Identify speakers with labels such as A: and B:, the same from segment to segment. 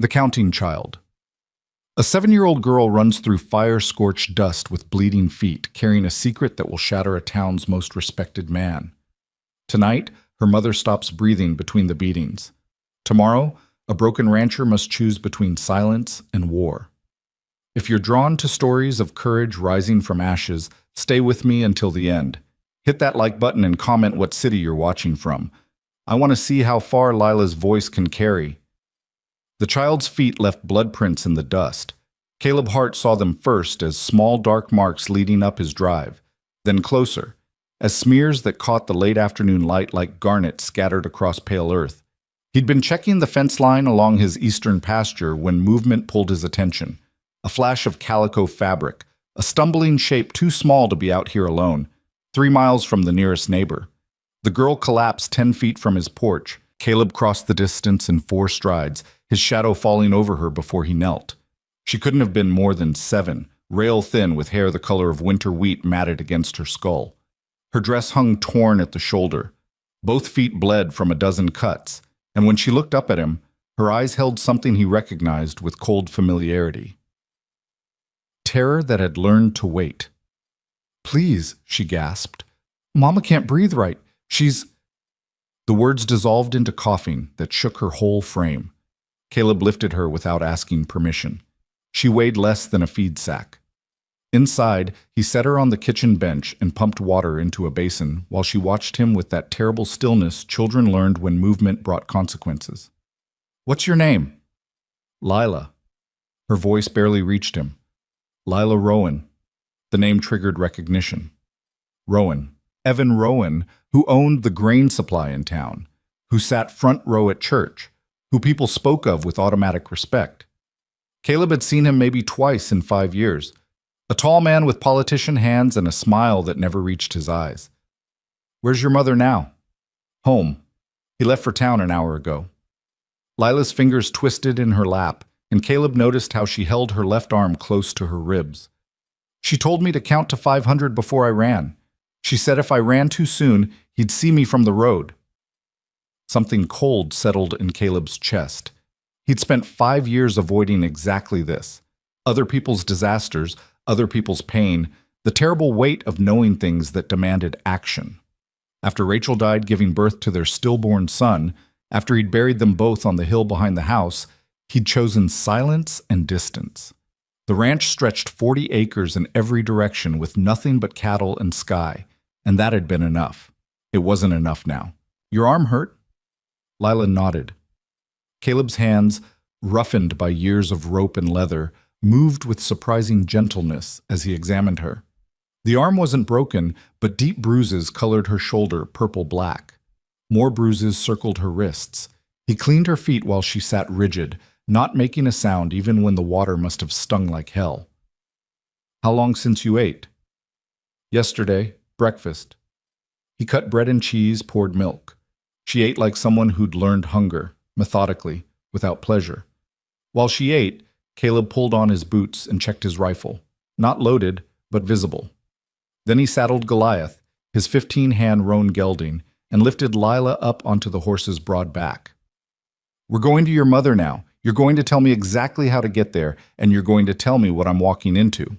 A: The Counting Child. A 7-year-old girl runs through fire-scorched dust with bleeding feet, carrying a secret that will shatter a town's most respected man. Tonight, her mother stops breathing between the beatings. Tomorrow, a broken rancher must choose between silence and war. If you're drawn to stories of courage rising from ashes, stay with me until the end. Hit that like button and comment what city you're watching from. I want to see how far Lila's voice can carry. The child's feet left blood prints in the dust. Caleb Hart saw them first as small dark marks leading up his drive, then closer, as smears that caught the late afternoon light like garnet scattered across pale earth. He'd been checking the fence line along his eastern pasture when movement pulled his attention. A flash of calico fabric, a stumbling shape too small to be out here alone, 3 miles from the nearest neighbor. The girl collapsed 10 feet from his porch. Caleb crossed the distance in 4 strides, his shadow falling over her before he knelt. She couldn't have been more than 7, rail-thin with hair the color of winter wheat matted against her skull. Her dress hung torn at the shoulder. Both feet bled from a dozen cuts, and when she looked up at him, her eyes held something he recognized with cold familiarity. Terror that had learned to wait. "Please," she gasped. "Mama can't breathe right. She's—" The words dissolved into coughing that shook her whole frame. Caleb lifted her without asking permission. She weighed less than a feed sack. Inside, he set her on the kitchen bench and pumped water into a basin while she watched him with that terrible stillness children learned when movement brought consequences. "What's your name?" "Lila." Her voice barely reached him. "Lila Rowan." The name triggered recognition. Rowan. Evan Rowan, who owned the grain supply in town, who sat front row at church, who people spoke of with automatic respect. Caleb had seen him maybe twice in 5 years. A tall man with politician hands and a smile that never reached his eyes. "Where's your mother now?" "Home. He left for town an hour ago." Lila's fingers twisted in her lap, and Caleb noticed how she held her left arm close to her ribs. "She told me to count to 500 before I ran. She said if I ran too soon, he'd see me from the road." Something cold settled in Caleb's chest. He'd spent 5 years avoiding exactly this. Other people's disasters, other people's pain, the terrible weight of knowing things that demanded action. After Rachel died giving birth to their stillborn son, after he'd buried them both on the hill behind the house, he'd chosen silence and distance. The ranch stretched 40 acres in every direction with nothing but cattle and sky, and that had been enough. It wasn't enough now. "Your arm hurt?" Lila nodded. Caleb's hands, roughened by years of rope and leather, moved with surprising gentleness as he examined her. The arm wasn't broken, but deep bruises colored her shoulder purple-black. More bruises circled her wrists. He cleaned her feet while she sat rigid, not making a sound even when the water must have stung like hell. "How long since you ate?" "Yesterday, breakfast." He cut bread and cheese, poured milk. She ate like someone who'd learned hunger, methodically, without pleasure. While she ate, Caleb pulled on his boots and checked his rifle, not loaded, but visible. Then he saddled Goliath, his 15-hand roan gelding, and lifted Lila up onto the horse's broad back. "We're going to your mother now. You're going to tell me exactly how to get there, and you're going to tell me what I'm walking into."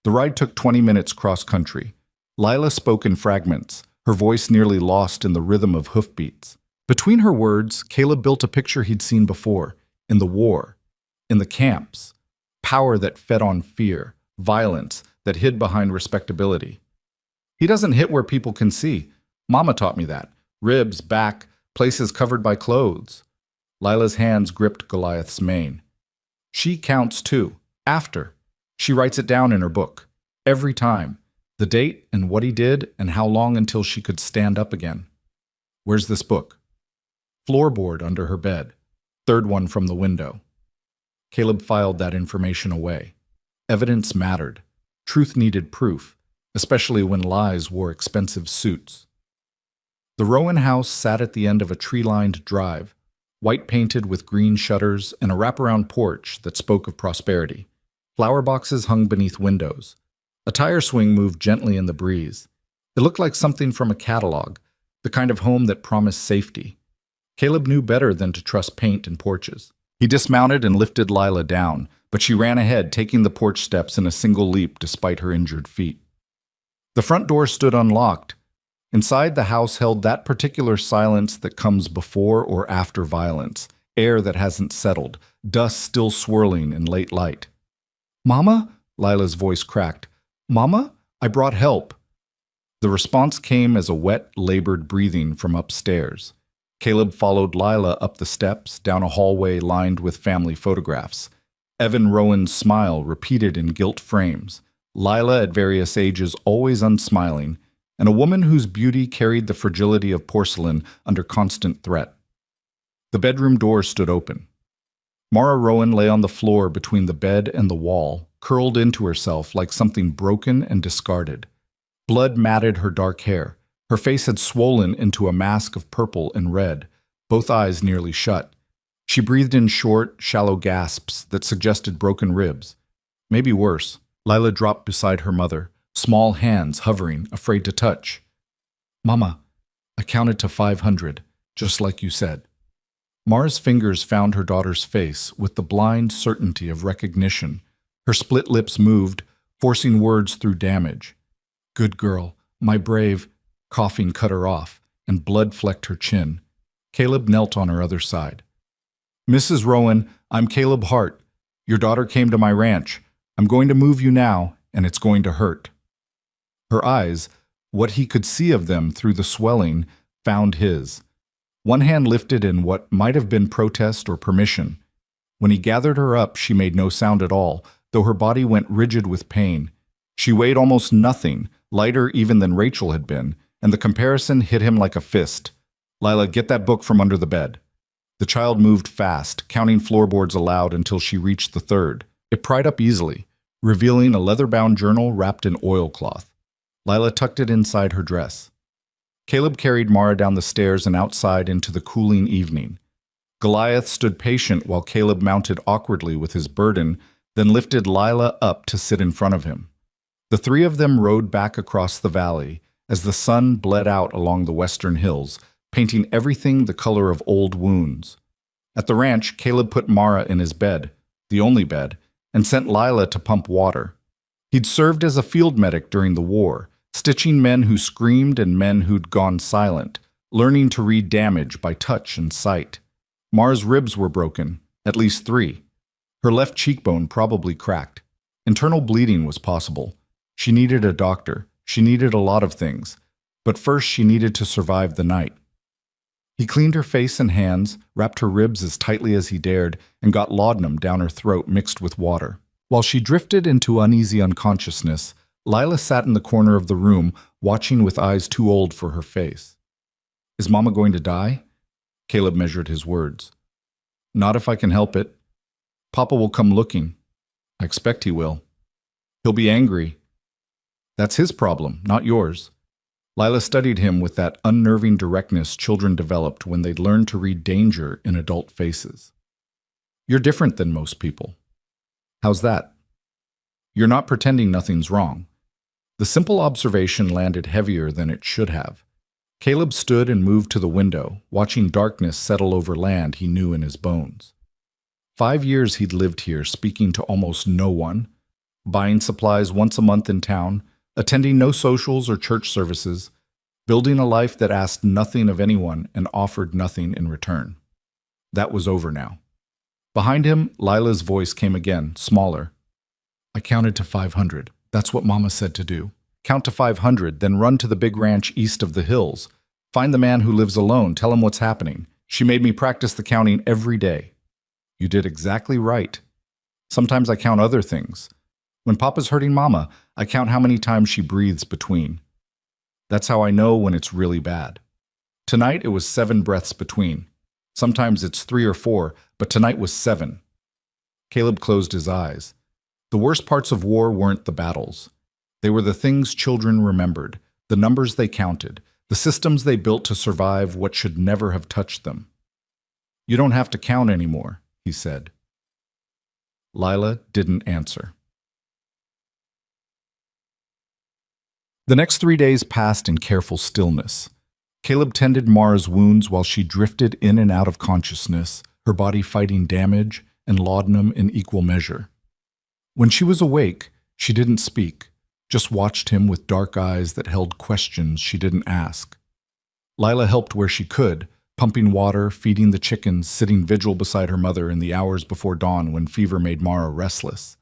A: The ride took 20 minutes cross-country. Lila spoke in fragments, her voice nearly lost in the rhythm of hoofbeats. Between her words, Caleb built a picture he'd seen before, in the war, in the camps. Power that fed on fear, violence that hid behind respectability. "He doesn't hit where people can see. Mama taught me that. Ribs, back, places covered by clothes." Lila's hands gripped Goliath's mane. "She counts too. After. She writes it down in her book. Every time. The date and what he did and how long until she could stand up again." "Where's this book?" "Floorboard under her bed. 3rd one from the window." Caleb filed that information away. Evidence mattered. Truth needed proof, especially when lies wore expensive suits. The Rowan house sat at the end of a tree-lined drive, white-painted with green shutters and a wraparound porch that spoke of prosperity. Flower boxes hung beneath windows. A tire swing moved gently in the breeze. It looked like something from a catalog, the kind of home that promised safety. Caleb knew better than to trust paint and porches. He dismounted and lifted Lila down, but she ran ahead, taking the porch steps in a single leap despite her injured feet. The front door stood unlocked. Inside, the house held that particular silence that comes before or after violence, air that hasn't settled, dust still swirling in late light. "Mama?" Lila's voice cracked. "Mama? I brought help." The response came as a wet, labored breathing from upstairs. Caleb followed Lila up the steps, down a hallway lined with family photographs. Evan Rowan's smile repeated in gilt frames, Lila at various ages always unsmiling, and a woman whose beauty carried the fragility of porcelain under constant threat. The bedroom door stood open. Maura Rowan lay on the floor between the bed and the wall, curled into herself like something broken and discarded. Blood matted her dark hair. Her face had swollen into a mask of purple and red, both eyes nearly shut. She breathed in short, shallow gasps that suggested broken ribs. Maybe worse. Lila dropped beside her mother, small hands hovering, afraid to touch. "Mama, I counted to 500, just like you said." Mara's fingers found her daughter's face with the blind certainty of recognition. Her split lips moved, forcing words through damage. "Good girl, my brave." Coughing cut her off, and blood flecked her chin. Caleb knelt on her other side. "Mrs. Rowan, I'm Caleb Hart. Your daughter came to my ranch. I'm going to move you now, and it's going to hurt." Her eyes, what he could see of them through the swelling, found his. One hand lifted in what might have been protest or permission. When he gathered her up, she made no sound at all, though her body went rigid with pain. She weighed almost nothing, lighter even than Rachel had been, and the comparison hit him like a fist. "Lila, get that book from under the bed." The child moved fast, counting floorboards aloud until she reached the third. It pried up easily, revealing a leather-bound journal wrapped in oilcloth. Lila tucked it inside her dress. Caleb carried Maura down the stairs and outside into the cooling evening. Goliath stood patient while Caleb mounted awkwardly with his burden, then lifted Lila up to sit in front of him. The three of them rode back across the valley as the sun bled out along the western hills, painting everything the color of old wounds. At the ranch, Caleb put Maura in his bed, the only bed, and sent Lila to pump water. He'd served as a field medic during the war, stitching men who screamed and men who'd gone silent, learning to read damage by touch and sight. Maura's ribs were broken, at least 3. Her left cheekbone probably cracked. Internal bleeding was possible. She needed a doctor. She needed a lot of things. But first she needed to survive the night. He cleaned her face and hands, wrapped her ribs as tightly as he dared, and got laudanum down her throat mixed with water. While she drifted into uneasy unconsciousness, Lila sat in the corner of the room, watching with eyes too old for her face. "Is Mama going to die?" Caleb measured his words. "Not if I can help it. Papa will come looking. I expect he will. He'll be angry. That's his problem, not yours." Lila studied him with that unnerving directness children developed when they'd learned to read danger in adult faces. "You're different than most people." "How's that?" "You're not pretending nothing's wrong." The simple observation landed heavier than it should have. Caleb stood and moved to the window, watching darkness settle over land he knew in his bones. 5 years he'd lived here, speaking to almost no one, buying supplies once a month in town, attending no socials or church services, building a life that asked nothing of anyone and offered nothing in return. That was over now. Behind him, Lila's voice came again, smaller. "I counted to 500. That's what Mama said to do. Count to 500, then run to the big ranch east of the hills. Find the man who lives alone, tell him what's happening. She made me practice the counting every day." "You did exactly right. Sometimes I count other things. When Papa's hurting Mama, I count how many times she breathes between. That's how I know when it's really bad. Tonight it was 7 breaths between. Sometimes it's 3 or 4, but tonight was 7. Caleb closed his eyes. The worst parts of war weren't the battles. They were the things children remembered, the numbers they counted, the systems they built to survive what should never have touched them. "You don't have to count anymore," he said. Lila didn't answer. The next 3 days passed in careful stillness. Caleb tended Maura's wounds while she drifted in and out of consciousness, her body fighting damage and laudanum in equal measure. When she was awake, she didn't speak, just watched him with dark eyes that held questions she didn't ask. Lila helped where she could, pumping water, feeding the chickens, sitting vigil beside her mother in the hours before dawn when fever made Maura restless.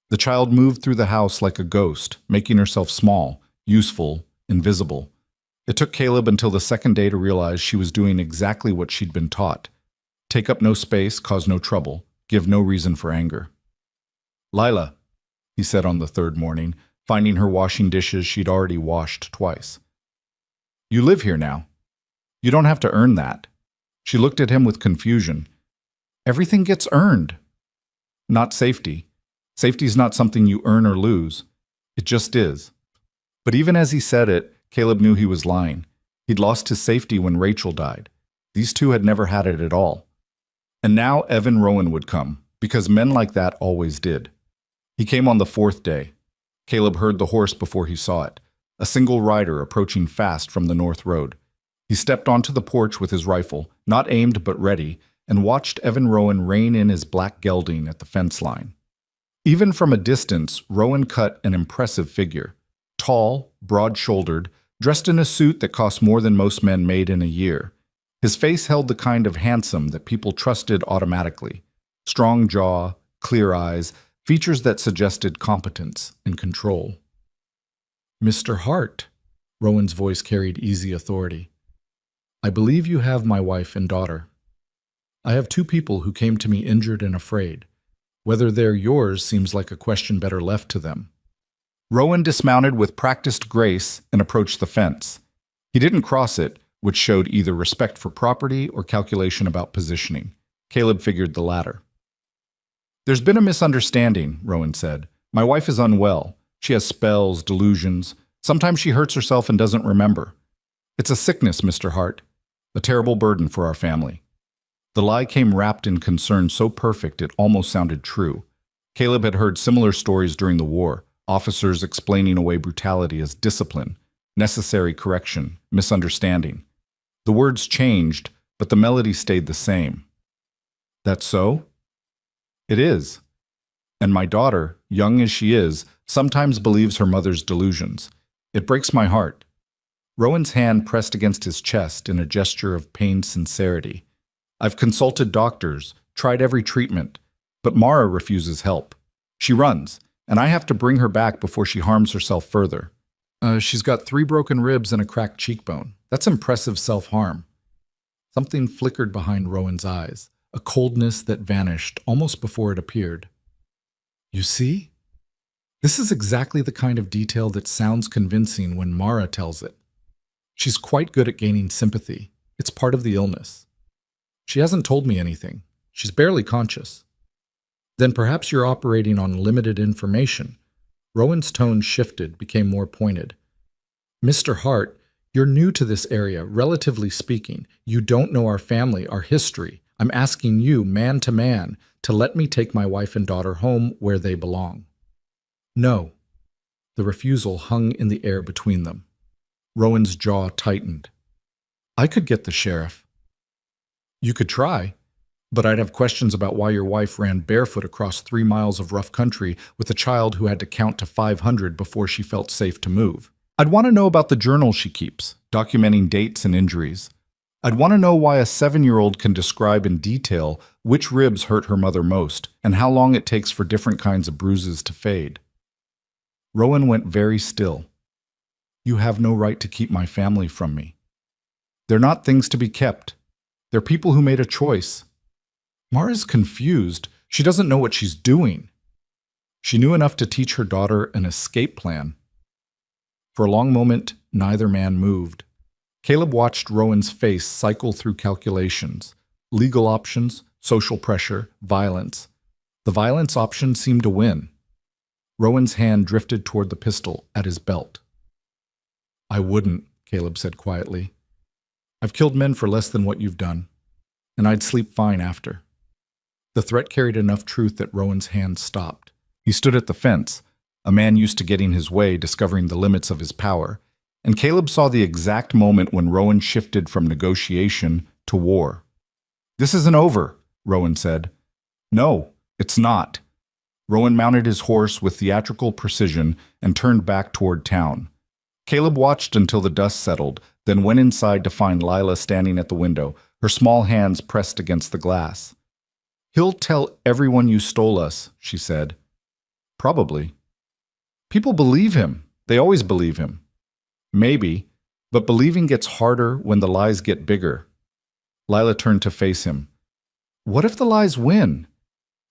A: The child moved through the house like a ghost, making herself small, useful, invisible. It took Caleb until the second day to realize she was doing exactly what she'd been taught. Take up no space, cause no trouble, give no reason for anger. "Lila," he said on the third morning, finding her washing dishes she'd already washed twice. "You live here now. You don't have to earn that." She looked at him with confusion. "Everything gets earned." "Not safety. Safety's not something you earn or lose. It just is." But even as he said it, Caleb knew he was lying. He'd lost his safety when Rachel died. These two had never had it at all. And now Evan Rowan would come, because men like that always did. He came on the fourth day. Caleb heard the horse before he saw it, a single rider approaching fast from the north road. He stepped onto the porch with his rifle, not aimed but ready, and watched Evan Rowan rein in his black gelding at the fence line. Even from a distance, Rowan cut an impressive figure. Tall, broad-shouldered, dressed in a suit that cost more than most men made in a year. His face held the kind of handsome that people trusted automatically. Strong jaw, clear eyes, features that suggested competence and control. "Mr. Hart," Rowan's voice carried easy authority. "I believe you have my wife and daughter. I have two people who came to me injured and afraid. Whether they're yours seems like a question better left to them." Rowan dismounted with practiced grace and approached the fence. He didn't cross it, which showed either respect for property or calculation about positioning. Caleb figured the latter. "There's been a misunderstanding," Rowan said. "My wife is unwell. She has spells, delusions. Sometimes she hurts herself and doesn't remember. It's a sickness, Mr. Hart. A terrible burden for our family." The lie came wrapped in concern so perfect it almost sounded true. Caleb had heard similar stories during the war, officers explaining away brutality as discipline, necessary correction, misunderstanding. The words changed, but the melody stayed the same. "That's so?" "It is. And my daughter, young as she is, sometimes believes her mother's delusions. It breaks my heart." Rowan's hand pressed against his chest in a gesture of pained sincerity. "I've consulted doctors, tried every treatment, but Maura refuses help. She runs, and I have to bring her back before she harms herself further. She's got 3 broken ribs and a cracked cheekbone. That's impressive self-harm." Something flickered behind Rowan's eyes, a coldness that vanished almost before it appeared. "You see? This is exactly the kind of detail that sounds convincing when Maura tells it. She's quite good at gaining sympathy. It's part of the illness. She hasn't told me anything. She's barely conscious." "Then perhaps you're operating on limited information." Rowan's tone shifted, became more pointed. "Mr. Hart, you're new to this area, relatively speaking. You don't know our family, our history. I'm asking you, man to man, to let me take my wife and daughter home where they belong." "No." The refusal hung in the air between them. Rowan's jaw tightened. "I could get the sheriff." "You could try. But I'd have questions about why your wife ran barefoot across 3 miles of rough country with a child who had to count to 500 before she felt safe to move. I'd want to know about the journal she keeps, documenting dates and injuries. I'd want to know why a 7-year-old can describe in detail which ribs hurt her mother most and how long it takes for different kinds of bruises to fade." Rowan went very still. "You have no right to keep my family from me. They're not things to be kept. They're people who made a choice." Maura's confused. She doesn't know what she's doing. She knew enough to teach her daughter an escape plan. For a long moment, neither man moved. Caleb watched Rowan's face cycle through calculations. Legal options, social pressure, violence. The violence option seemed to win. Rowan's hand drifted toward the pistol at his belt. "I wouldn't," Caleb said quietly. "I've killed men for less than what you've done, and I'd sleep fine after." The threat carried enough truth that Rowan's hand stopped. He stood at the fence, a man used to getting his way, discovering the limits of his power, and Caleb saw the exact moment when Rowan shifted from negotiation to war. "This isn't over," Rowan said. No, it's not. Rowan mounted his horse with theatrical precision and turned back toward town. Caleb watched until the dust settled, then went inside to find Lila standing at the window, her small hands pressed against the glass. He'll tell everyone you stole us, she said. Probably. People believe him. They always believe him. Maybe, but believing gets harder when the lies get bigger. Lila turned to face him. What if the lies win?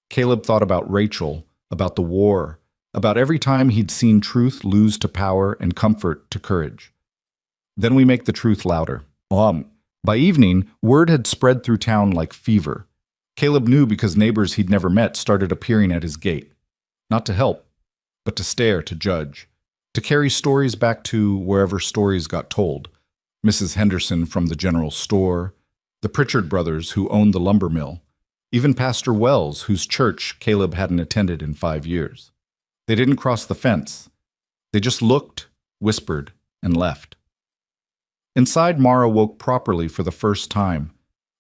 A: Caleb thought about Rachel, about the war, about every time he'd seen truth lose to power and comfort to courage. Then we make the truth louder. By evening, word had spread through town like fever. Caleb knew because neighbors he'd never met started appearing at his gate. Not to help, but to stare, to judge, to carry stories back to wherever stories got told. Mrs. Henderson from the general store, the Pritchard brothers who owned the lumber mill, even Pastor Wells, whose church Caleb hadn't attended in 5 years. They didn't cross the fence. They just looked, whispered, and left. Inside, Maura woke properly for the first time.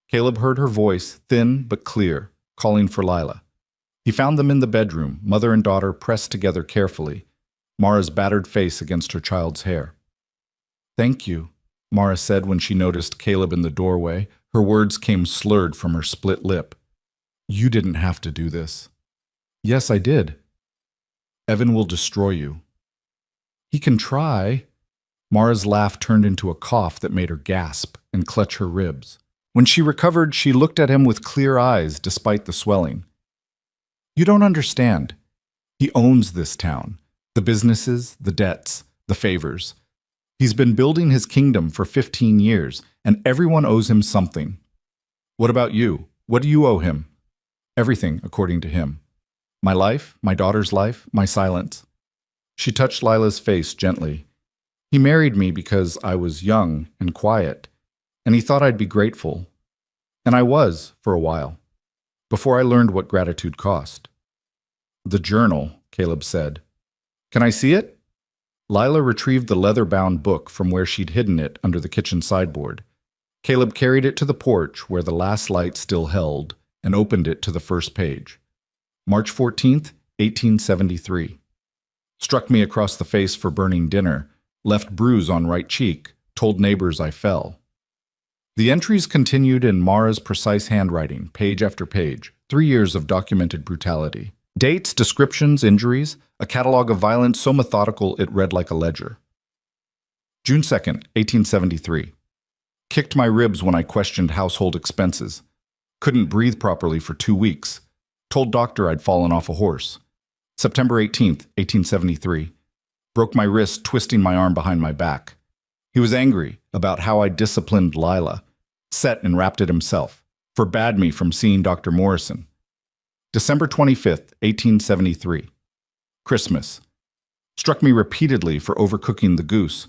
A: Caleb heard her voice, thin but clear, calling for Lila. He found them in the bedroom, mother and daughter pressed together carefully, Maura's battered face against her child's hair. Thank you, Maura said when she noticed Caleb in the doorway. Her words came slurred from her split lip. You didn't have to do this. Yes, I did. Evan will destroy you. He can try. Maura's laugh turned into a cough that made her gasp and clutch her ribs. When she recovered, she looked at him with clear eyes despite the swelling. You don't understand. He owns this town. The businesses, the debts, the favors. He's been building his kingdom for 15 years, and everyone owes him something. What about you? What do you owe him? Everything, according to him. My life, my daughter's life, my silence. She touched Lila's face gently. He married me because I was young and quiet, and he thought I'd be grateful. And I was, for a while, before I learned what gratitude cost. The journal, Caleb said. Can I see it? Lila retrieved the leather-bound book from where she'd hidden it under the kitchen sideboard. Caleb carried it to the porch where the last light still held and opened it to the first page. March 14th, 1873. Struck me across the face for burning dinner, left bruise on right cheek, told neighbors I fell. The entries continued in Maura's precise handwriting, page after page, 3 years of documented brutality. Dates, descriptions, injuries, a catalog of violence so methodical it read like a ledger. June 2nd, 1873. Kicked my ribs when I questioned household expenses. Couldn't breathe properly for 2 weeks. Told doctor I'd fallen off a horse. September 18th, 1873. Broke my wrist twisting my arm behind my back. He was angry about how I disciplined Lila. Set and wrapped it himself. Forbade me from seeing Dr. Morrison. December 25th, 1873. Christmas. Struck me repeatedly for overcooking the goose.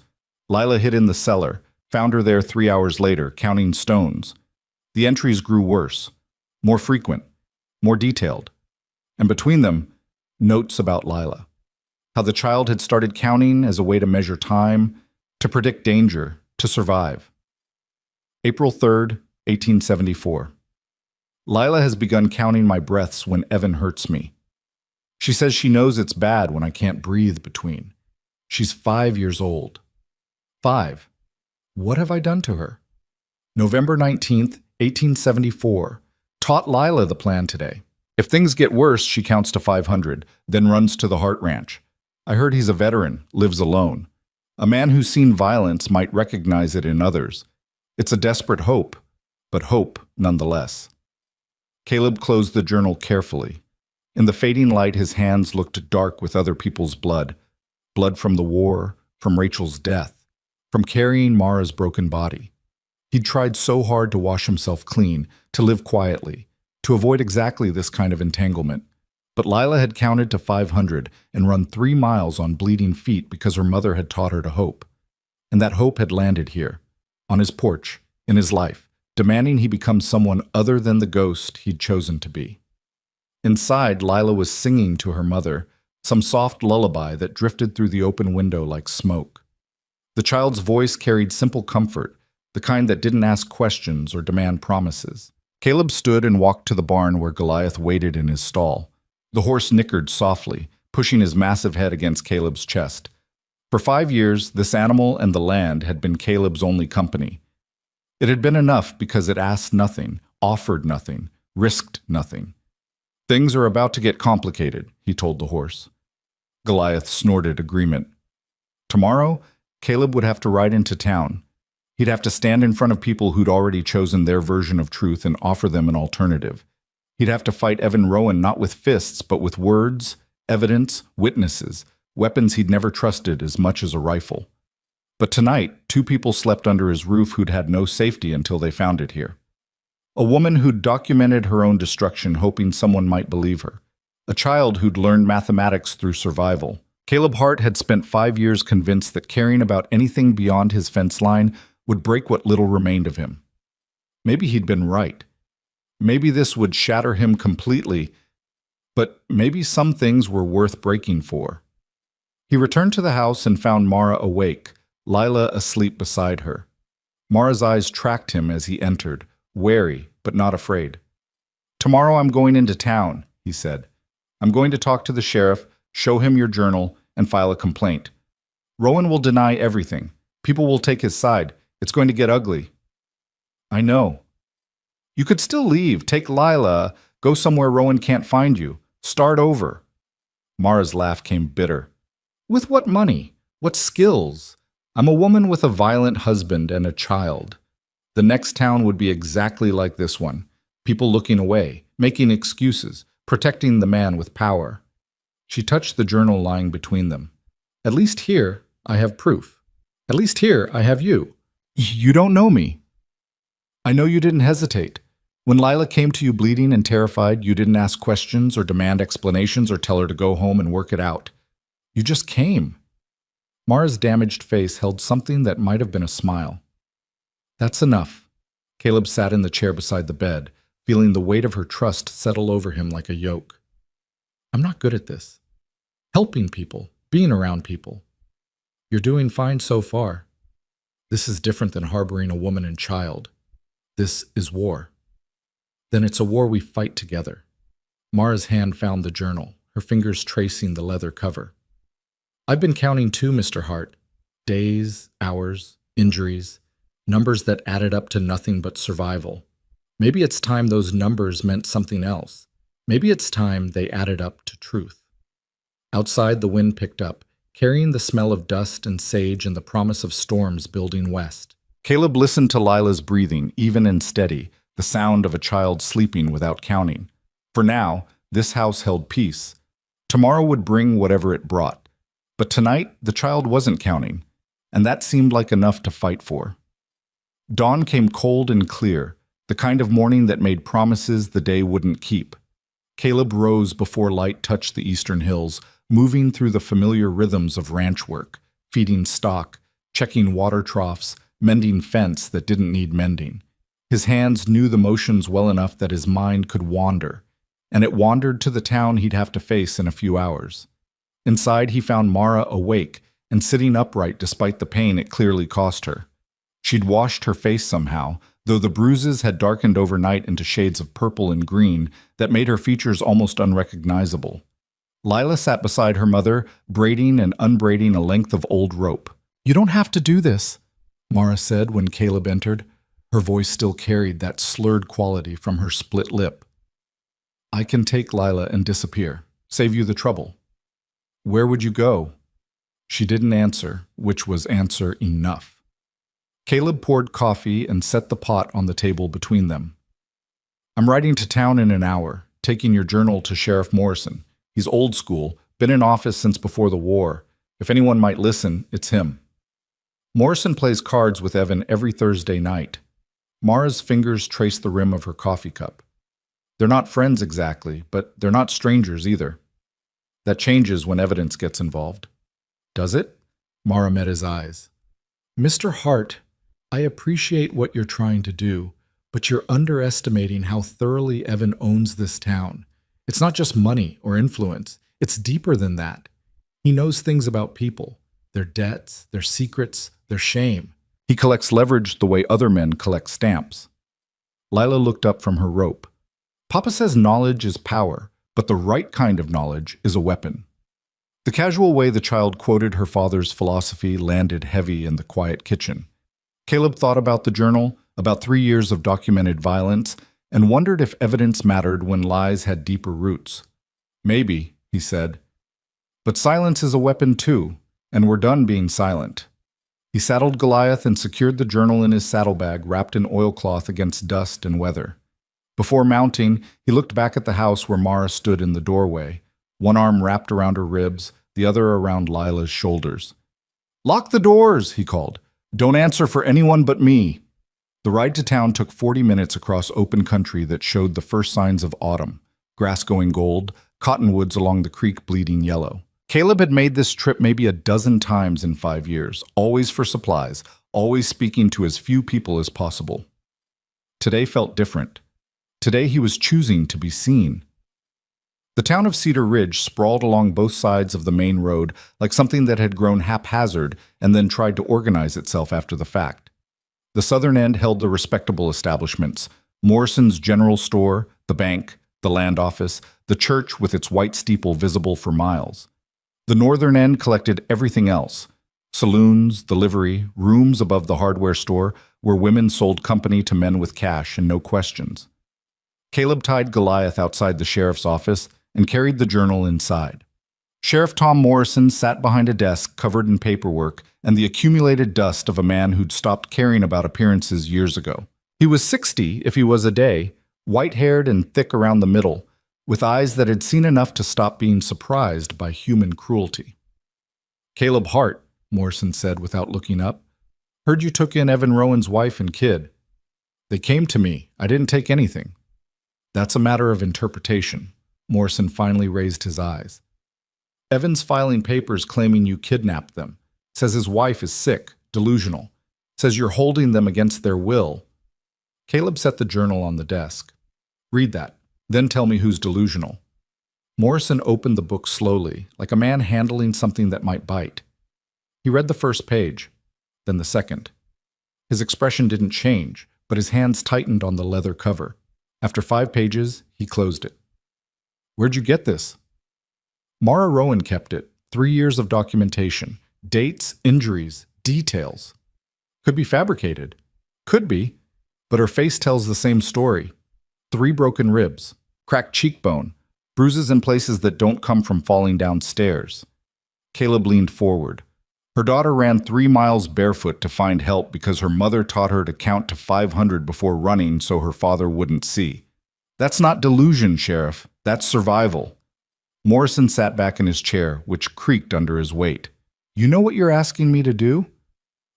A: Lila hid in the cellar, found her there 3 hours later, counting stones. The entries grew worse, more frequent, more detailed. And between them, notes about Lila. How the child had started counting as a way to measure time, to predict danger, to survive. April 3rd, 1874. Lila has begun counting my breaths when Evan hurts me. She says she knows it's bad when I can't breathe between. She's 5 years old. 5. What have I done to her? November 19th, 1874. Taught Lila the plan today. If things get worse, she counts to 500, then runs to the Hart Ranch. I heard he's a veteran, lives alone. A man who's seen violence might recognize it in others. It's a desperate hope, but hope nonetheless. Caleb closed the journal carefully. In the fading light, his hands looked dark with other people's blood. Blood from the war, from Rachel's death, from carrying Maura's broken body. He'd tried so hard to wash himself clean, to live quietly, to avoid exactly this kind of entanglement. But Lila had counted to 500 and run 3 miles on bleeding feet because her mother had taught her to hope. And that hope had landed here, on his porch, in his life, demanding he become someone other than the ghost he'd chosen to be. Inside, Lila was singing to her mother, some soft lullaby that drifted through the open window like smoke. The child's voice carried simple comfort, the kind that didn't ask questions or demand promises. Caleb stood and walked to the barn where Goliath waited in his stall. The horse nickered softly, pushing his massive head against Caleb's chest. For 5 years, this animal and the land had been Caleb's only company. It had been enough because it asked nothing, offered nothing, risked nothing. "Things are about to get complicated," he told the horse. Goliath snorted agreement. Tomorrow, Caleb would have to ride into town. He'd have to stand in front of people who'd already chosen their version of truth and offer them an alternative. He'd have to fight Evan Rowan not with fists, but with words, evidence, witnesses, weapons he'd never trusted as much as a rifle. But tonight, 2 people slept under his roof who'd had no safety until they found it here. A woman who'd documented her own destruction hoping someone might believe her. A child who'd learned mathematics through survival. Caleb Hart had spent 5 years convinced that caring about anything beyond his fence line would break what little remained of him. Maybe he'd been right. Maybe this would shatter him completely, but maybe some things were worth breaking for. He returned to the house and found Maura awake, Lila asleep beside her. Maura's eyes tracked him as he entered, wary but not afraid. "Tomorrow I'm going into town," he said. "I'm going to talk to the sheriff, show him your journal, and file a complaint. Rowan will deny everything. People will take his side. It's going to get ugly." "I know." "You could still leave, take Lila, go somewhere Rowan can't find you. Start over." Maura's laugh came bitter. "With what money? What skills? I'm a woman with a violent husband and a child. The next town would be exactly like this one. People looking away, making excuses, protecting the man with power." She touched the journal lying between them. "At least here, I have proof. At least here, I have you. You don't know me." "I know you didn't hesitate. When Lila came to you bleeding and terrified, you didn't ask questions or demand explanations or tell her to go home and work it out. You just came." Maura's damaged face held something that might have been a smile. "That's enough." Caleb sat in the chair beside the bed, feeling the weight of her trust settle over him like a yoke. "I'm not good at this. Helping people, being around people. You're doing fine so far. This is different than harboring a woman and child. This is war. Then it's a war we fight together." Maura's hand found the journal, her fingers tracing the leather cover. "I've been counting too, Mr. Hart. Days, hours, injuries, numbers that added up to nothing but survival. Maybe it's time those numbers meant something else. Maybe it's time they added up to truth." Outside, the wind picked up, carrying the smell of dust and sage and the promise of storms building west. Caleb listened to Lila's breathing, even and steady, the sound of a child sleeping without counting. For now, this house held peace. Tomorrow would bring whatever it brought. But tonight, the child wasn't counting, and that seemed like enough to fight for. Dawn came cold and clear, the kind of morning that made promises the day wouldn't keep. Caleb rose before light touched the eastern hills, moving through the familiar rhythms of ranch work, feeding stock, checking water troughs, mending fence that didn't need mending. His hands knew the motions well enough that his mind could wander, and it wandered to the town he'd have to face in a few hours. Inside, he found Maura awake and sitting upright despite the pain it clearly cost her. She'd washed her face somehow, though the bruises had darkened overnight into shades of purple and green that made her features almost unrecognizable. Lila sat beside her mother, braiding and unbraiding a length of old rope. "You don't have to do this," Maura said when Caleb entered. Her voice still carried that slurred quality from her split lip. "I can take Lila and disappear, save you the trouble." "Where would you go?" She didn't answer, which was answer enough. Caleb poured coffee and set the pot on the table between them. "I'm riding to town in an hour, taking your journal to Sheriff Morrison. He's old school, been in office since before the war. If anyone might listen, it's him." Morrison plays cards with Evan every Thursday night. Maura's fingers traced the rim of her coffee cup. They're not friends exactly, but they're not strangers either. That changes when evidence gets involved. "Does it?" Maura met his eyes. "Mr. Hart, I appreciate what you're trying to do, but you're underestimating how thoroughly Evan owns this town. It's not just money or influence. It's deeper than that. He knows things about people, their debts, their secrets, their shame. He collects leverage the way other men collect stamps." Lila looked up from her rope. Papa says knowledge is power, but the right kind of knowledge is a weapon. The casual way the child quoted her father's philosophy landed heavy in the quiet kitchen. Caleb thought about the journal, about 3 years of documented violence, and wondered if evidence mattered when lies had deeper roots. Maybe, he said. But silence is a weapon too, and we're done being silent. He saddled Goliath and secured the journal in his saddlebag wrapped in oilcloth against dust and weather. Before mounting, he looked back at the house where Maura stood in the doorway, one arm wrapped around her ribs, the other around Lila's shoulders. "Lock the doors," he called. "Don't answer for anyone but me." The ride to town took 40 minutes across open country that showed the first signs of autumn, grass going gold, cottonwoods along the creek bleeding yellow. Caleb had made this trip maybe a dozen times in 5 years, always for supplies, always speaking to as few people as possible. Today felt different. Today he was choosing to be seen. The town of Cedar Ridge sprawled along both sides of the main road like something that had grown haphazard and then tried to organize itself after the fact. The southern end held the respectable establishments: Morrison's General Store, the bank, the land office, the church with its white steeple visible for miles. The northern end collected everything else: saloons, the livery, rooms above the hardware store where women sold company to men with cash and no questions. Caleb tied Goliath outside the sheriff's office and carried the journal inside. Sheriff Tom Morrison sat behind a desk covered in paperwork and the accumulated dust of a man who'd stopped caring about appearances years ago. He was 60 if he was a day, white-haired and thick around the middle, with eyes that had seen enough to stop being surprised by human cruelty. "Caleb Hart," Morrison said without looking up. "Heard you took in Evan Rowan's wife and kid." "They came to me. I didn't take anything." "That's a matter of interpretation." Morrison finally raised his eyes. "Evan's filing papers claiming you kidnapped them. Says his wife is sick, delusional. Says you're holding them against their will." Caleb set the journal on the desk. "Read that. Then tell me who's delusional." Morrison opened the book slowly, like a man handling something that might bite. He read the first page, then the second. His expression didn't change, but his hands tightened on the leather cover. After 5 pages, he closed it. "Where'd you get this?" "Maura Rowan kept it. 3 years of documentation. Dates, injuries, details. Could be fabricated. Could be, but her face tells the same story. 3 broken ribs, cracked cheekbone, bruises in places that don't come from falling down stairs." Caleb leaned forward. Her daughter ran 3 miles barefoot to find help because her mother taught her to count to 500 before running so her father wouldn't see. "That's not delusion, Sheriff. That's survival." Morrison sat back in his chair, which creaked under his weight. "You know what you're asking me to do?"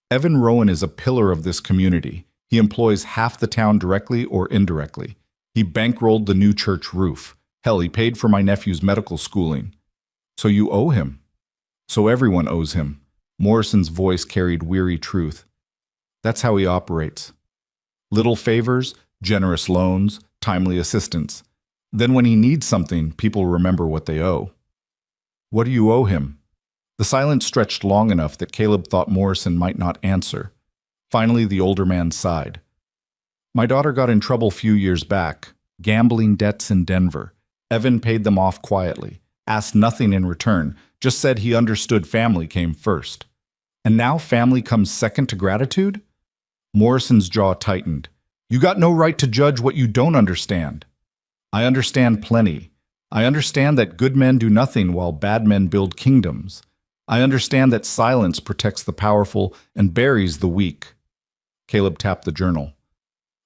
A: "Evan Rowan is a pillar of this community. He employs half the town directly or indirectly. He bankrolled the new church roof. Hell, he paid for my nephew's medical schooling." "So you owe him." "So everyone owes him." Morrison's voice carried weary truth. "That's how he operates. Little favors, generous loans, timely assistance. Then when he needs something, people remember what they owe." "What do you owe him?" The silence stretched long enough that Caleb thought Morrison might not answer. Finally, the older man sighed. "My daughter got in trouble a few years back. Gambling debts in Denver. Evan paid them off quietly, asked nothing in return, just said he understood family came first. And now family comes second to gratitude?" Morrison's jaw tightened. "You got no right to judge what you don't understand." "I understand plenty. I understand that good men do nothing while bad men build kingdoms. I understand that silence protects the powerful and buries the weak." Caleb tapped the journal.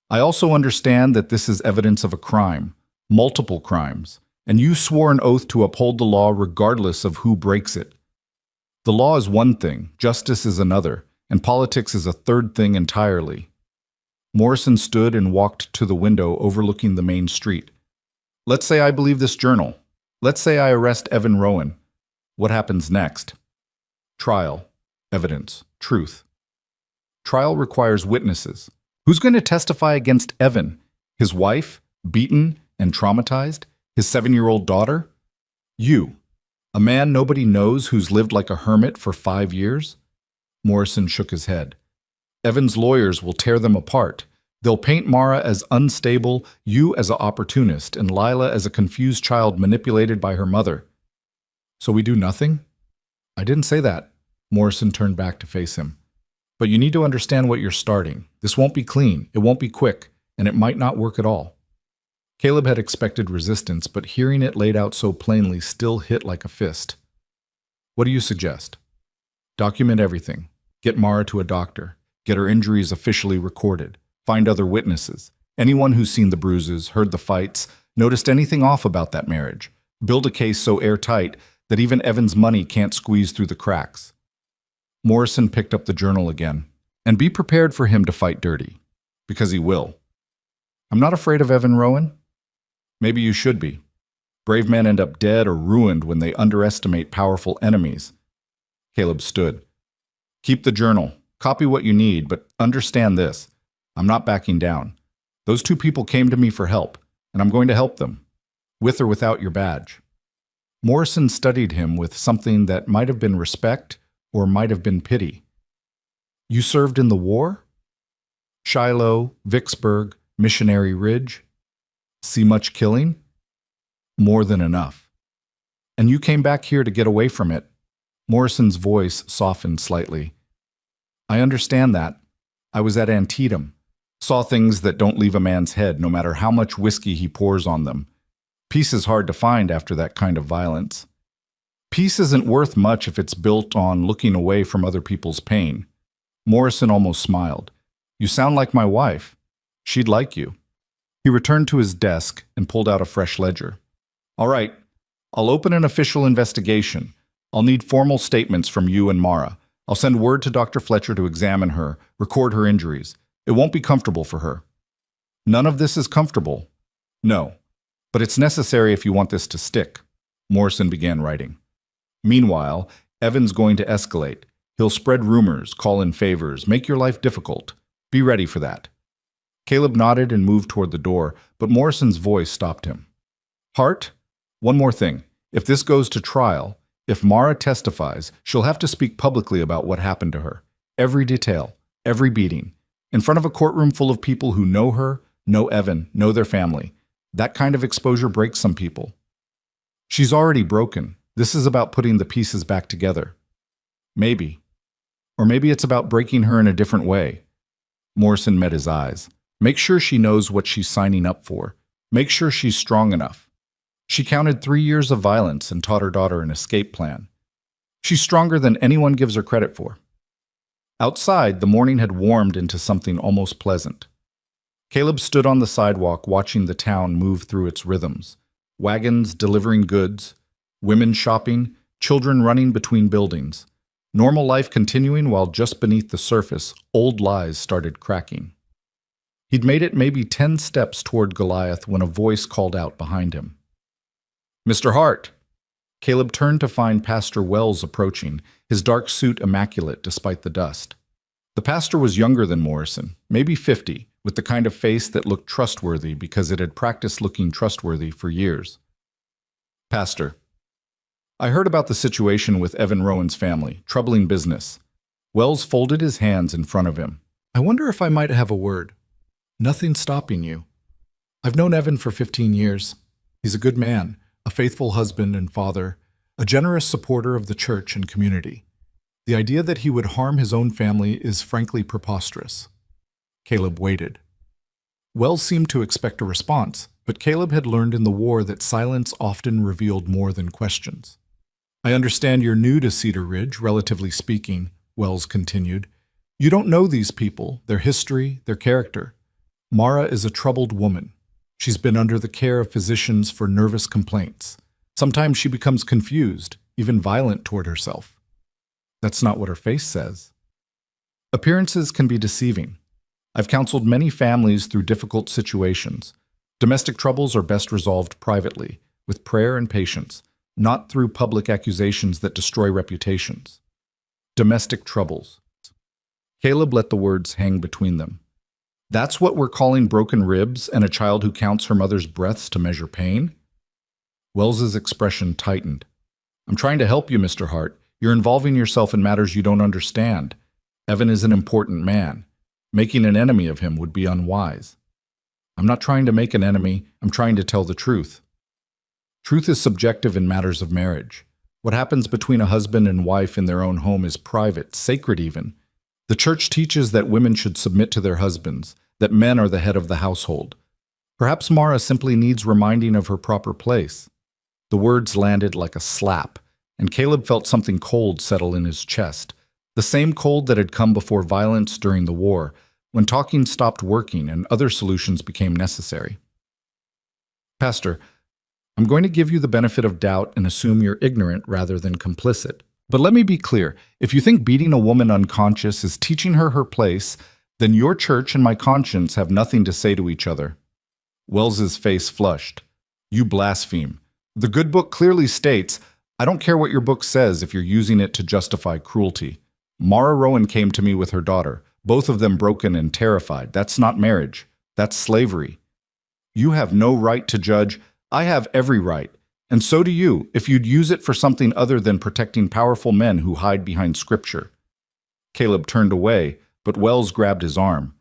A: "I also understand that this is evidence of a crime, multiple crimes, and you swore an oath to uphold the law regardless of who breaks it. The law is one thing, justice is another, and politics is a third thing entirely." Morrison stood and walked to the window overlooking the main street. "Let's say I believe this journal. Let's say I arrest Evan Rowan. What happens next?" "Trial, evidence, truth." "Trial requires witnesses. Who's going to testify against Evan? His wife, beaten and traumatized? His 7-year-old daughter? You, a man nobody knows who's lived like a hermit for 5 years?" Morrison shook his head. "Evan's lawyers will tear them apart. They'll paint Maura as unstable, you as an opportunist, and Lila as a confused child manipulated by her mother. So we do nothing? I didn't say that. Morrison turned back to face him. But you need to understand what you're starting. This won't be clean, it won't be quick, and it might not work at all. Caleb had expected resistance, but hearing it laid out so plainly still hit like a fist. What do you suggest? Document everything. Get Maura to a doctor. Get her injuries officially recorded. Find other witnesses. Anyone who's seen the bruises, heard the fights, noticed anything off about that marriage. Build a case so airtight that even Evan's money can't squeeze through the cracks. Morrison picked up the journal again. And be prepared for him to fight dirty. Because he will. I'm not afraid of Evan Rowan. Maybe you should be. Brave men end up dead or ruined when they underestimate powerful enemies. Caleb stood. Keep the journal. Copy what you need, but understand this. I'm not backing down. Those two people came to me for help, and I'm going to help them, with or without your badge. Morrison studied him with something that might have been respect or might have been pity. You served in the war? Shiloh, Vicksburg, Missionary Ridge? See much killing? More than enough. And you came back here to get away from it. Morrison's voice softened slightly. I understand that. I was at Antietam. Saw things that don't leave a man's head, no matter how much whiskey he pours on them. Peace is hard to find after that kind of violence. Peace isn't worth much if it's built on looking away from other people's pain. Morrison almost smiled. You sound like my wife. She'd like you. He returned to his desk and pulled out a fresh ledger. All right, I'll open an official investigation. I'll need formal statements from you and Maura. I'll send word to Dr. Fletcher to examine her, record her injuries. It won't be comfortable for her. None of this is comfortable. No, but it's necessary if you want this to stick. Morrison began writing. Meanwhile, Evan's going to escalate. He'll spread rumors, call in favors, make your life difficult. Be ready for that. Caleb nodded and moved toward the door, but Morrison's voice stopped him. Hart, one more thing. If this goes to trial, if Maura testifies, she'll have to speak publicly about what happened to her. Every detail, every beating. In front of a courtroom full of people who know her, know Evan, know their family. That kind of exposure breaks some people. She's already broken. This is about putting the pieces back together. Maybe. Or maybe it's about breaking her in a different way. Morrison met his eyes. Make sure she knows what she's signing up for. Make sure she's strong enough. She counted 3 years of violence and taught her daughter an escape plan. She's stronger than anyone gives her credit for. Outside, the morning had warmed into something almost pleasant. Caleb stood on the sidewalk watching the town move through its rhythms. Wagons delivering goods, women shopping, children running between buildings. Normal life continuing while just beneath the surface, old lies started cracking. He'd made it maybe 10 steps toward Goliath when a voice called out behind him. Mr. Hart! Caleb turned to find Pastor Wells approaching, his dark suit immaculate despite the dust. The pastor was younger than Morrison, maybe 50, with the kind of face that looked trustworthy because it had practiced looking trustworthy for years. Pastor, I heard about the situation with Evan Rowan's family, troubling business. Wells folded his hands in front of him. I wonder if I might have a word. Nothing's stopping you. I've known Evan for 15 years. He's a good man, a faithful husband and father, a generous supporter of the church and community. The idea that he would harm his own family is frankly preposterous. Caleb waited. Wells seemed to expect a response, but Caleb had learned in the war that silence often revealed more than questions. I understand you're new to Cedar Ridge, relatively speaking, Wells continued. You don't know these people, their history, their character. Maura is a troubled woman. She's been under the care of physicians for nervous complaints. Sometimes she becomes confused, even violent toward herself. That's not what her face says. Appearances can be deceiving. I've counseled many families through difficult situations. Domestic troubles are best resolved privately, with prayer and patience, not through public accusations that destroy reputations. Domestic troubles. Caleb let the words hang between them. That's what we're calling broken ribs and a child who counts her mother's breaths to measure pain? Wells's expression tightened. I'm trying to help you, Mr. Hart. You're involving yourself in matters you don't understand. Evan is an important man. Making an enemy of him would be unwise. I'm not trying to make an enemy, I'm trying to tell the truth. Truth is subjective in matters of marriage. What happens between a husband and wife in their own home is private, sacred even. The church teaches that women should submit to their husbands, that men are the head of the household. Perhaps Maura simply needs reminding of her proper place. The words landed like a slap, and Caleb felt something cold settle in his chest, the same cold that had come before violence during the war, when talking stopped working and other solutions became necessary. Pastor, I'm going to give you the benefit of doubt and assume you're ignorant rather than complicit. But let me be clear, if you think beating a woman unconscious is teaching her her place, then your church and my conscience have nothing to say to each other. Wells's face flushed. You blaspheme. The good book clearly states, I don't care what your book says if you're using it to justify cruelty. Maura Rowan came to me with her daughter, both of them broken and terrified. That's not marriage. That's slavery. You have no right to judge. I have every right. And so do you, if you'd use it for something other than protecting powerful men who hide behind Scripture. Caleb turned away, but Wells grabbed his arm.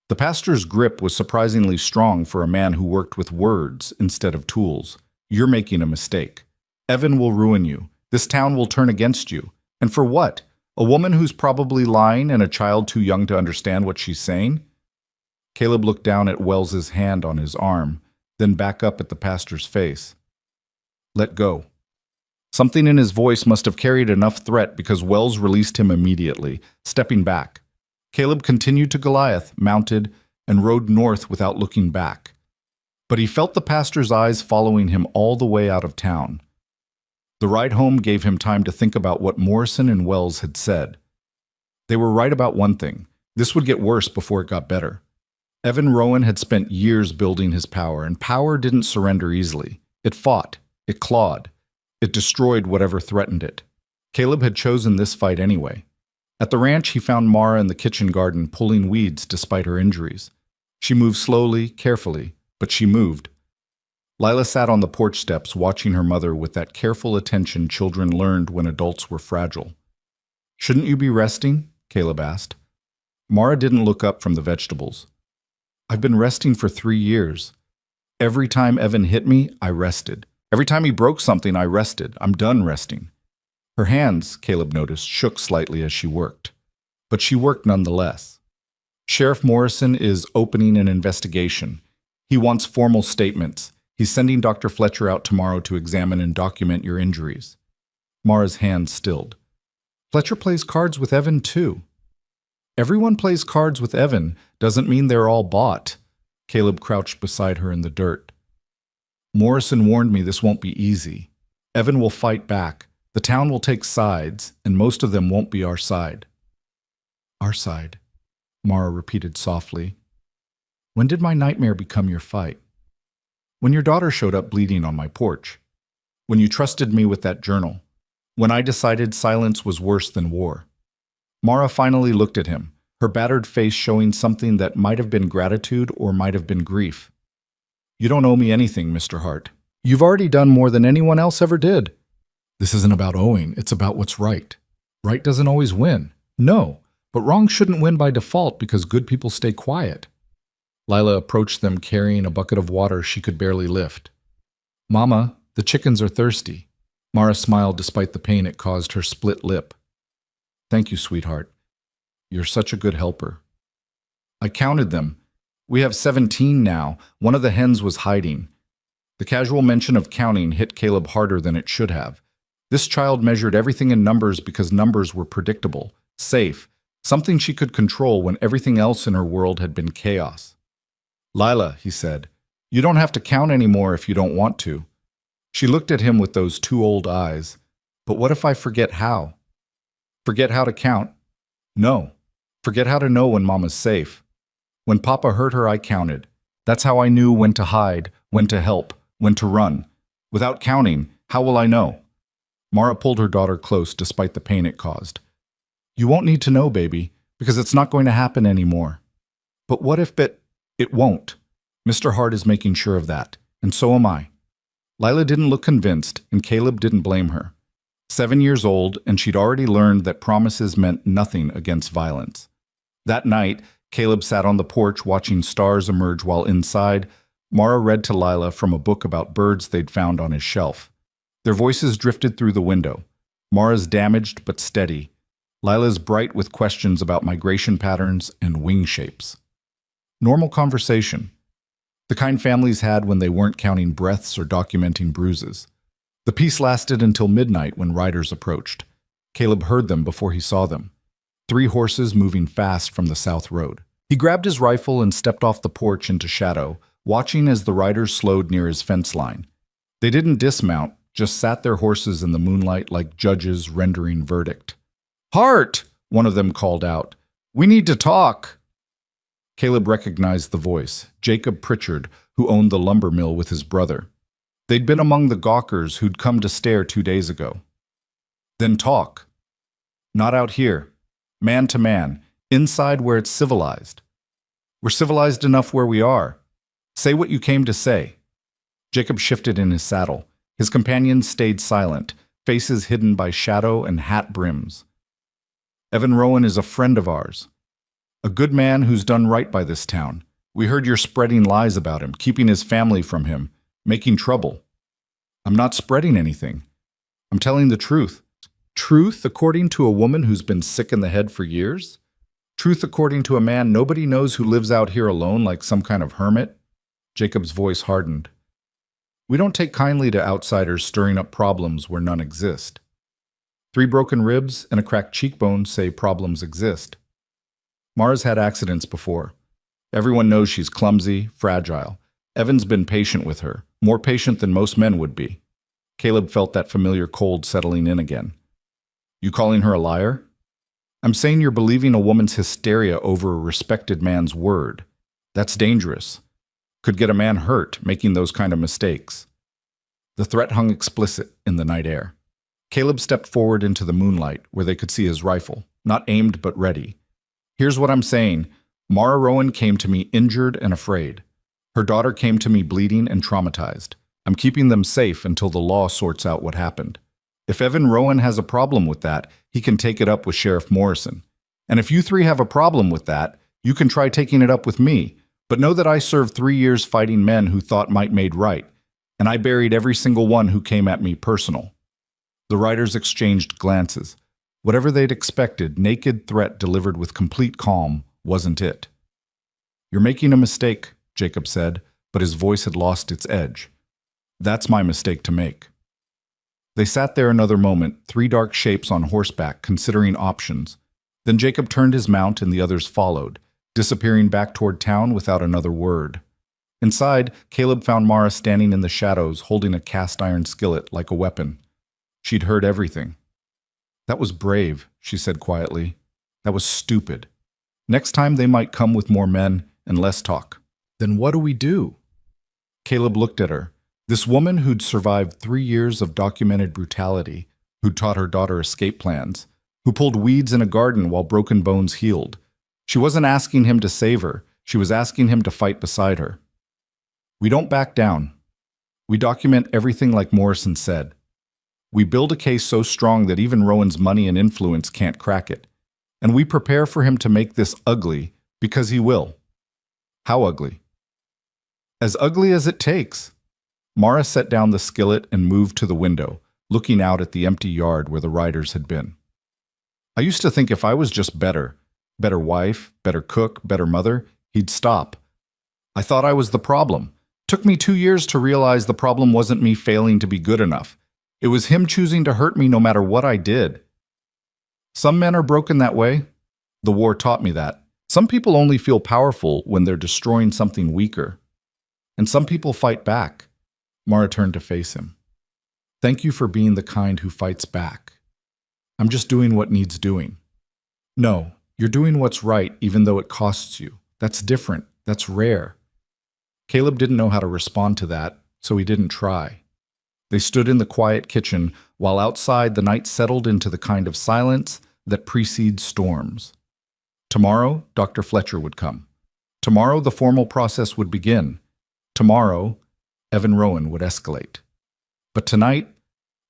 A: The pastor's grip was surprisingly strong for a man who worked with words instead of tools. You're making a mistake. Evan will ruin you. This town will turn against you. And for what? A woman who's probably lying and a child too young to understand what she's saying? Caleb looked down at Wells's hand on his arm, then back up at the pastor's face. Let go. Something in his voice must have carried enough threat because Wells released him immediately, stepping back. Caleb continued to Goliath, mounted, and rode north without looking back. But he felt the pastor's eyes following him all the way out of town. The ride home gave him time to think about what Morrison and Wells had said. They were right about one thing. This would get worse before it got better. Evan Rowan had spent years building his power, and power didn't surrender easily. It fought. It clawed. It destroyed whatever threatened it. Caleb had chosen this fight anyway. At the ranch, he found Maura in the kitchen garden pulling weeds despite her injuries. She moved slowly, carefully, but she moved. Lila sat on the porch steps watching her mother with that careful attention children learned when adults were fragile. Shouldn't you be resting? Caleb asked. Maura didn't look up from the vegetables. I've been resting for 3 years. Every time Evan hit me, I rested. Every time he broke something, I rested. I'm done resting. Her hands, Caleb noticed, shook slightly as she worked. But she worked nonetheless. Sheriff Morrison is opening an investigation. He wants formal statements. He's sending Dr. Fletcher out tomorrow to examine and document your injuries. Maura's hands stilled. Fletcher plays cards with Evan, too. Everyone plays cards with Evan doesn't mean they're all bought. Caleb crouched beside her in the dirt. Morrison warned me this won't be easy. Evan will fight back. The town will take sides, and most of them won't be our side. Our side, Maura repeated softly. When did my nightmare become your fight? When your daughter showed up bleeding on my porch. When you trusted me with that journal. When I decided silence was worse than war. Maura finally looked at him, her battered face showing something that might have been gratitude or might have been grief. You don't owe me anything, Mr. Hart. You've already done more than anyone else ever did. This isn't about owing, it's about what's right. Right doesn't always win. No, but wrong shouldn't win by default because good people stay quiet. Lila approached them carrying a bucket of water she could barely lift. Mama, the chickens are thirsty. Maura smiled despite the pain it caused her split lip. Thank you, sweetheart. You're such a good helper. I counted them. We have 17 now. One of the hens was hiding. The casual mention of counting hit Caleb harder than it should have. This child measured everything in numbers because numbers were predictable, safe, something she could control when everything else in her world had been chaos. Lila, he said, you don't have to count anymore if you don't want to. She looked at him with those two old eyes. But what if I forget how? Forget how to count? No. Forget how to know when Mama's safe. When Papa hurt her, I counted. That's how I knew when to hide, when to help, when to run. Without counting, how will I know? Maura pulled her daughter close despite the pain it caused. You won't need to know, baby, because it's not going to happen anymore. But what if it won't? Mr. Hart is making sure of that, and so am I. Lila didn't look convinced, and Caleb didn't blame her. 7 years old, and she'd already learned that promises meant nothing against violence. That night, Caleb sat on the porch watching stars emerge while inside, Maura read to Lila from a book about birds they'd found on his shelf. Their voices drifted through the window. Maura's damaged but steady. Lila's bright with questions about migration patterns and wing shapes. Normal conversation. The kind families had when they weren't counting breaths or documenting bruises. The peace lasted until midnight when riders approached. Caleb heard them before he saw them. 3 horses moving fast from the south road. He grabbed his rifle and stepped off the porch into shadow, watching as the riders slowed near his fence line. They didn't dismount, just sat their horses in the moonlight like judges rendering verdict. "Hart!" one of them called out. "We need to talk." Caleb recognized the voice, Jacob Pritchard, who owned the lumber mill with his brother. They'd been among the gawkers who'd come to stare 2 days ago. "Then talk." "Not out here. Man to man, inside where it's civilized." "We're civilized enough where we are. Say what you came to say." Jacob shifted in his saddle. His companions stayed silent, faces hidden by shadow and hat brims. "Evan Rowan is a friend of ours. A good man who's done right by this town. We heard you're spreading lies about him, keeping his family from him, making trouble." "I'm not spreading anything. I'm telling the truth." "Truth according to a woman who's been sick in the head for years? Truth according to a man nobody knows who lives out here alone like some kind of hermit?" Jacob's voice hardened. "We don't take kindly to outsiders stirring up problems where none exist. 3 broken ribs and a cracked cheekbone say problems exist. Maura's had accidents before. Everyone knows she's clumsy, fragile. Evan's been patient with her, more patient than most men would be." Caleb felt that familiar cold settling in again. "You calling her a liar?" "I'm saying you're believing a woman's hysteria over a respected man's word. That's dangerous. Could get a man hurt making those kind of mistakes." The threat hung explicit in the night air. Caleb stepped forward into the moonlight where they could see his rifle, not aimed but ready. "Here's what I'm saying. Maura Rowan came to me injured and afraid. Her daughter came to me bleeding and traumatized. I'm keeping them safe until the law sorts out what happened. If Evan Rowan has a problem with that, he can take it up with Sheriff Morrison. And if you 3 have a problem with that, you can try taking it up with me. But know that I served 3 years fighting men who thought might made right, and I buried every single one who came at me personal." The riders exchanged glances. Whatever they'd expected, naked threat delivered with complete calm wasn't it. "You're making a mistake," Jacob said, but his voice had lost its edge. "That's my mistake to make." They sat there another moment, 3 dark shapes on horseback, considering options. Then Jacob turned his mount and the others followed, disappearing back toward town without another word. Inside, Caleb found Maura standing in the shadows, holding a cast-iron skillet like a weapon. She'd heard everything. "That was brave," she said quietly. "That was stupid. Next time they might come with more men and less talk." "Then what do we do?" Caleb looked at her. This woman who'd survived 3 years of documented brutality, who'd taught her daughter escape plans, who pulled weeds in a garden while broken bones healed. She wasn't asking him to save her. She was asking him to fight beside her. "We don't back down. We document everything like Morrison said. We build a case so strong that even Rowan's money and influence can't crack it. And we prepare for him to make this ugly because he will." "How ugly?" "As ugly as it takes." Maura set down the skillet and moved to the window, looking out at the empty yard where the riders had been. "I used to think if I was just better wife, better cook, better mother, he'd stop. I thought I was the problem. Took me 2 years to realize the problem wasn't me failing to be good enough. It was him choosing to hurt me no matter what I did. Some men are broken that way. The war taught me that. Some people only feel powerful when they're destroying something weaker. And some people fight back." Maura turned to face him. "Thank you for being the kind who fights back. I'm just doing what needs doing." "No, you're doing what's right even though it costs you. That's different. That's rare." Caleb didn't know how to respond to that, so he didn't try. They stood in the quiet kitchen while outside the night settled into the kind of silence that precedes storms. Tomorrow, Dr. Fletcher would come. Tomorrow, the formal process would begin. Tomorrow, Evan Rowan would escalate. But tonight,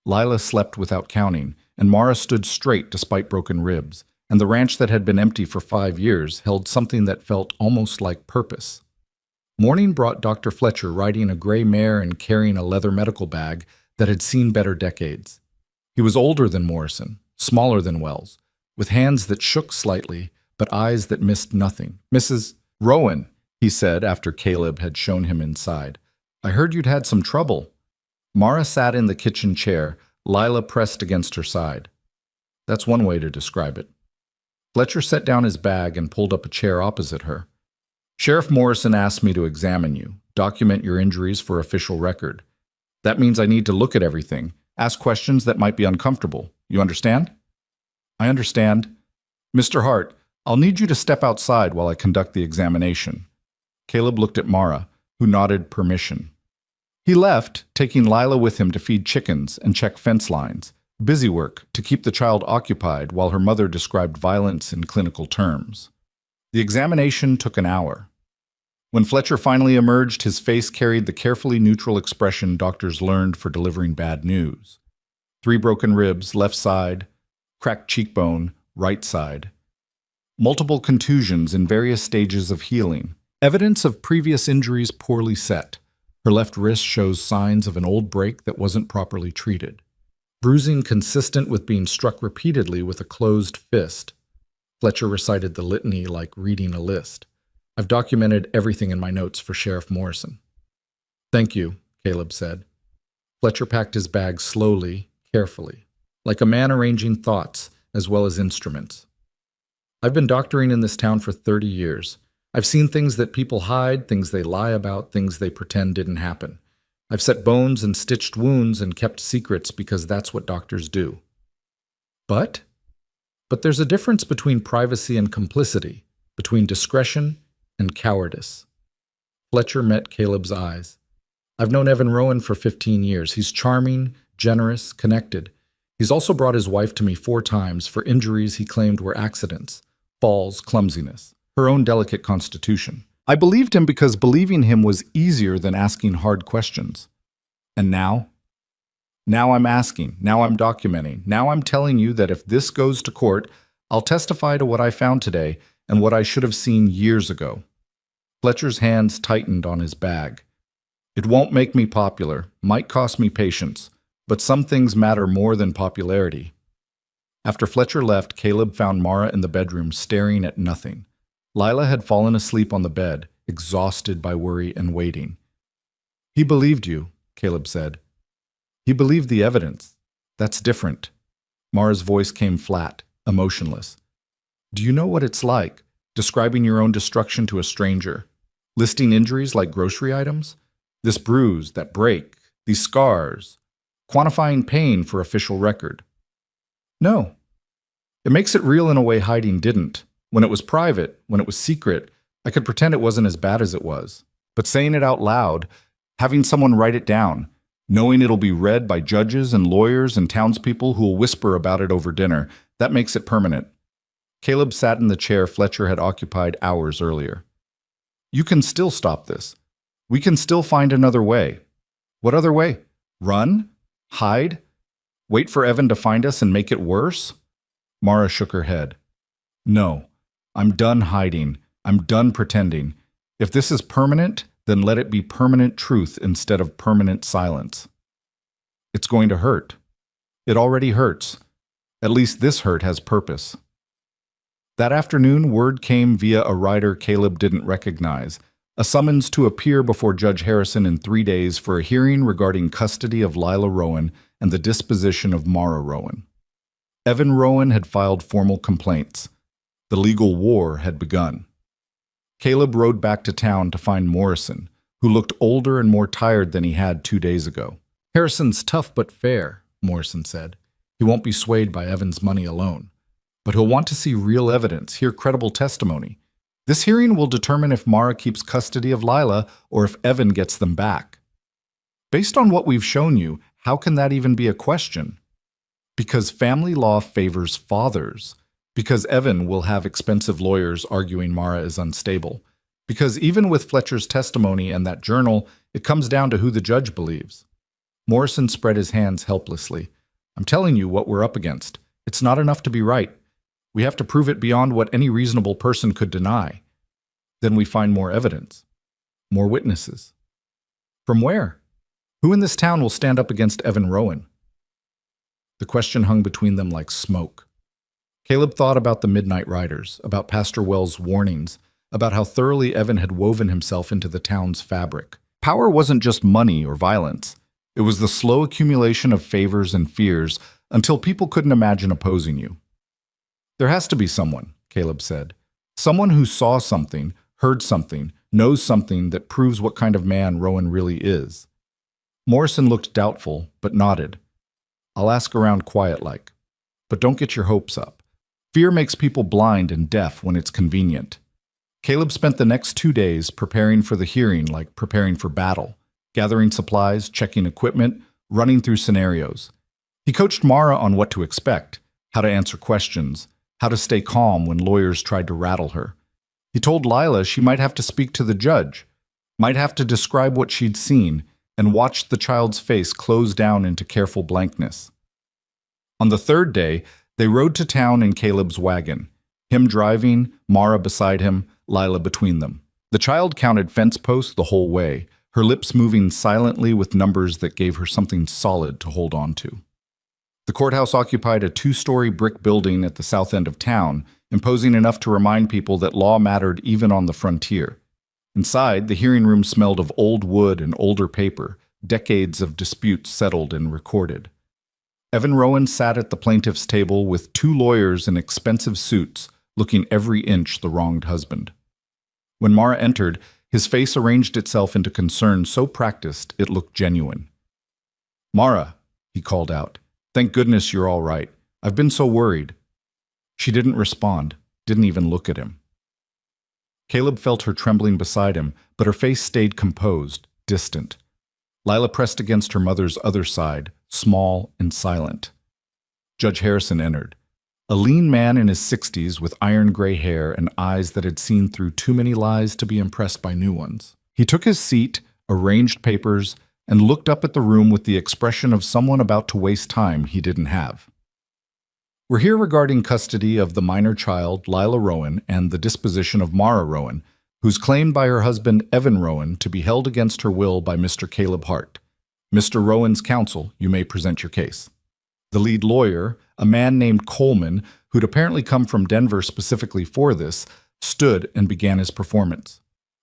A: Lila slept without counting, and Maura stood straight despite broken ribs, and the ranch that had been empty for 5 years held something that felt almost like purpose. Morning brought Dr. Fletcher riding a gray mare and carrying a leather medical bag that had seen better decades. He was older than Morrison, smaller than Wells, with hands that shook slightly, but eyes that missed nothing. "Mrs. Rowan," he said after Caleb had shown him inside. "I heard you'd had some trouble." Maura sat in the kitchen chair, Lila pressed against her side. That's one way to describe it. Fletcher set down his bag and pulled up a chair opposite her. "Sheriff Morrison asked me to examine you, document your injuries for official record. That means I need to look at everything, ask questions that might be uncomfortable. You understand?" "I understand. Mr. Hart, I'll need you to step outside while I conduct the examination." Caleb looked at Maura, who nodded permission. He left, taking Lila with him to feed chickens and check fence lines, busy work to keep the child occupied while her mother described violence in clinical terms. The examination took an hour. When Fletcher finally emerged, his face carried the carefully neutral expression doctors learned for delivering bad news. 3 broken ribs, left side, cracked cheekbone, right side. Multiple contusions in various stages of healing. Evidence of previous injuries poorly set. Her left wrist shows signs of an old break that wasn't properly treated. Bruising consistent with being struck repeatedly with a closed fist. Fletcher recited the litany like reading a list. "I've documented everything in my notes for Sheriff Morrison." "Thank you," Caleb said. Fletcher packed his bag slowly, carefully, like a man arranging thoughts as well as instruments. "I've been doctoring in this town for 30 years. I've seen things that people hide, things they lie about, things they pretend didn't happen. I've set bones and stitched wounds and kept secrets because that's what doctors do." But there's a difference between privacy and complicity, between discretion and cowardice. Fletcher met Caleb's eyes. "I've known Evan Rowan for 15 years. He's charming, generous, connected. He's also brought his wife to me 4 times for injuries he claimed were accidents, falls, clumsiness, her own delicate constitution. I believed him because believing him was easier than asking hard questions. And now? Now I'm asking, now I'm documenting, now I'm telling you that if this goes to court, I'll testify to what I found today and what I should have seen years ago." Fletcher's hands tightened on his bag. "It won't make me popular, might cost me patience, but some things matter more than popularity." After Fletcher left, Caleb found Maura in the bedroom staring at nothing. Lila had fallen asleep on the bed, exhausted by worry and waiting. "He believed you," Caleb said. "He believed the evidence. That's different." Maura's voice came flat, emotionless. "Do you know what it's like, describing your own destruction to a stranger? Listing injuries like grocery items? This bruise, that break, these scars. Quantifying pain for official record?" "No. It makes it real in a way hiding didn't. When it was private, when it was secret, I could pretend it wasn't as bad as it was. But saying it out loud, having someone write it down, knowing it'll be read by judges and lawyers and townspeople who will whisper about it over dinner, that makes it permanent." Caleb sat in the chair Fletcher had occupied hours earlier. "You can still stop this. We can still find another way." "What other way? Run? Hide? Wait for Evan to find us and make it worse?" Maura shook her head. "No. I'm done hiding. I'm done pretending. If this is permanent, then let it be permanent truth instead of permanent silence. It's going to hurt. It already hurts. At least this hurt has purpose." That afternoon, word came via a rider Caleb didn't recognize, a summons to appear before Judge Harrison in 3 days for a hearing regarding custody of Lila Rowan and the disposition of Maura Rowan. Evan Rowan had filed formal complaints. The legal war had begun. Caleb rode back to town to find Morrison, who looked older and more tired than he had 2 days ago. "Harrison's tough but fair," Morrison said. "He won't be swayed by Evan's money alone. But he'll want to see real evidence, hear credible testimony. This hearing will determine if Maura keeps custody of Lila or if Evan gets them back. Based on what we've shown you, how can that even be a question? Because family law favors fathers. Because Evan will have expensive lawyers arguing Maura is unstable. Because even with Fletcher's testimony and that journal, it comes down to who the judge believes." Morrison spread his hands helplessly. "I'm telling you what we're up against. It's not enough to be right. We have to prove it beyond what any reasonable person could deny. Then we find more evidence, more witnesses. From where? Who in this town will stand up against Evan Rowan? The question hung between them like smoke. Caleb thought about the Midnight Riders, about Pastor Wells' warnings, about how thoroughly Evan had woven himself into the town's fabric. Power wasn't just money or violence. It was the slow accumulation of favors and fears until people couldn't imagine opposing you. There has to be someone, Caleb said. Someone who saw something, heard something, knows something that proves what kind of man Rowan really is. Morrison looked doubtful, but nodded. I'll ask around quiet-like. But don't get your hopes up. Fear makes people blind and deaf when it's convenient. Caleb spent the next 2 days preparing for the hearing like preparing for battle, gathering supplies, checking equipment, running through scenarios. He coached Maura on what to expect, how to answer questions, how to stay calm when lawyers tried to rattle her. He told Lila she might have to speak to the judge, might have to describe what she'd seen, and watched the child's face close down into careful blankness. On the third day, they rode to town in Caleb's wagon, him driving, Maura beside him, Lila between them. The child counted fence posts the whole way, her lips moving silently with numbers that gave her something solid to hold on to. The courthouse occupied a 2-story brick building at the south end of town, imposing enough to remind people that law mattered even on the frontier. Inside, the hearing room smelled of old wood and older paper, decades of disputes settled and recorded. Evan Rowan sat at the plaintiff's table with 2 lawyers in expensive suits, looking every inch the wronged husband. When Maura entered, his face arranged itself into concern so practiced it looked genuine. "Maura," he called out, "thank goodness you're all right. I've been so worried." She didn't respond, didn't even look at him. Caleb felt her trembling beside him, but her face stayed composed, distant. Lila pressed against her mother's other side, small and silent. Judge Harrison entered. A lean man in his 60s with iron-gray hair and eyes that had seen through too many lies to be impressed by new ones. He took his seat, arranged papers, and looked up at the room with the expression of someone about to waste time he didn't have. "We're here regarding custody of the minor child, Lila Rowan, and the disposition of Maura Rowan, who's claimed by her husband, Evan Rowan, to be held against her will by Mr. Caleb Hart. Mr. Rowan's counsel, you may present your case." The lead lawyer, a man named Coleman, who'd apparently come from Denver specifically for this, stood and began his performance.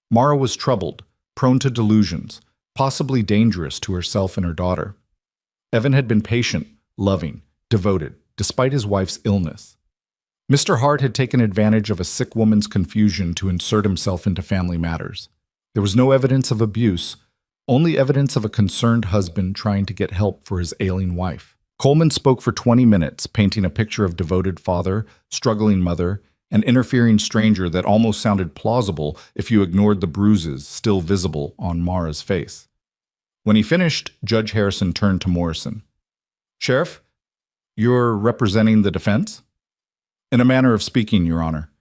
A: Maura was troubled, prone to delusions, possibly dangerous to herself and her daughter. Evan had been patient, loving, devoted, despite his wife's illness. Mr. Hart had taken advantage of a sick woman's confusion to insert himself into family matters. There was no evidence of abuse, only evidence of a concerned husband trying to get help for his ailing wife. Coleman spoke for 20 minutes, painting a picture of devoted father, struggling mother, an interfering stranger that almost sounded plausible if you ignored the bruises still visible on Maura's face. When he finished, Judge Harrison turned to Morrison. "Sheriff, you're representing the defense?" "In a manner of speaking, Your Honor.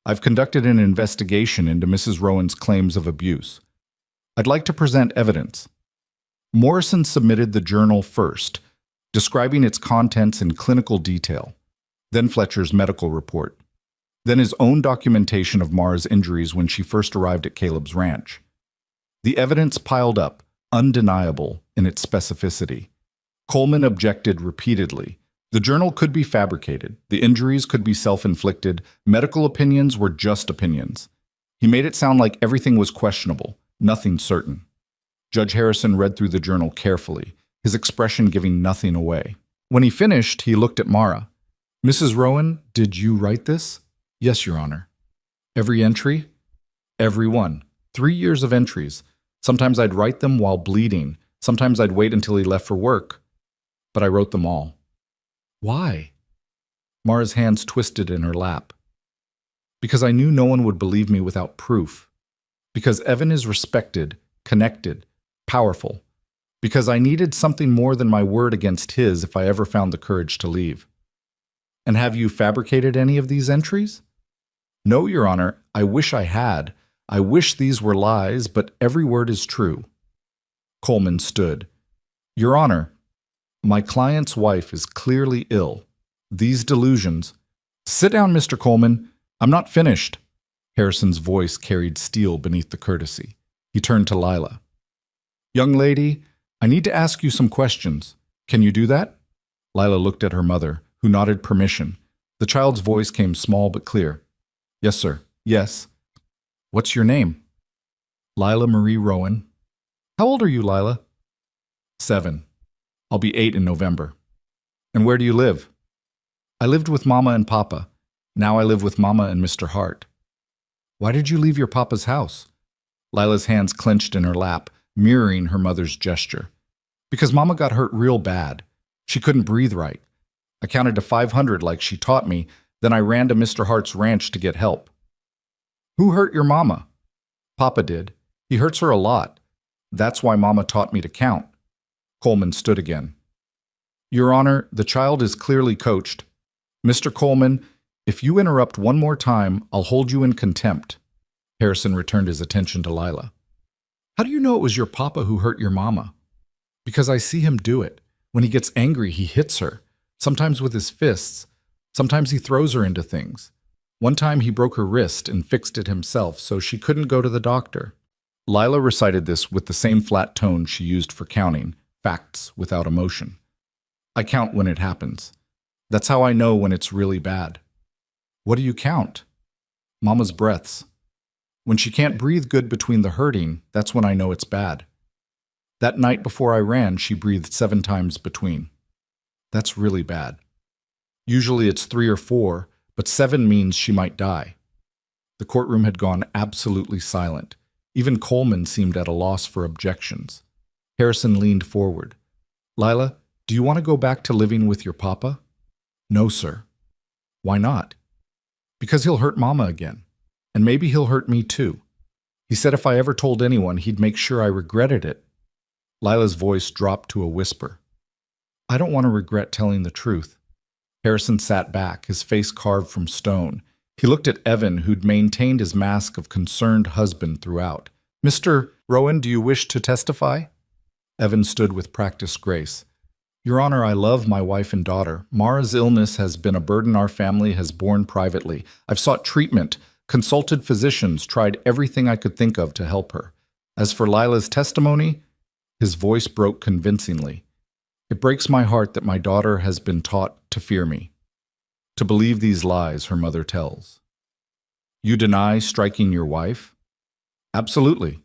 A: I've conducted an investigation into Mrs. Rowan's claims of abuse. I'd like to present evidence." Morrison submitted the journal first, describing its contents in clinical detail, then Fletcher's medical report, then his own documentation of Maura's injuries when she first arrived at Caleb's ranch. The evidence piled up, undeniable in its specificity. Coleman objected repeatedly. The journal could be fabricated, the injuries could be self-inflicted, medical opinions were just opinions. He made it sound like everything was questionable, nothing certain. Judge Harrison read through the journal carefully, his expression giving nothing away. When he finished, he looked at Maura. "Mrs. Rowan, did you write this?" "Yes, Your Honor." "Every entry?" "Every one. 3 years of entries. Sometimes I'd write them while bleeding. Sometimes I'd wait until he left for work. But I wrote them all." "Why?" Maura's hands twisted in her lap. "Because I knew no one would believe me without proof. Because Evan is respected, connected, powerful. Because I needed something more than my word against his if I ever found the courage to leave." "And have you fabricated any of these entries?" "No, Your Honor. I wish I had. I wish these were lies, but every word is true." Coleman stood. "Your Honor, my client's wife is clearly ill. These delusions, Sit down, Mr. Coleman. I'm not finished. Harrison's voice carried steel beneath the courtesy. He turned to Lila. Young lady, I need to ask you some questions. Can you do that? Lila looked at her mother, who nodded permission. The child's voice came small but clear. Yes, sir. Yes. What's your name? Lila Marie Rowan. How old are you, Lila? 7. I'll be 8 in November. And where do you live? I lived with Mama and Papa. Now I live with Mama and Mr. Hart. Why did you leave your papa's house? Lila's hands clenched in her lap, mirroring her mother's gesture. Because Mama got hurt real bad. She couldn't breathe right. I counted to 500 like she taught me, then I ran to Mr. Hart's ranch to get help. Who hurt your Mama? Papa did. He hurts her a lot. That's why Mama taught me to count. Coleman stood again. Your Honor, the child is clearly coached. Mr. Coleman, if you interrupt one more time, I'll hold you in contempt. Harrison returned his attention to Lila. How do you know it was your papa who hurt your mama? Because I see him do it. When he gets angry, he hits her, sometimes with his fists. Sometimes he throws her into things. One time he broke her wrist and fixed it himself so she couldn't go to the doctor. Lila recited this with the same flat tone she used for counting, facts without emotion. I count when it happens. That's how I know when it's really bad. What do you count? Mama's breaths. When she can't breathe good between the hurting, that's when I know it's bad. That night before I ran, she breathed 7 times between. That's really bad. Usually it's 3 or 4, but 7 means she might die. The courtroom had gone absolutely silent. Even Coleman seemed at a loss for objections. Harrison leaned forward. Lila, do you want to go back to living with your papa? No, sir. Why not? Because he'll hurt Mama again. And maybe he'll hurt me too. He said if I ever told anyone, he'd make sure I regretted it. Lila's voice dropped to a whisper. I don't want to regret telling the truth. Harrison sat back, his face carved from stone. He looked at Evan, who'd maintained his mask of concerned husband throughout. Mr. Rowan, do you wish to testify? Evan stood with practiced grace. Your Honor, I love my wife and daughter. Maura's illness has been a burden our family has borne privately. I've sought treatment, consulted physicians, tried everything I could think of to help her. As for Lila's testimony, his voice broke convincingly. It breaks my heart that my daughter has been taught to fear me, to believe these lies her mother tells. You deny striking your wife? Absolutely.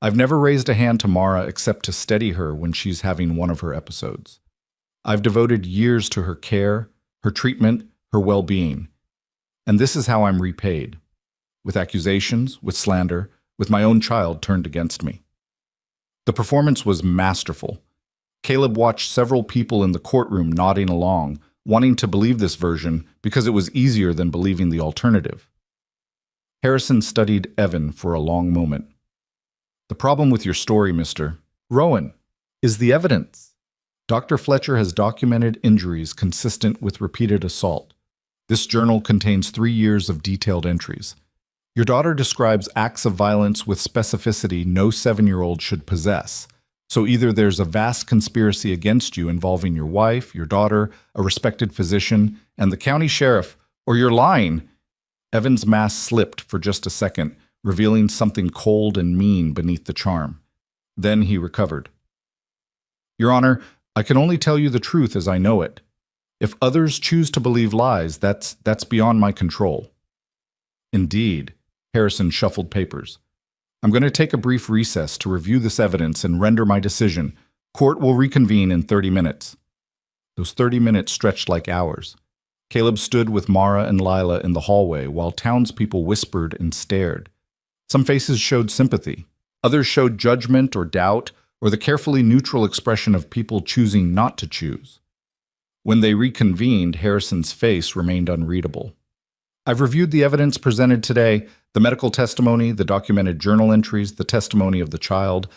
A: I've never raised a hand to Maura except to steady her when she's having one of her episodes. I've devoted years to her care, her treatment, her well-being. And this is how I'm repaid. With accusations, with slander, with my own child turned against me. The performance was masterful. Caleb watched several people in the courtroom nodding along, wanting to believe this version because it was easier than believing the alternative. Harrison studied Evan for a long moment. The problem with your story, Mr. Rowan, is the evidence. Dr. Fletcher has documented injuries consistent with repeated assault. This journal contains 3 years of detailed entries. Your daughter describes acts of violence with specificity no 7-year-old should possess. So either there's a vast conspiracy against you involving your wife, your daughter, a respected physician, and the county sheriff, or you're lying. Evan's mask slipped for just a second, revealing something cold and mean beneath the charm. Then he recovered. Your Honor, I can only tell you the truth as I know it. If others choose to believe lies, that's beyond my control. Indeed. Harrison shuffled papers. I'm going to take a brief recess to review this evidence and render my decision. Court will reconvene in 30 minutes. Those 30 minutes stretched like hours. Caleb stood with Maura and Lila in the hallway while townspeople whispered and stared. Some faces showed sympathy. Others showed judgment or doubt, or the carefully neutral expression of people choosing not to choose. When they reconvened, Harrison's face remained unreadable. I've reviewed the evidence presented today, the medical testimony, the documented journal entries, the testimony of the child.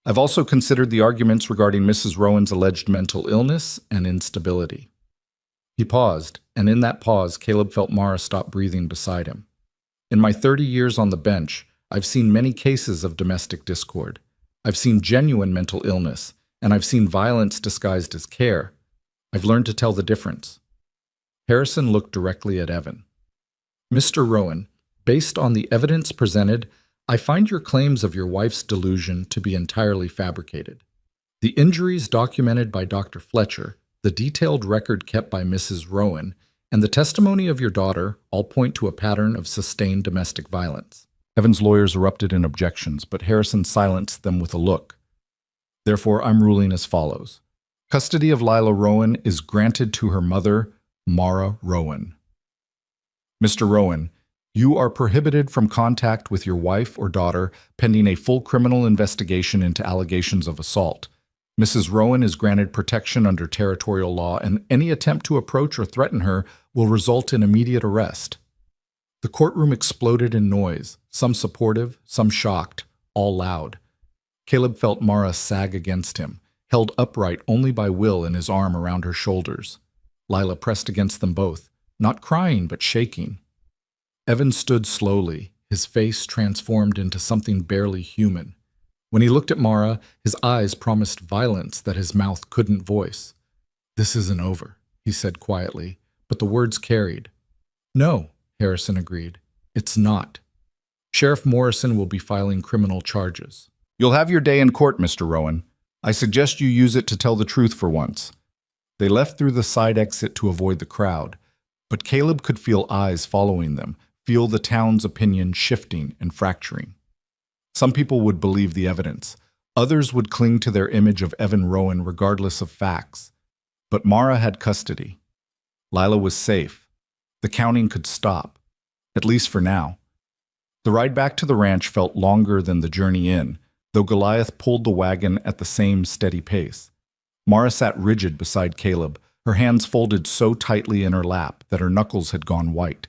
A: I've also considered the arguments regarding Mrs. Rowan's alleged mental illness and instability. He paused, and in that pause, Caleb felt Maura stop breathing beside him. In my 30 years on the bench, I've seen many cases of domestic discord. I've seen genuine mental illness, and I've seen violence disguised as care. I've learned to tell the difference. Harrison looked directly at Evan. Mr. Rowan, based on the evidence presented, I find your claims of your wife's delusion to be entirely fabricated. The injuries documented by Dr. Fletcher, the detailed record kept by Mrs. Rowan, and the testimony of your daughter all point to a pattern of sustained domestic violence. Evan's lawyers erupted in objections, but Harrison silenced them with a look. Therefore, I'm ruling as follows. Custody of Lila Rowan is granted to her mother, Maura Rowan. Mr. Rowan, you are prohibited from contact with your wife or daughter pending a full criminal investigation into allegations of assault. Mrs. Rowan is granted protection under territorial law, and any attempt to approach or threaten her will result in immediate arrest. The courtroom exploded in noise, some supportive, some shocked, all loud. Caleb felt Maura sag against him, held upright only by will in his arm around her shoulders. Lila pressed against them both, not crying but shaking. Evan stood slowly, his face transformed into something barely human. When he looked at Maura, his eyes promised violence that his mouth couldn't voice. This isn't over, he said quietly, but the words carried. No, Harrison agreed. It's not. Sheriff Morrison will be filing criminal charges. You'll have your day in court, Mr. Rowan. I suggest you use it to tell the truth for once. They left through the side exit to avoid the crowd, but Caleb could feel eyes following them, feel the town's opinion shifting and fracturing. Some people would believe the evidence. Others would cling to their image of Evan Rowan regardless of facts. But Maura had custody. Lila was safe. The counting could stop, at least for now. The ride back to the ranch felt longer than the journey in, though Goliath pulled the wagon at the same steady pace. Maura sat rigid beside Caleb, her hands folded so tightly in her lap that her knuckles had gone white.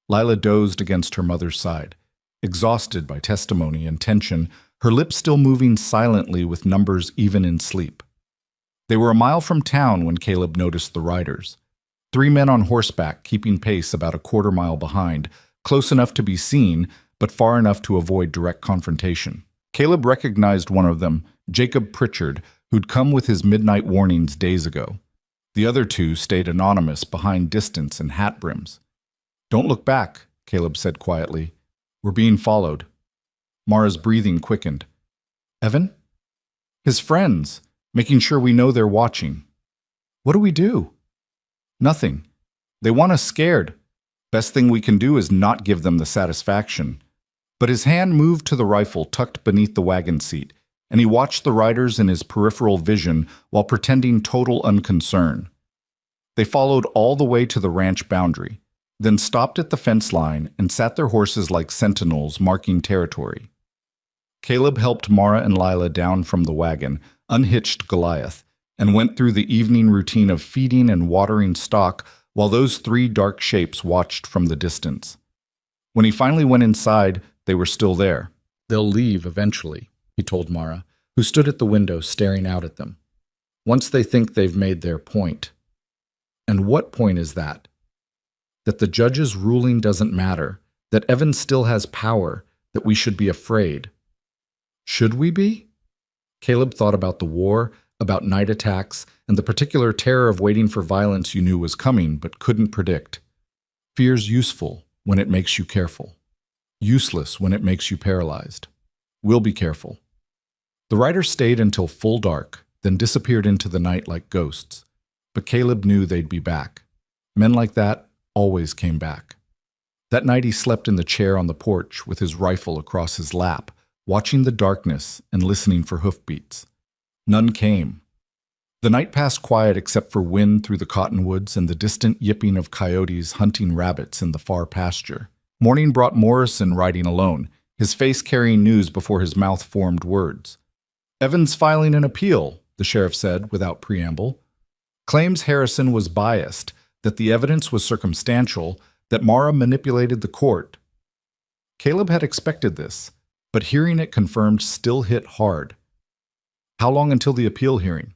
A: Lila dozed against her mother's side, exhausted by testimony and tension, her lips still moving silently with numbers even in sleep. They were a mile from town when Caleb noticed the riders. 3 men on horseback keeping pace about a quarter-mile behind, close enough to be seen, but far enough to avoid direct confrontation. Caleb recognized one of them, Jacob Pritchard, who'd come with his midnight warnings days ago. The other 2 stayed anonymous behind distance and hat brims. Don't look back, Caleb said quietly. We're being followed. Maura's breathing quickened. Evan? His friends, making sure we know they're watching. What do we do? Nothing. They want us scared. Best thing we can do is not give them the satisfaction. But his hand moved to the rifle tucked beneath the wagon seat, and he watched the riders in his peripheral vision while pretending total unconcern. They followed all the way to the ranch boundary, then stopped at the fence line and sat their horses like sentinels marking territory. Caleb helped Maura and Lila down from the wagon, unhitched Goliath, and went through the evening routine of feeding and watering stock while those 3 dark shapes watched from the distance. When he finally went inside, they were still there. They'll leave eventually, he told Maura, who stood at the window staring out at them. Once they think they've made their point. And what point is that? That the judge's ruling doesn't matter, that Evan still has power, that we should be afraid. Should we be? Caleb thought about the war, about night attacks, and the particular terror of waiting for violence you knew was coming but couldn't predict. Fear's useful when it makes you careful. Useless when it makes you paralyzed. We'll be careful. The riders stayed until full dark, then disappeared into the night like ghosts. But Caleb knew they'd be back. Men like that always came back. That night he slept in the chair on the porch with his rifle across his lap, watching the darkness and listening for hoofbeats. None came. The night passed quiet except for wind through the cottonwoods and the distant yipping of coyotes hunting rabbits in the far pasture. Morning brought Morrison riding alone, his face carrying news before his mouth formed words. Evan's filing an appeal, the sheriff said without preamble. Claims Harrison was biased, that the evidence was circumstantial, that Maura manipulated the court. Caleb had expected this, but hearing it confirmed still hit hard. How long until the appeal hearing?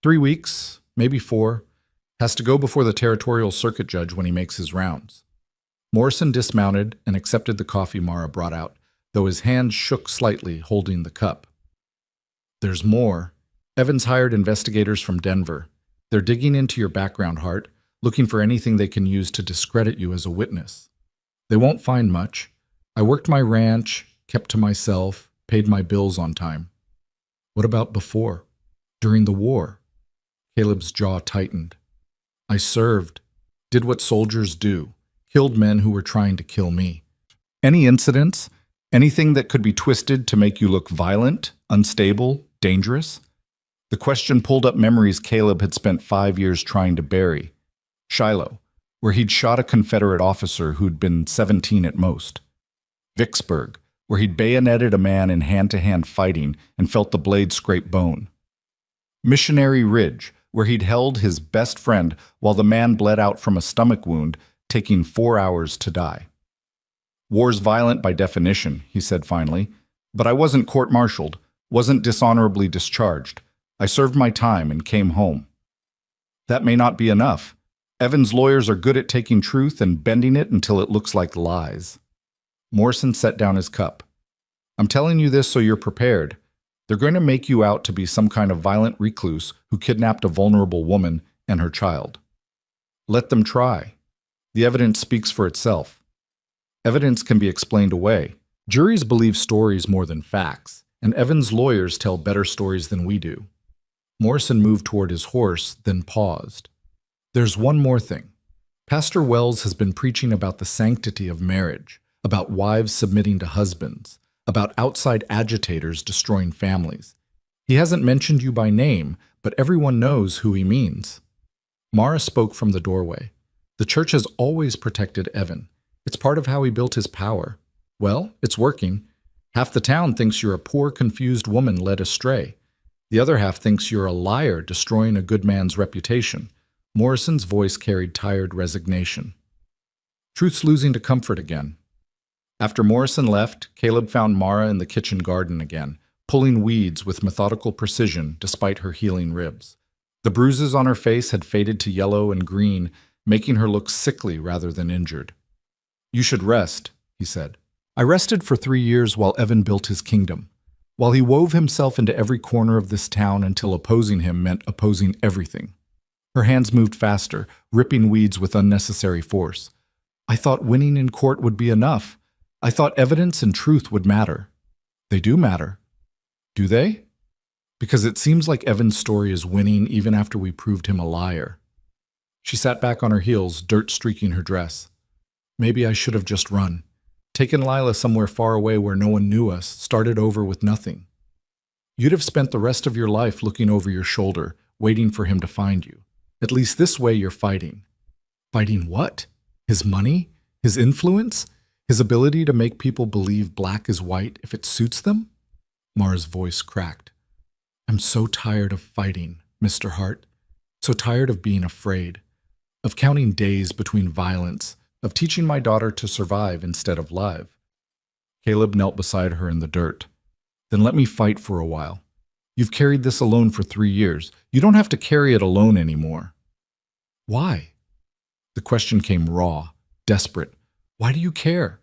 A: 3 weeks, maybe 4. Has to go before the territorial circuit judge when he makes his rounds. Morrison dismounted and accepted the coffee Maura brought out, though his hand shook slightly, holding the cup. There's more. Evans hired investigators from Denver. They're digging into your background, Hart, looking for anything they can use to discredit you as a witness. They won't find much. I worked my ranch, kept to myself, paid my bills on time. What about before? During the war? Caleb's jaw tightened. I served, did what soldiers do, killed men who were trying to kill me. Any incidents? Anything that could be twisted to make you look violent, unstable, dangerous? The question pulled up memories Caleb had spent 5 years trying to bury. Shiloh, where he'd shot a Confederate officer who'd been 17 at most. Vicksburg, where he'd bayoneted a man in hand-to-hand fighting and felt the blade scrape bone. Missionary Ridge, where he'd held his best friend while the man bled out from a stomach wound, taking 4 hours to die. War's violent by definition, he said finally, but I wasn't court-martialed, wasn't dishonorably discharged. I served my time and came home. That may not be enough. Evan's lawyers are good at taking truth and bending it until it looks like lies. Morrison set down his cup. I'm telling you this so you're prepared. They're going to make you out to be some kind of violent recluse who kidnapped a vulnerable woman and her child. Let them try. The evidence speaks for itself. Evidence can be explained away. Juries believe stories more than facts, and Evan's lawyers tell better stories than we do. Morrison moved toward his horse, then paused. There's one more thing. Pastor Wells has been preaching about the sanctity of marriage, about wives submitting to husbands, about outside agitators destroying families. He hasn't mentioned you by name, but everyone knows who he means. Maura spoke from the doorway. The church has always protected Evan. It's part of how he built his power. Well, it's working. Half the town thinks you're a poor, confused woman led astray. The other half thinks you're a liar destroying a good man's reputation. Morrison's voice carried tired resignation. Truth's losing to comfort again. After Morrison left, Caleb found Maura in the kitchen garden again, pulling weeds with methodical precision despite her healing ribs. The bruises on her face had faded to yellow and green, making her look sickly rather than injured. You should rest, he said. I rested for 3 years while Evan built his kingdom, while he wove himself into every corner of this town until opposing him meant opposing everything. Her hands moved faster, ripping weeds with unnecessary force. I thought winning in court would be enough. I thought evidence and truth would matter. They do matter. Do they? Because it seems like Evan's story is winning even after we proved him a liar. She sat back on her heels, dirt streaking her dress. Maybe I should have just run. Taken Lila somewhere far away where no one knew us, started over with nothing. You'd have spent the rest of your life looking over your shoulder, waiting for him to find you. At least this way you're fighting. Fighting what? His money? His influence? His ability to make people believe black is white if it suits them? Maura's voice cracked. I'm so tired of fighting, Mr. Hart. So tired of being afraid. Of counting days between violence. Of teaching my daughter to survive instead of live. Caleb knelt beside her in the dirt. Then let me fight for a while. You've carried this alone for 3 years. You don't have to carry it alone anymore. Why? The question came raw, desperate. Why do you care?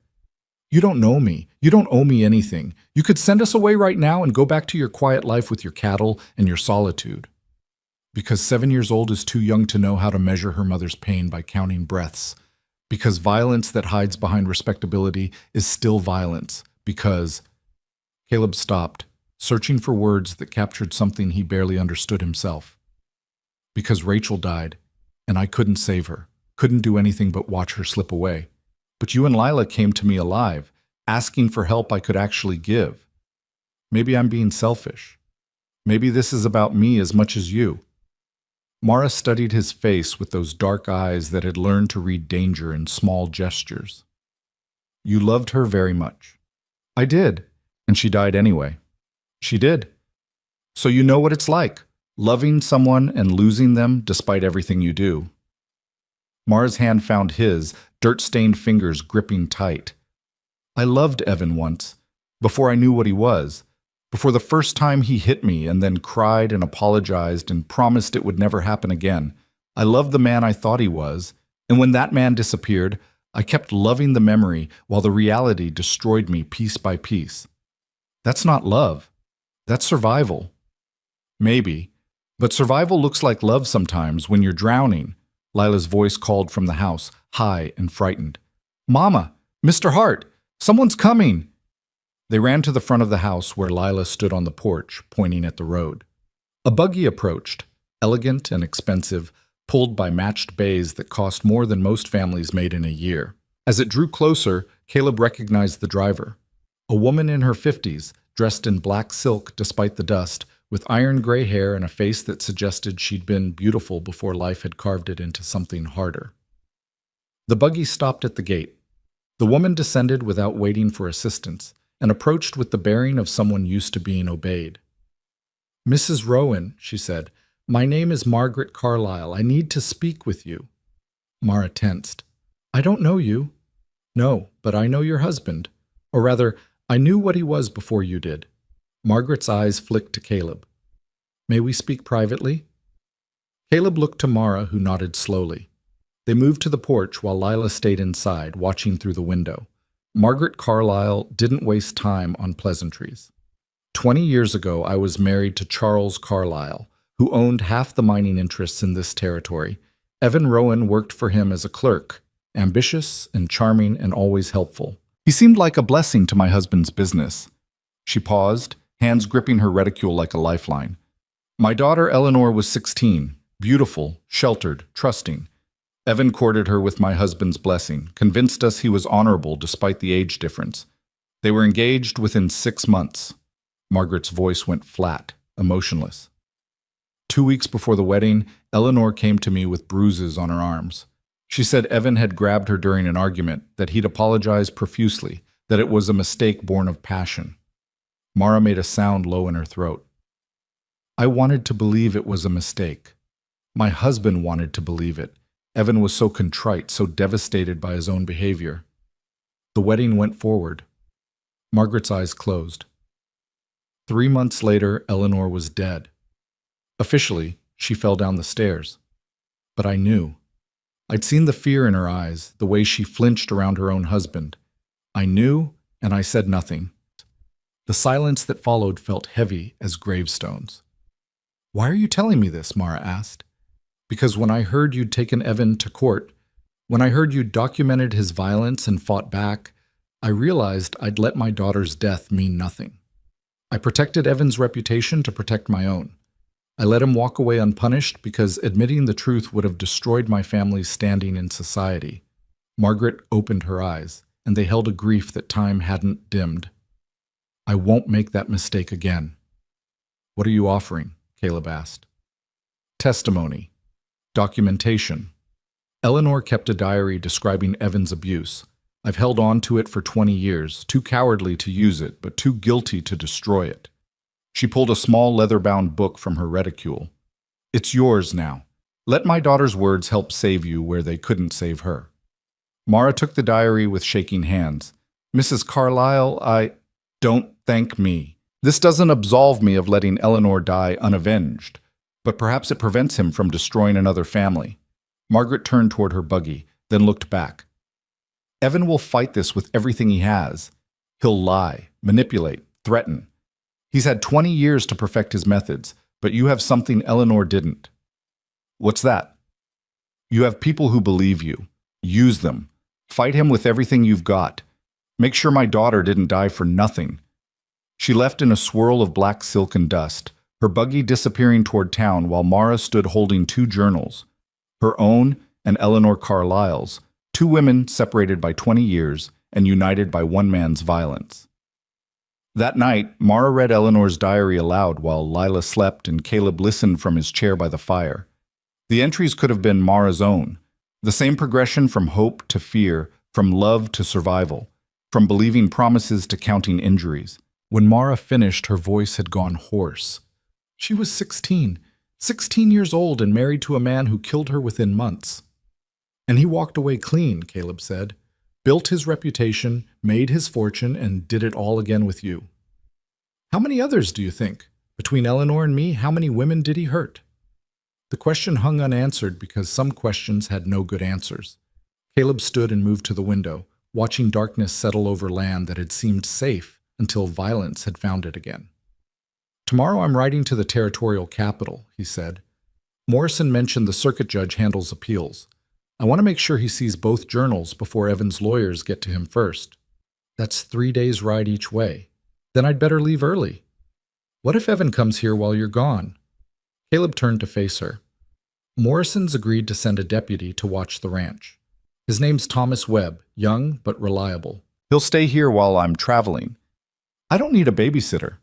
A: You don't know me. You don't owe me anything. You could send us away right now and go back to your quiet life with your cattle and your solitude. Because 7 years old is too young to know how to measure her mother's pain by counting breaths. Because violence that hides behind respectability is still violence. Because... Caleb stopped, searching for words that captured something he barely understood himself. Because Rachel died, and I couldn't save her, couldn't do anything but watch her slip away. But you and Lila came to me alive, asking for help I could actually give. Maybe I'm being selfish. Maybe this is about me as much as you. Maura studied his face with those dark eyes that had learned to read danger in small gestures. You loved her very much. I did, and she died anyway. She did. So you know what it's like, loving someone and losing them despite everything you do. Maura's hand found his, dirt-stained fingers gripping tight. I loved Evan once, before I knew what he was. Before the first time he hit me and then cried and apologized and promised it would never happen again. I loved the man I thought he was, and when that man disappeared, I kept loving the memory while the reality destroyed me piece by piece. That's not love. That's survival. Maybe, but survival looks like love sometimes when you're drowning, Lila's voice called from the house, high and frightened. "Mama! Mr. Hart! Someone's coming!" They ran to the front of the house where Lila stood on the porch, pointing at the road. A buggy approached, elegant and expensive, pulled by matched bays that cost more than most families made in a year. As it drew closer, Caleb recognized the driver. A woman in her 50s, dressed in black silk despite the dust, with iron gray hair and a face that suggested she'd been beautiful before life had carved it into something harder. The buggy stopped at the gate. The woman descended without waiting for assistance and approached with the bearing of someone used to being obeyed. "Mrs. Rowan," she said, "my name is Margaret Carlyle. I need to speak with you." Maura tensed. "I don't know you." "No, but I know your husband. Or rather, I knew what he was before you did." Margaret's eyes flicked to Caleb. "May we speak privately?" Caleb looked to Maura, who nodded slowly. They moved to the porch while Lila stayed inside, watching through the window. Margaret Carlyle didn't waste time on pleasantries. 20 years ago, I was married to Charles Carlyle, who owned half the mining interests in this territory. Evan Rowan worked for him as a clerk, ambitious and charming and always helpful. He seemed like a blessing to my husband's business. She paused, hands gripping her reticule like a lifeline. My daughter Eleanor was 16, beautiful, sheltered, trusting. Evan courted her with my husband's blessing, convinced us he was honorable despite the age difference. They were engaged within 6 months. Margaret's voice went flat, emotionless. 2 weeks before the wedding, Eleanor came to me with bruises on her arms. She said Evan had grabbed her during an argument, that he'd apologized profusely, that it was a mistake born of passion. Maura made a sound low in her throat. I wanted to believe it was a mistake. My husband wanted to believe it. Evan was so contrite, so devastated by his own behavior. The wedding went forward. Margaret's eyes closed. 3 months later, Eleanor was dead. Officially, she fell down the stairs. But I knew. I'd seen the fear in her eyes, the way she flinched around her own husband. I knew, and I said nothing. The silence that followed felt heavy as gravestones. "Why are you telling me this?" Maura asked. "Because when I heard you'd taken Evan to court, when I heard you'd documented his violence and fought back, I realized I'd let my daughter's death mean nothing. I protected Evan's reputation to protect my own. I let him walk away unpunished because admitting the truth would have destroyed my family's standing in society." Margaret opened her eyes, and they held a grief that time hadn't dimmed. "I won't make that mistake again." "What are you offering?" Caleb asked. "Testimony. Documentation. Eleanor kept a diary describing Evan's abuse. I've held on to it for 20 years, too cowardly to use it, but too guilty to destroy it." She pulled a small leather-bound book from her reticule. "It's yours now. Let my daughter's words help save you where they couldn't save her." Maura took the diary with shaking hands. "Mrs. Carlyle, Don't thank me. This doesn't absolve me of letting Eleanor die unavenged, but perhaps it prevents him from destroying another family." Margaret turned toward her buggy, then looked back. "Evan will fight this with everything he has. He'll lie, manipulate, threaten. He's had 20 years to perfect his methods, but you have something Eleanor didn't." "What's that?" "You have people who believe you. Use them. Fight him with everything you've got. Make sure my daughter didn't die for nothing." She left in a swirl of black silk and dust, her buggy disappearing toward town while Maura stood holding 2 journals, her own and Eleanor Carlyle's, 2 women separated by 20 years and united by one man's violence. That night, Maura read Eleanor's diary aloud while Lila slept and Caleb listened from his chair by the fire. The entries could have been Maura's own, the same progression from hope to fear, from love to survival, from believing promises to counting injuries. When Maura finished, her voice had gone hoarse. She was 16 years old and married to a man who killed her within months. "And he walked away clean," Caleb said. "Built his reputation, made his fortune, and did it all again with you. How many others do you think? Between Eleanor and me, how many women did he hurt?" The question hung unanswered because some questions had no good answers. Caleb stood and moved to the window, watching darkness settle over land that had seemed safe until violence had found it again. "Tomorrow I'm riding to the territorial capital," he said. Morrison mentioned the circuit judge handles appeals. I want to make sure he sees both journals before Evan's lawyers get to him first. That's 3 days' ride each way. Then I'd better leave early. What if Evan comes here while you're gone? Caleb turned to face her. Morrison's agreed to send a deputy to watch the ranch. His name's Thomas Webb, young but reliable. He'll stay here while I'm traveling. I don't need a babysitter.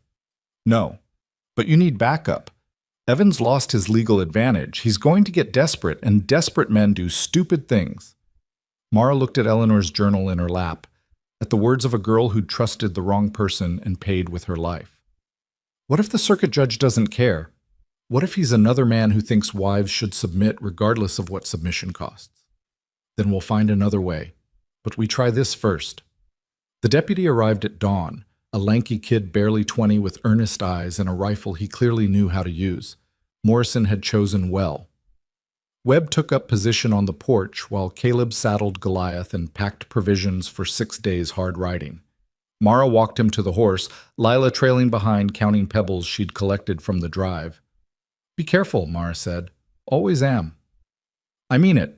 A: No, but you need backup. Evan's lost his legal advantage. He's going to get desperate, and desperate men do stupid things. Maura looked at Eleanor's journal in her lap, at the words of a girl who'd trusted the wrong person and paid with her life. What if the circuit judge doesn't care? What if he's another man who thinks wives should submit regardless of what submission costs? Then we'll find another way. But we try this first. The deputy arrived at dawn, a lanky kid barely 20 with earnest eyes and a rifle he clearly knew how to use. Morrison had chosen well. Webb took up position on the porch while Caleb saddled Goliath and packed provisions for 6 days' hard riding. Maura walked him to the horse, Lila trailing behind counting pebbles she'd collected from the drive. Be careful, Maura said. Always am. I mean it.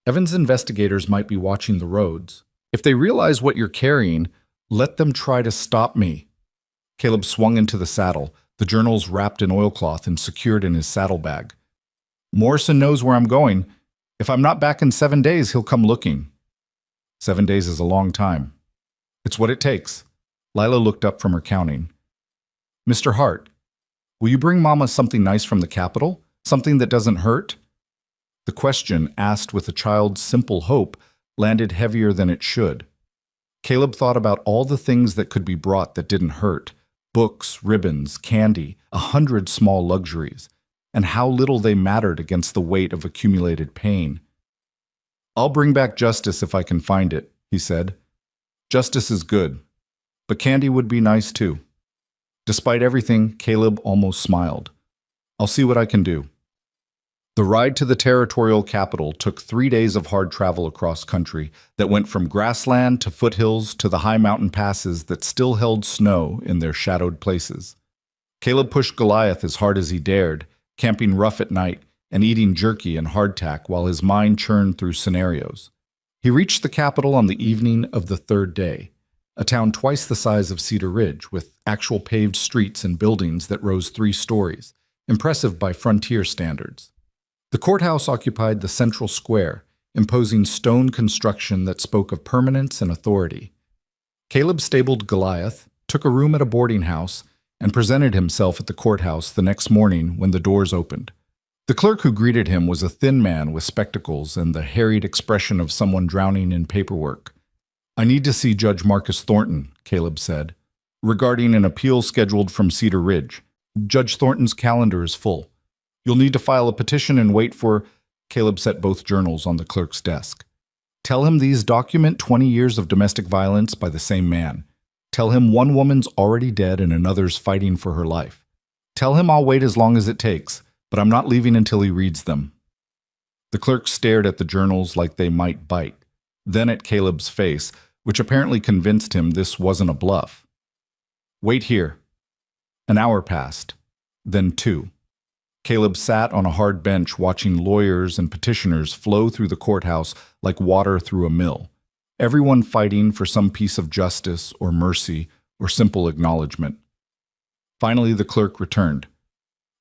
A: Evan's investigators might be watching the roads. If they realize what you're carrying, let them try to stop me. Caleb swung into the saddle, the journals wrapped in oilcloth and secured in his saddlebag. Morrison knows where I'm going. If I'm not back in 7 days, he'll come looking. 7 days is a long time. It's what it takes. Lila looked up from her counting. Mr. Hart, will you bring Mama something nice from the Capitol? Something that doesn't hurt? The question, asked with a child's simple hope, landed heavier than it should. Caleb thought about all the things that could be brought that didn't hurt. Books, ribbons, candy, 100 small luxuries, and how little they mattered against the weight of accumulated pain. I'll bring back justice if I can find it, he said. Justice is good, but candy would be nice too. Despite everything, Caleb almost smiled. I'll see what I can do. The ride to the territorial capital took 3 days of hard travel across country that went from grassland to foothills to the high mountain passes that still held snow in their shadowed places. Caleb pushed Goliath as hard as he dared, camping rough at night and eating jerky and hardtack while his mind churned through scenarios. He reached the capital on the evening of the 3rd day, a town twice the size of Cedar Ridge with actual paved streets and buildings that rose 3 stories, impressive by frontier standards. The courthouse occupied the central square, imposing stone construction that spoke of permanence and authority. Caleb stabled Goliath, took a room at a boarding house, and presented himself at the courthouse the next morning when the doors opened. The clerk who greeted him was a thin man with spectacles and the harried expression of someone drowning in paperwork. I need to see Judge Marcus Thornton, Caleb said, regarding an appeal scheduled from Cedar Ridge. Judge Thornton's calendar is full. You'll need to file a petition and wait for... Caleb set both journals on the clerk's desk. Tell him these document 20 years of domestic violence by the same man. Tell him one woman's already dead and another's fighting for her life. Tell him I'll wait as long as it takes, but I'm not leaving until he reads them. The clerk stared at the journals like they might bite, then at Caleb's face, which apparently convinced him this wasn't a bluff. Wait here. An hour passed, then 2. Caleb sat on a hard bench watching lawyers and petitioners flow through the courthouse like water through a mill, everyone fighting for some piece of justice or mercy or simple acknowledgement. Finally, the clerk returned.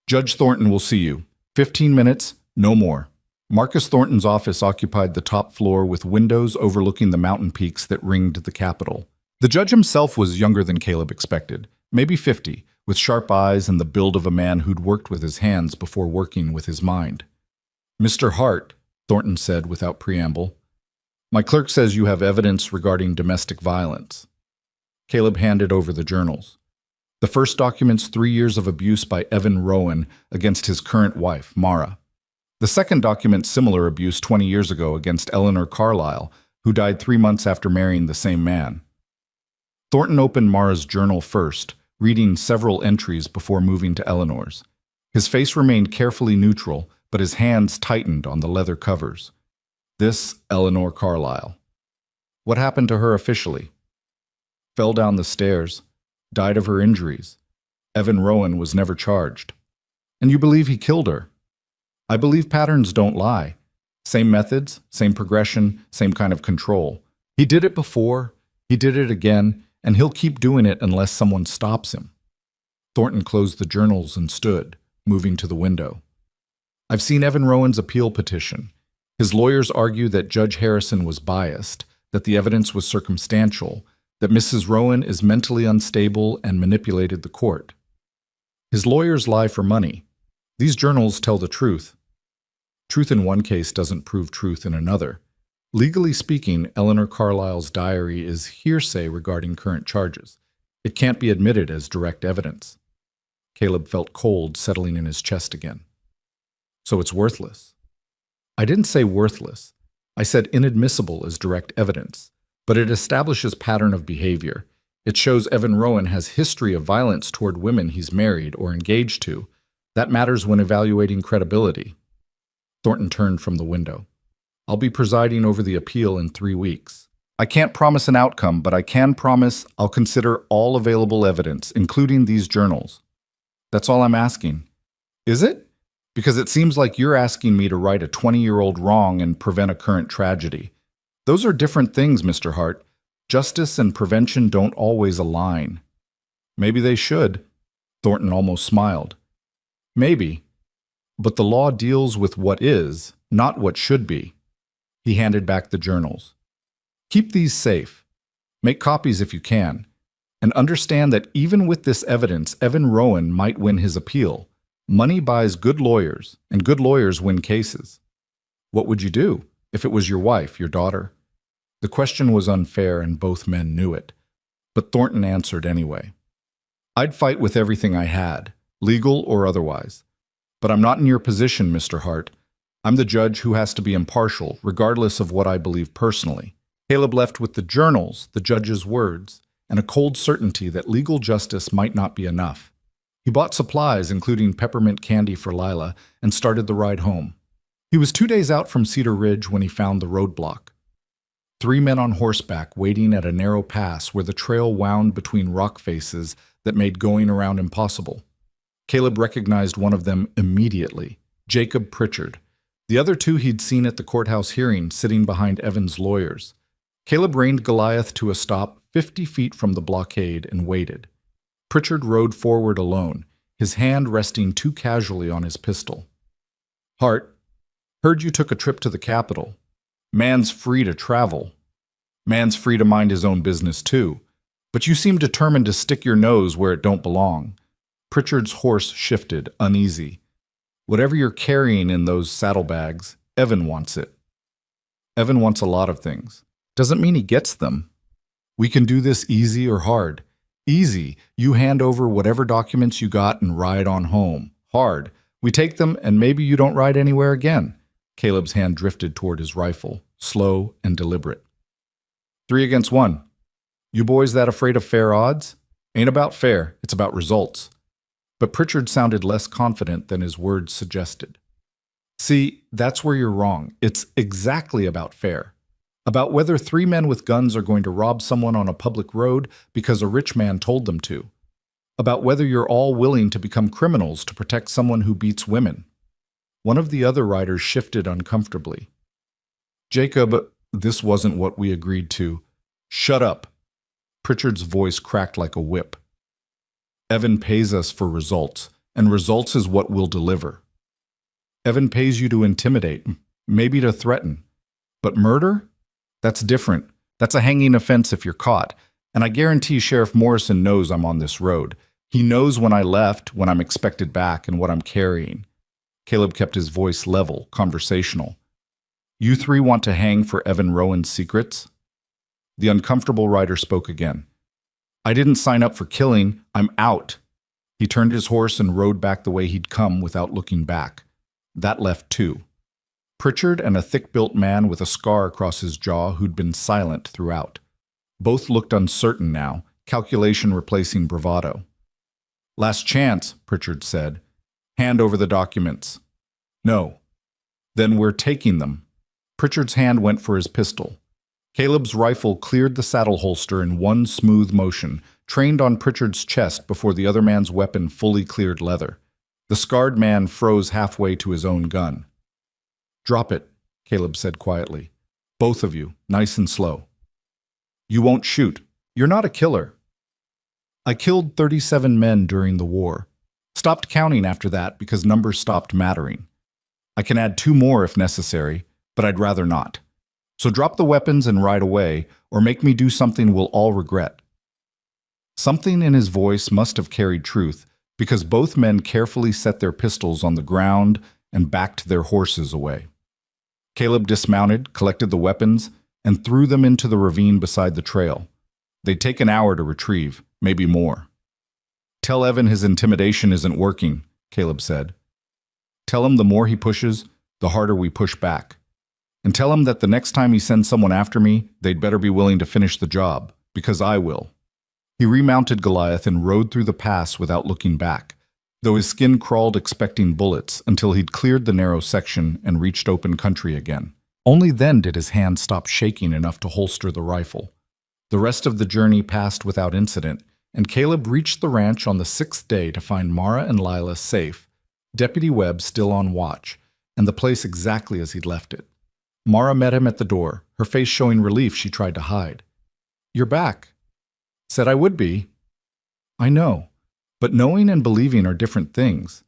A: Judge Thornton will see you. 15 minutes, no more. Marcus Thornton's office occupied the top floor with windows overlooking the mountain peaks that ringed the Capitol. The judge himself was younger than Caleb expected, maybe 50, with sharp eyes and the build of a man who'd worked with his hands before working with his mind. Mr. Hart, Thornton said without preamble, my clerk says you have evidence regarding domestic violence. Caleb handed over the journals. The first documents 3 years of abuse by Evan Rowan against his current wife, Maura. The second documents similar abuse 20 years ago against Eleanor Carlisle, who died 3 months after marrying the same man. Thornton opened Maura's journal first, reading several entries before moving to Eleanor's. His face remained carefully neutral, but his hands tightened on the leather covers. This Eleanor Carlisle. What happened to her officially? Fell down the stairs, died of her injuries. Evan Rowan was never charged. And you believe he killed her? I believe patterns don't lie. Same methods, same progression, same kind of control. He did it before, he did it again, and he'll keep doing it unless someone stops him. Thornton closed the journals and stood, moving to the window. I've seen Evan Rowan's appeal petition. His lawyers argue that Judge Harrison was biased, that the evidence was circumstantial, that Mrs. Rowan is mentally unstable and manipulated the court. His lawyers lie for money. These journals tell the truth. Truth in one case doesn't prove truth in another. Legally speaking, Eleanor Carlisle's diary is hearsay regarding current charges. It can't be admitted as direct evidence. Caleb felt cold settling in his chest again. So it's worthless. I didn't say worthless. I said inadmissible as direct evidence. But it establishes pattern of behavior. It shows Evan Rowan has history of violence toward women he's married or engaged to. That matters when evaluating credibility. Thornton turned from the window. I'll be presiding over the appeal in 3 weeks. I can't promise an outcome, but I can promise I'll consider all available evidence, including these journals. That's all I'm asking. Is it? Because it seems like you're asking me to right a 20-year-old wrong and prevent a current tragedy. Those are different things, Mr. Hart. Justice and prevention don't always align. Maybe they should. Thornton almost smiled. Maybe. But the law deals with what is, not what should be. He handed back the journals. Keep these safe. Make copies if you can. And understand that even with this evidence, Evan Rowan might win his appeal. Money buys good lawyers, and good lawyers win cases. What would you do if it was your wife, your daughter? The question was unfair, and both men knew it. But Thornton answered anyway. I'd fight with everything I had, legal or otherwise. But I'm not in your position, Mr. Hart. I'm the judge who has to be impartial, regardless of what I believe personally. Caleb left with the journals, the judge's words, and a cold certainty that legal justice might not be enough. He bought supplies, including peppermint candy for Lila, and started the ride home. He was 2 days out from Cedar Ridge when he found the roadblock. 3 men on horseback waiting at a narrow pass where the trail wound between rock faces that made going around impossible. Caleb recognized one of them immediately, Jacob Pritchard. The other 2 he'd seen at the courthouse hearing, sitting behind Evan's lawyers. Caleb reined Goliath to a stop 50 feet from the blockade and waited. Pritchard rode forward alone, his hand resting too casually on his pistol. Hart, heard you took a trip to the Capitol. Man's free to travel. Man's free to mind his own business too. But you seem determined to stick your nose where it don't belong. Pritchard's horse shifted, uneasy. Whatever you're carrying in those saddlebags, Evan wants it. Evan wants a lot of things. Doesn't mean he gets them. We can do this easy or hard. Easy, you hand over whatever documents you got and ride on home. Hard, we take them and maybe you don't ride anywhere again. Caleb's hand drifted toward his rifle, slow and deliberate. 3 against 1. You boys that afraid of fair odds? Ain't about fair, it's about results. But Pritchard sounded less confident than his words suggested. See, that's where you're wrong. It's exactly about fair. About whether 3 men with guns are going to rob someone on a public road because a rich man told them to. About whether you're all willing to become criminals to protect someone who beats women. One of the other riders shifted uncomfortably. Jacob, this wasn't what we agreed to. Shut up. Pritchard's voice cracked like a whip. Evan pays us for results, and results is what we'll deliver. Evan pays you to intimidate, maybe to threaten. But murder? That's different. That's a hanging offense if you're caught. And I guarantee Sheriff Morrison knows I'm on this road. He knows when I left, when I'm expected back, and what I'm carrying. Caleb kept his voice level, conversational. You 3 want to hang for Evan Rowan's secrets? The uncomfortable rider spoke again. I didn't sign up for killing. I'm out. He turned his horse and rode back the way he'd come without looking back. That left 2. Pritchard and a thick-built man with a scar across his jaw who'd been silent throughout. Both looked uncertain now, calculation replacing bravado. Last chance, Pritchard said. Hand over the documents. No. Then we're taking them. Pritchard's hand went for his pistol. Caleb's rifle cleared the saddle holster in one smooth motion, trained on Pritchard's chest before the other man's weapon fully cleared leather. The scarred man froze halfway to his own gun. "Drop it," Caleb said quietly. "Both of you, nice and slow." "You won't shoot. You're not a killer." "I killed 37 men during the war. Stopped counting after that because numbers stopped mattering. I can add 2 more if necessary, but I'd rather not. So drop the weapons and ride away, or make me do something we'll all regret." Something in his voice must have carried truth, because both men carefully set their pistols on the ground and backed their horses away. Caleb dismounted, collected the weapons, and threw them into the ravine beside the trail. They'd take an hour to retrieve, maybe more. "Tell Evan his intimidation isn't working," Caleb said. "Tell him the more he pushes, the harder we push back. And tell him that the next time he sends someone after me, they'd better be willing to finish the job, because I will." He remounted Goliath and rode through the pass without looking back, though his skin crawled expecting bullets until he'd cleared the narrow section and reached open country again. Only then did his hand stop shaking enough to holster the rifle. The rest of the journey passed without incident, and Caleb reached the ranch on the 6th day to find Maura and Lila safe, Deputy Webb still on watch, and the place exactly as he'd left it. Maura met him at the door, her face showing relief she tried to hide. "You're back." "Said I would be." "I know, but knowing and believing are different things."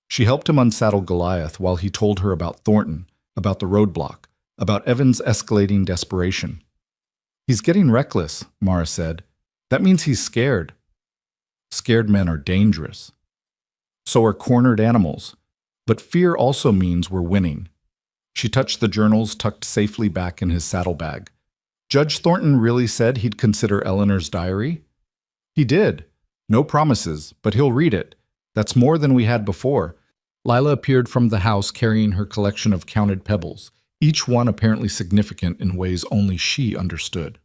A: She helped him unsaddle Goliath while he told her about Thornton, about the roadblock, about Evan's escalating desperation. "He's getting reckless," Maura said. "That means he's scared." "Scared men are dangerous. So are cornered animals. But fear also means we're winning." She touched the journals tucked safely back in his saddlebag. "Judge Thornton really said he'd consider Eleanor's diary?" "He did. No promises, but he'll read it. That's more than we had before." Lila appeared from the house carrying her collection of counted pebbles, each one apparently significant in ways only she understood.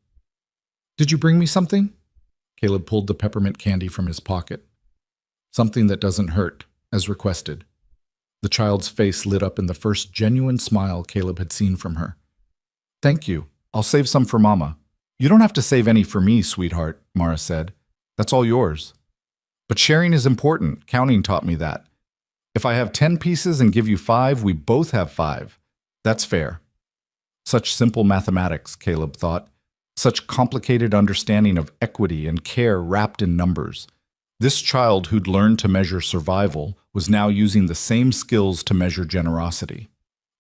A: "Did you bring me something?" Caleb pulled the peppermint candy from his pocket. "Something that doesn't hurt, as requested." The child's face lit up in the first genuine smile Caleb had seen from her. "Thank you. I'll save some for Mama." "You don't have to save any for me, sweetheart," Maura said. "That's all yours." "But sharing is important. Counting taught me that. If I have 10 pieces and give you 5, we both have 5. That's fair." Such simple mathematics, Caleb thought. Such complicated understanding of equity and care wrapped in numbers. This child who'd learned to measure survival was now using the same skills to measure generosity.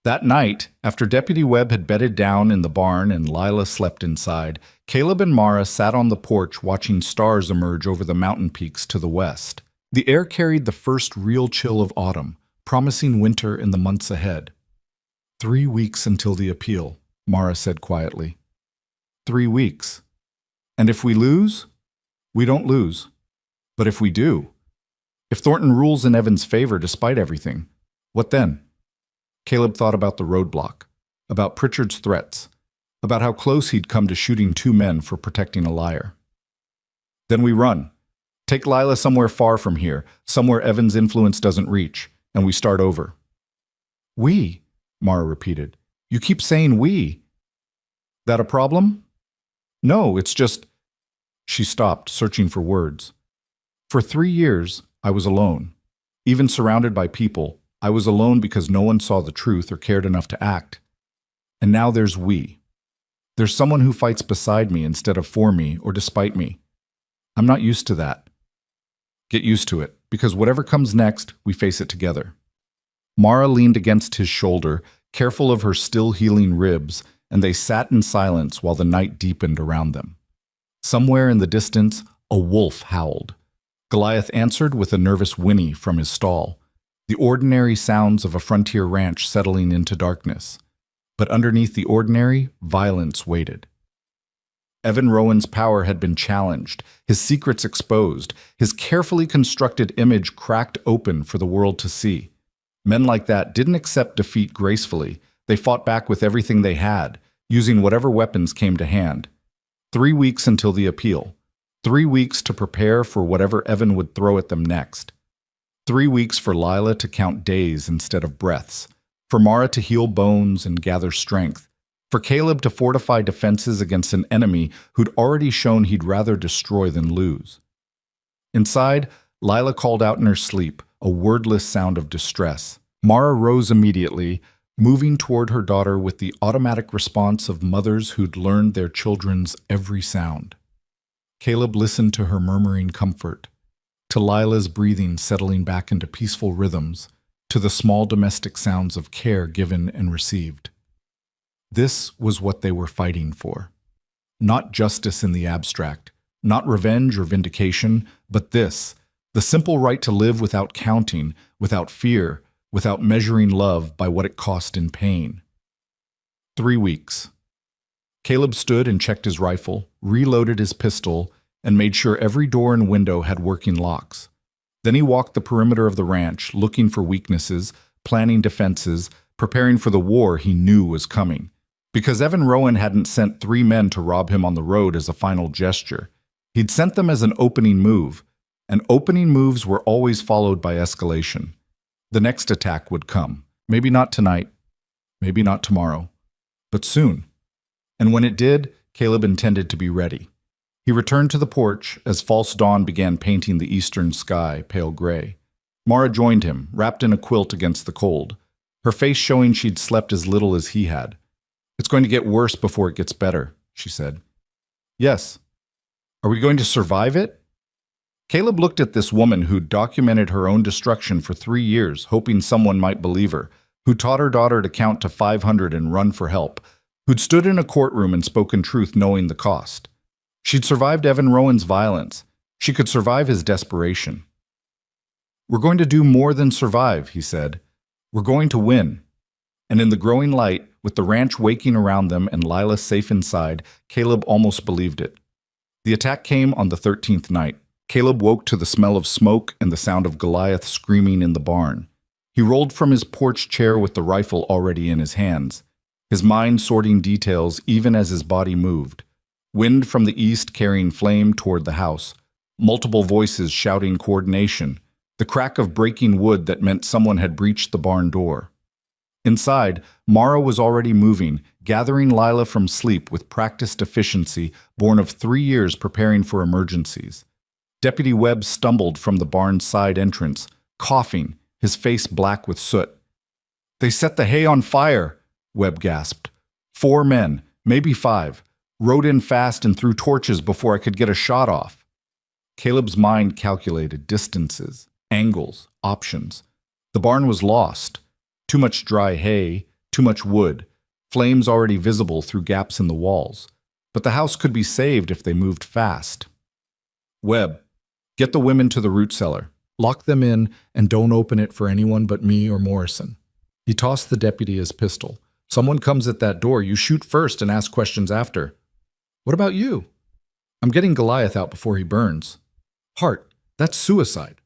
A: That night, after Deputy Webb had bedded down in the barn and Lila slept inside, Caleb and Maura sat on the porch watching stars emerge over the mountain peaks to the west. The air carried the first real chill of autumn, promising winter in the months ahead. 3 weeks until the appeal, Maura said quietly. 3 weeks. And if we lose? We don't lose. But if we do? If Thornton rules in Evan's favor despite everything, what then? Caleb thought about the roadblock, about Pritchard's threats, about how close he'd come to shooting 2 men for protecting a liar. Then we run. Take Lila somewhere far from here, somewhere Evan's influence doesn't reach, and we start over. We, Maura repeated. You keep saying we. That a problem? No, it's just... She stopped, searching for words. For 3 years, I was alone. Even surrounded by people, I was alone because no one saw the truth or cared enough to act. And now there's we. There's someone who fights beside me instead of for me or despite me. I'm not used to that. Get used to it, because whatever comes next, we face it together. Maura leaned against his shoulder, careful of her still healing ribs, and they sat in silence while the night deepened around them. Somewhere in the distance, a wolf howled. Goliath answered with a nervous whinny from his stall, the ordinary sounds of a frontier ranch settling into darkness. But underneath the ordinary, violence waited. Evan Rowan's power had been challenged, his secrets exposed, his carefully constructed image cracked open for the world to see. Men like that didn't accept defeat gracefully. They fought back with everything they had, using whatever weapons came to hand. 3 weeks until the appeal. 3 weeks to prepare for whatever Evan would throw at them next. 3 weeks for Lila to count days instead of breaths, for Maura to heal bones and gather strength, for Caleb to fortify defenses against an enemy who'd already shown he'd rather destroy than lose. Inside, Lila called out in her sleep, a wordless sound of distress. Maura rose immediately, moving toward her daughter with the automatic response of mothers who'd learned their children's every sound. Caleb listened to her murmuring comfort, to Lila's breathing settling back into peaceful rhythms, to the small domestic sounds of care given and received. This was what they were fighting for. Not justice in the abstract, not revenge or vindication, but this, the simple right to live without counting, without fear, without measuring love by what it cost in pain. 3 weeks. Caleb stood and checked his rifle, reloaded his pistol, and made sure every door and window had working locks. Then he walked the perimeter of the ranch, looking for weaknesses, planning defenses, preparing for the war he knew was coming. Because Evan Rowan hadn't sent 3 men to rob him on the road as a final gesture. He'd sent them as an opening move, and opening moves were always followed by escalation. The next attack would come. Maybe not tonight, maybe not tomorrow, but soon. And when it did, Caleb intended to be ready. He returned to the porch as false dawn began painting the eastern sky pale gray. Maura joined him, wrapped in a quilt against the cold, her face showing she'd slept as little as he had. "It's going to get worse before it gets better," she said. "Yes. Are we going to survive it?" Caleb looked at this woman who'd documented her own destruction for 3 years, hoping someone might believe her, who taught her daughter to count to 500 and run for help, who'd stood in a courtroom and spoken truth knowing the cost. She'd survived Evan Rowan's violence. She could survive his desperation. "We're going to do more than survive," he said. "We're going to win." And in the growing light, with the ranch waking around them and Lila safe inside, Caleb almost believed it. The attack came on the 13th night. Caleb woke to the smell of smoke and the sound of Goliath screaming in the barn. He rolled from his porch chair with the rifle already in his hands, his mind sorting details even as his body moved. Wind from the east carrying flame toward the house, multiple voices shouting coordination, the crack of breaking wood that meant someone had breached the barn door. Inside, Maura was already moving, gathering Lila from sleep with practiced efficiency born of 3 years preparing for emergencies. Deputy Webb stumbled from the barn's side entrance, coughing, his face black with soot. "They set the hay on fire," Webb gasped. 4 men, maybe 5, rode in fast and threw torches before I could get a shot off. Caleb's mind calculated distances, angles, options. The barn was lost. Too much dry hay, too much wood, flames already visible through gaps in the walls. But the house could be saved if they moved fast. "Webb, get the women to the root cellar. Lock them in and don't open it for anyone but me or Morrison." He tossed the deputy his pistol. "Someone comes at that door, you shoot first and ask questions after." "What about you?" "I'm getting Goliath out before he burns." "Hart, that's suicide."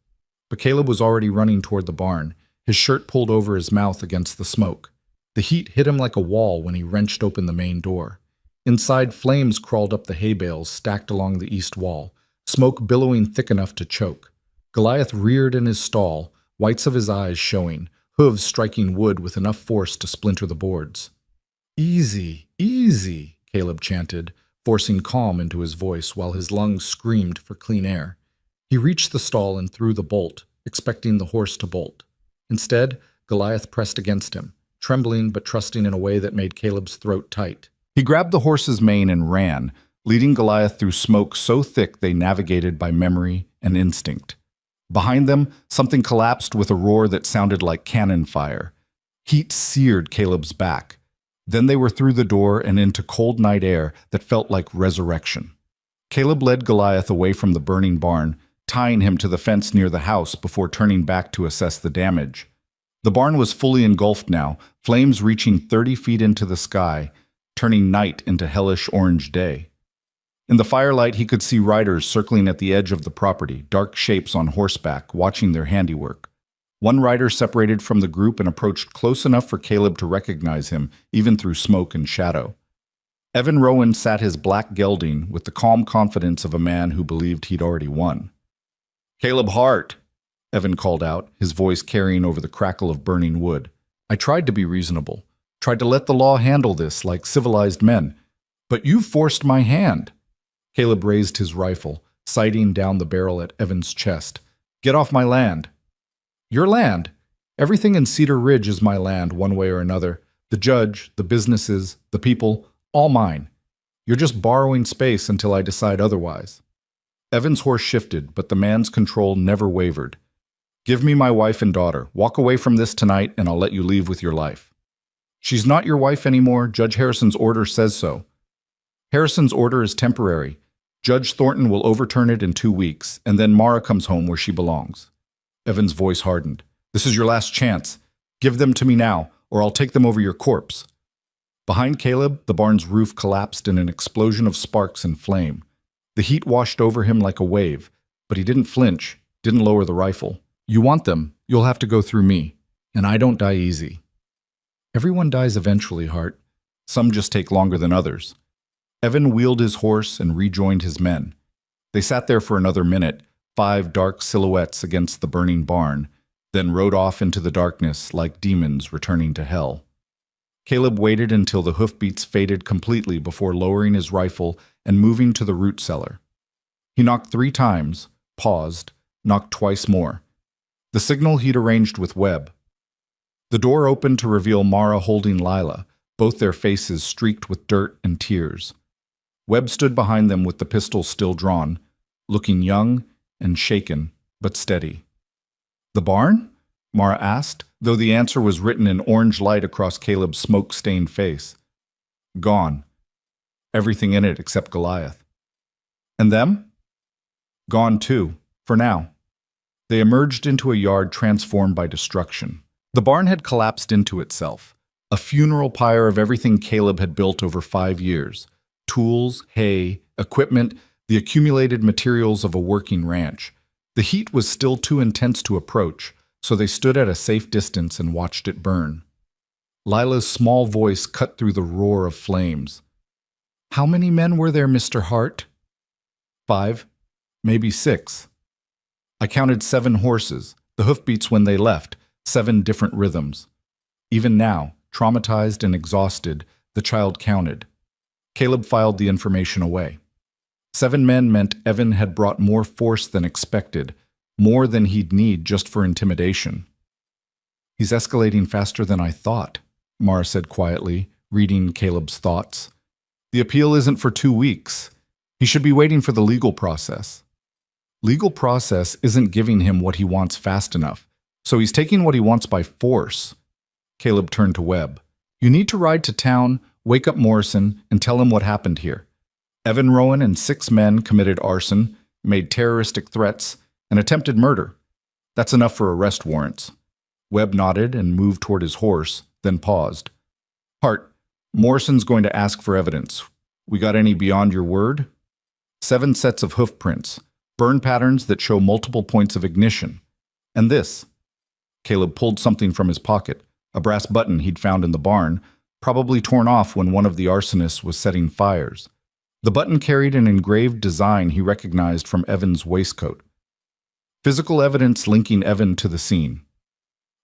A: But Caleb was already running toward the barn, his shirt pulled over his mouth against the smoke. The heat hit him like a wall when he wrenched open the main door. Inside, flames crawled up the hay bales stacked along the east wall, smoke billowing thick enough to choke. Goliath reared in his stall, whites of his eyes showing, hooves striking wood with enough force to splinter the boards. "Easy, easy," Caleb chanted, forcing calm into his voice while his lungs screamed for clean air. He reached the stall and threw the bolt, expecting the horse to bolt. Instead, Goliath pressed against him, trembling but trusting in a way that made Caleb's throat tight. He grabbed the horse's mane and ran, leading Goliath through smoke so thick they navigated by memory and instinct. Behind them, something collapsed with a roar that sounded like cannon fire. Heat seared Caleb's back. Then they were through the door and into cold night air that felt like resurrection. Caleb led Goliath away from the burning barn, tying him to the fence near the house before turning back to assess the damage. The barn was fully engulfed now, flames reaching 30 feet into the sky, turning night into hellish orange day. In the firelight, he could see riders circling at the edge of the property, dark shapes on horseback, watching their handiwork. One rider separated from the group and approached close enough for Caleb to recognize him, even through smoke and shadow. Evan Rowan sat his black gelding with the calm confidence of a man who believed he'd already won. "Caleb Hart," Evan called out, his voice carrying over the crackle of burning wood. "I tried to be reasonable, tried to let the law handle this like civilized men, but you forced my hand." Caleb raised his rifle, sighting down the barrel at Evan's chest. "Get off my land." Your land. Everything in Cedar Ridge is my land, one way or another. The judge, the businesses, the people, all mine. You're just borrowing space until I decide otherwise. Evan's horse shifted, but the man's control never wavered. Give me my wife and daughter. Walk away from this tonight, and I'll let you leave with your life. She's not your wife anymore. Judge Harrison's order says so. Harrison's order is temporary. Judge Thornton will overturn it in 2 weeks, and then Maura comes home where she belongs. Evan's voice hardened. This is your last chance. Give them to me now, or I'll take them over your corpse. Behind Caleb, the barn's roof collapsed in an explosion of sparks and flame. The heat washed over him like a wave, but he didn't flinch, didn't lower the rifle. You want them, you'll have to go through me, and I don't die easy. Everyone dies eventually, Hart. Some just take longer than others. Evan wheeled his horse and rejoined his men. They sat there for another minute, 5 dark silhouettes against the burning barn, then rode off into the darkness like demons returning to hell. Caleb waited until the hoofbeats faded completely before lowering his rifle and moving to the root cellar. He knocked 3 times, paused, knocked twice more. The signal he'd arranged with Webb. The door opened to reveal Maura holding Lila, both their faces streaked with dirt and tears. Webb stood behind them with the pistol still drawn, looking young and shaken, but steady. The barn? Maura asked, though the answer was written in orange light across Caleb's smoke-stained face. Gone. Everything in it except Goliath. And them? Gone too, for now. They emerged into a yard transformed by destruction. The barn had collapsed into itself, a funeral pyre of everything Caleb had built over 5 years. Tools, hay, equipment, the accumulated materials of a working ranch. The heat was still too intense to approach, so they stood at a safe distance and watched it burn. Lila's small voice cut through the roar of flames. How many men were there, Mr. Hart? 5, maybe 6. I counted 7 horses, the hoofbeats when they left, 7 different rhythms. Even now, traumatized and exhausted, the child counted. Caleb filed the information away. 7 men meant Evan had brought more force than expected, more than he'd need just for intimidation. He's escalating faster than I thought, Maura said quietly, reading Caleb's thoughts. The appeal isn't for 2 weeks. He should be waiting for the legal process. Legal process isn't giving him what he wants fast enough, so he's taking what he wants by force. Caleb turned to Webb. You need to ride to town, wake up Morrison, and tell him what happened here. Evan Rowan and 6 men committed arson, made terroristic threats, and attempted murder. That's enough for arrest warrants. Webb nodded and moved toward his horse, then paused. Hart, Morrison's going to ask for evidence. We got any beyond your word? 7 sets of hoof prints, burn patterns that show multiple points of ignition. And this. Caleb pulled something from his pocket, a brass button he'd found in the barn, probably torn off when one of the arsonists was setting fires. The button carried an engraved design he recognized from Evan's waistcoat. Physical evidence linking Evan to the scene.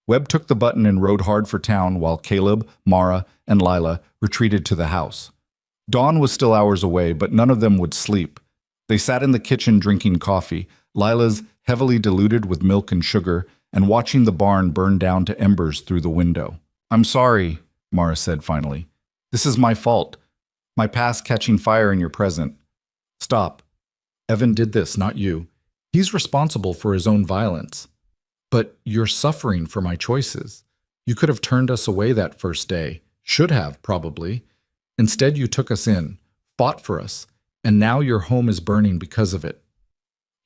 A: Webb took the button and rode hard for town while Caleb, Maura, and Lila retreated to the house. Dawn was still hours away, but none of them would sleep. They sat in the kitchen drinking coffee, Lila's heavily diluted with milk and sugar, and watching the barn burn down to embers through the window. I'm sorry, Maura said finally. This is my fault. My past catching fire in your present. Stop. Evan did this, not you. He's responsible for his own violence. But you're suffering for my choices. You could have turned us away that first day. Should have, probably. Instead, you took us in, fought for us, and now your home is burning because of it.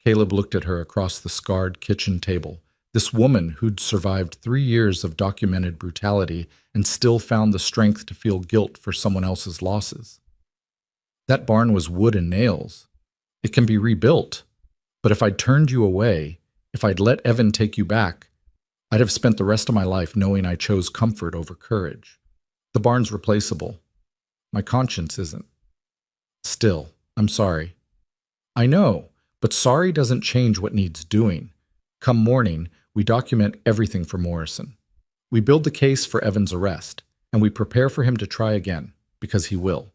A: Caleb looked at her across the scarred kitchen table. This woman who'd survived 3 years of documented brutality and still found the strength to feel guilt for someone else's losses. That barn was wood and nails. It can be rebuilt. But if I'd turned you away, if I'd let Evan take you back, I'd have spent the rest of my life knowing I chose comfort over courage. The barn's replaceable. My conscience isn't. Still, I'm sorry. I know, but sorry doesn't change what needs doing. Come morning, we document everything for Morrison. We build the case for Evan's arrest, and we prepare for him to try again, because he will.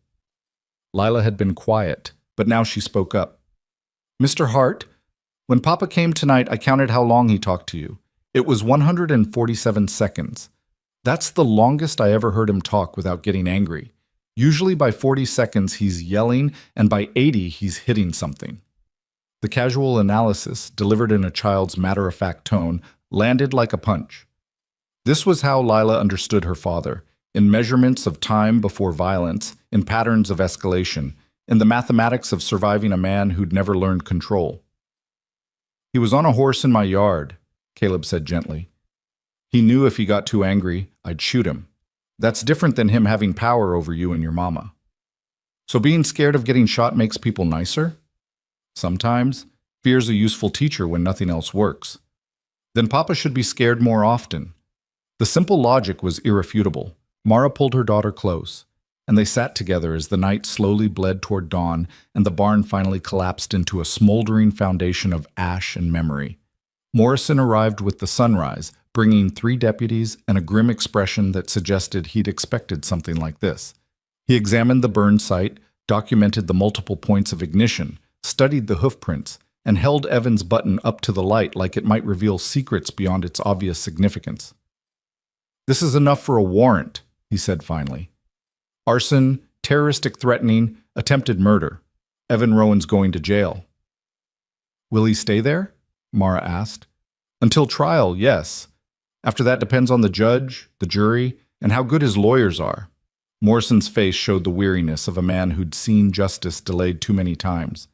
A: Lila had been quiet, but now she spoke up. Mr. Hart, when Papa came tonight, I counted how long he talked to you. It was 147 seconds. That's the longest I ever heard him talk without getting angry. Usually by 40 seconds he's yelling, and by 80 he's hitting something. The casual analysis, delivered in a child's matter-of-fact tone, landed like a punch. This was how Lila understood her father, in measurements of time before violence, in patterns of escalation, in the mathematics of surviving a man who'd never learned control. "He was on a horse in my yard," Caleb said gently. "He knew if he got too angry, I'd shoot him. That's different than him having power over you and your mama." "So being scared of getting shot makes people nicer?" "Sometimes. Fear's a useful teacher when nothing else works." "Then Papa should be scared more often." The simple logic was irrefutable. Maura pulled her daughter close, and they sat together as the night slowly bled toward dawn and the barn finally collapsed into a smoldering foundation of ash and memory. Morrison arrived with the sunrise, bringing 3 deputies and a grim expression that suggested he'd expected something like this. He examined the burn site, documented the multiple points of ignition, studied the hoofprints, and held Evan's button up to the light like it might reveal secrets beyond its obvious significance. "This is enough for a warrant," he said finally. "Arson, terroristic threatening, attempted murder. Evan Rowan's going to jail." "Will he stay there?" Maura asked. "Until trial, yes. After that depends on the judge, the jury, and how good his lawyers are." Morrison's face showed the weariness of a man who'd seen justice delayed too many times.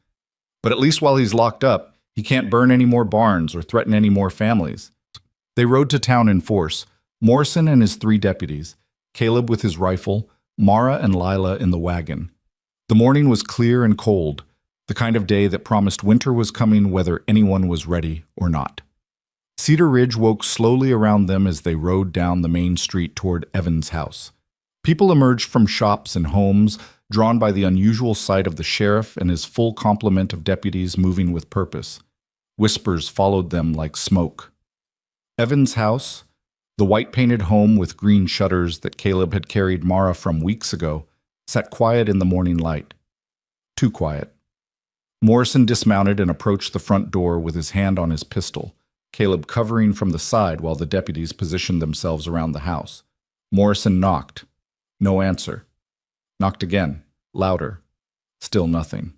A: "But at least while he's locked up, he can't burn any more barns or threaten any more families." They rode to town in force, Morrison and his 3 deputies, Caleb with his rifle, Maura and Lila in the wagon. The morning was clear and cold, the kind of day that promised winter was coming whether anyone was ready or not. Cedar Ridge woke slowly around them as they rode down the main street toward Evan's house. People emerged from shops and homes, drawn by the unusual sight of the sheriff and his full complement of deputies moving with purpose. Whispers followed them like smoke. Evan's house, the white-painted home with green shutters that Caleb had carried Maura from weeks ago, sat quiet in the morning light. Too quiet. Morrison dismounted and approached the front door with his hand on his pistol, Caleb covering from the side while the deputies positioned themselves around the house. Morrison knocked. No answer. Knocked again, louder. Still nothing.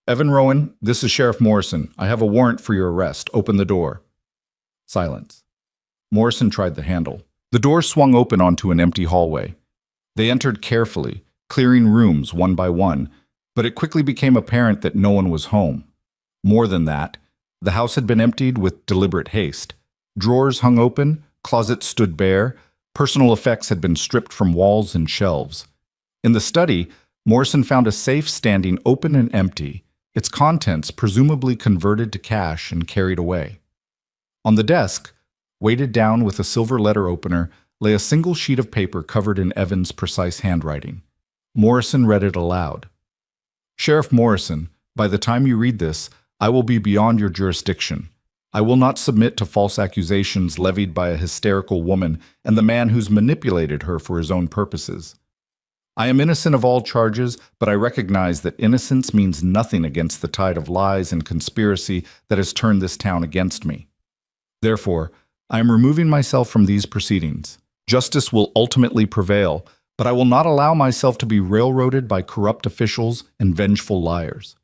A: "Evan Rowan, this is Sheriff Morrison. I have a warrant for your arrest. Open the door." Silence. Morrison tried the handle. The door swung open onto an empty hallway. They entered carefully, clearing rooms one by one, but it quickly became apparent that no one was home. More than that, the house had been emptied with deliberate haste. Drawers hung open, closets stood bare, personal effects had been stripped from walls and shelves. In the study, Morrison found a safe standing open and empty, its contents presumably converted to cash and carried away. On the desk, weighted down with a silver letter opener, lay a single sheet of paper covered in Evan's precise handwriting. Morrison read it aloud. "Sheriff Morrison, by the time you read this, I will be beyond your jurisdiction. I will not submit to false accusations levied by a hysterical woman and the man who's manipulated her for his own purposes. I am innocent of all charges, but I recognize that innocence means nothing against the tide of lies and conspiracy that has turned this town against me. Therefore, I am removing myself from these proceedings. Justice will ultimately prevail, but I will not allow myself to be railroaded by corrupt officials and vengeful liars.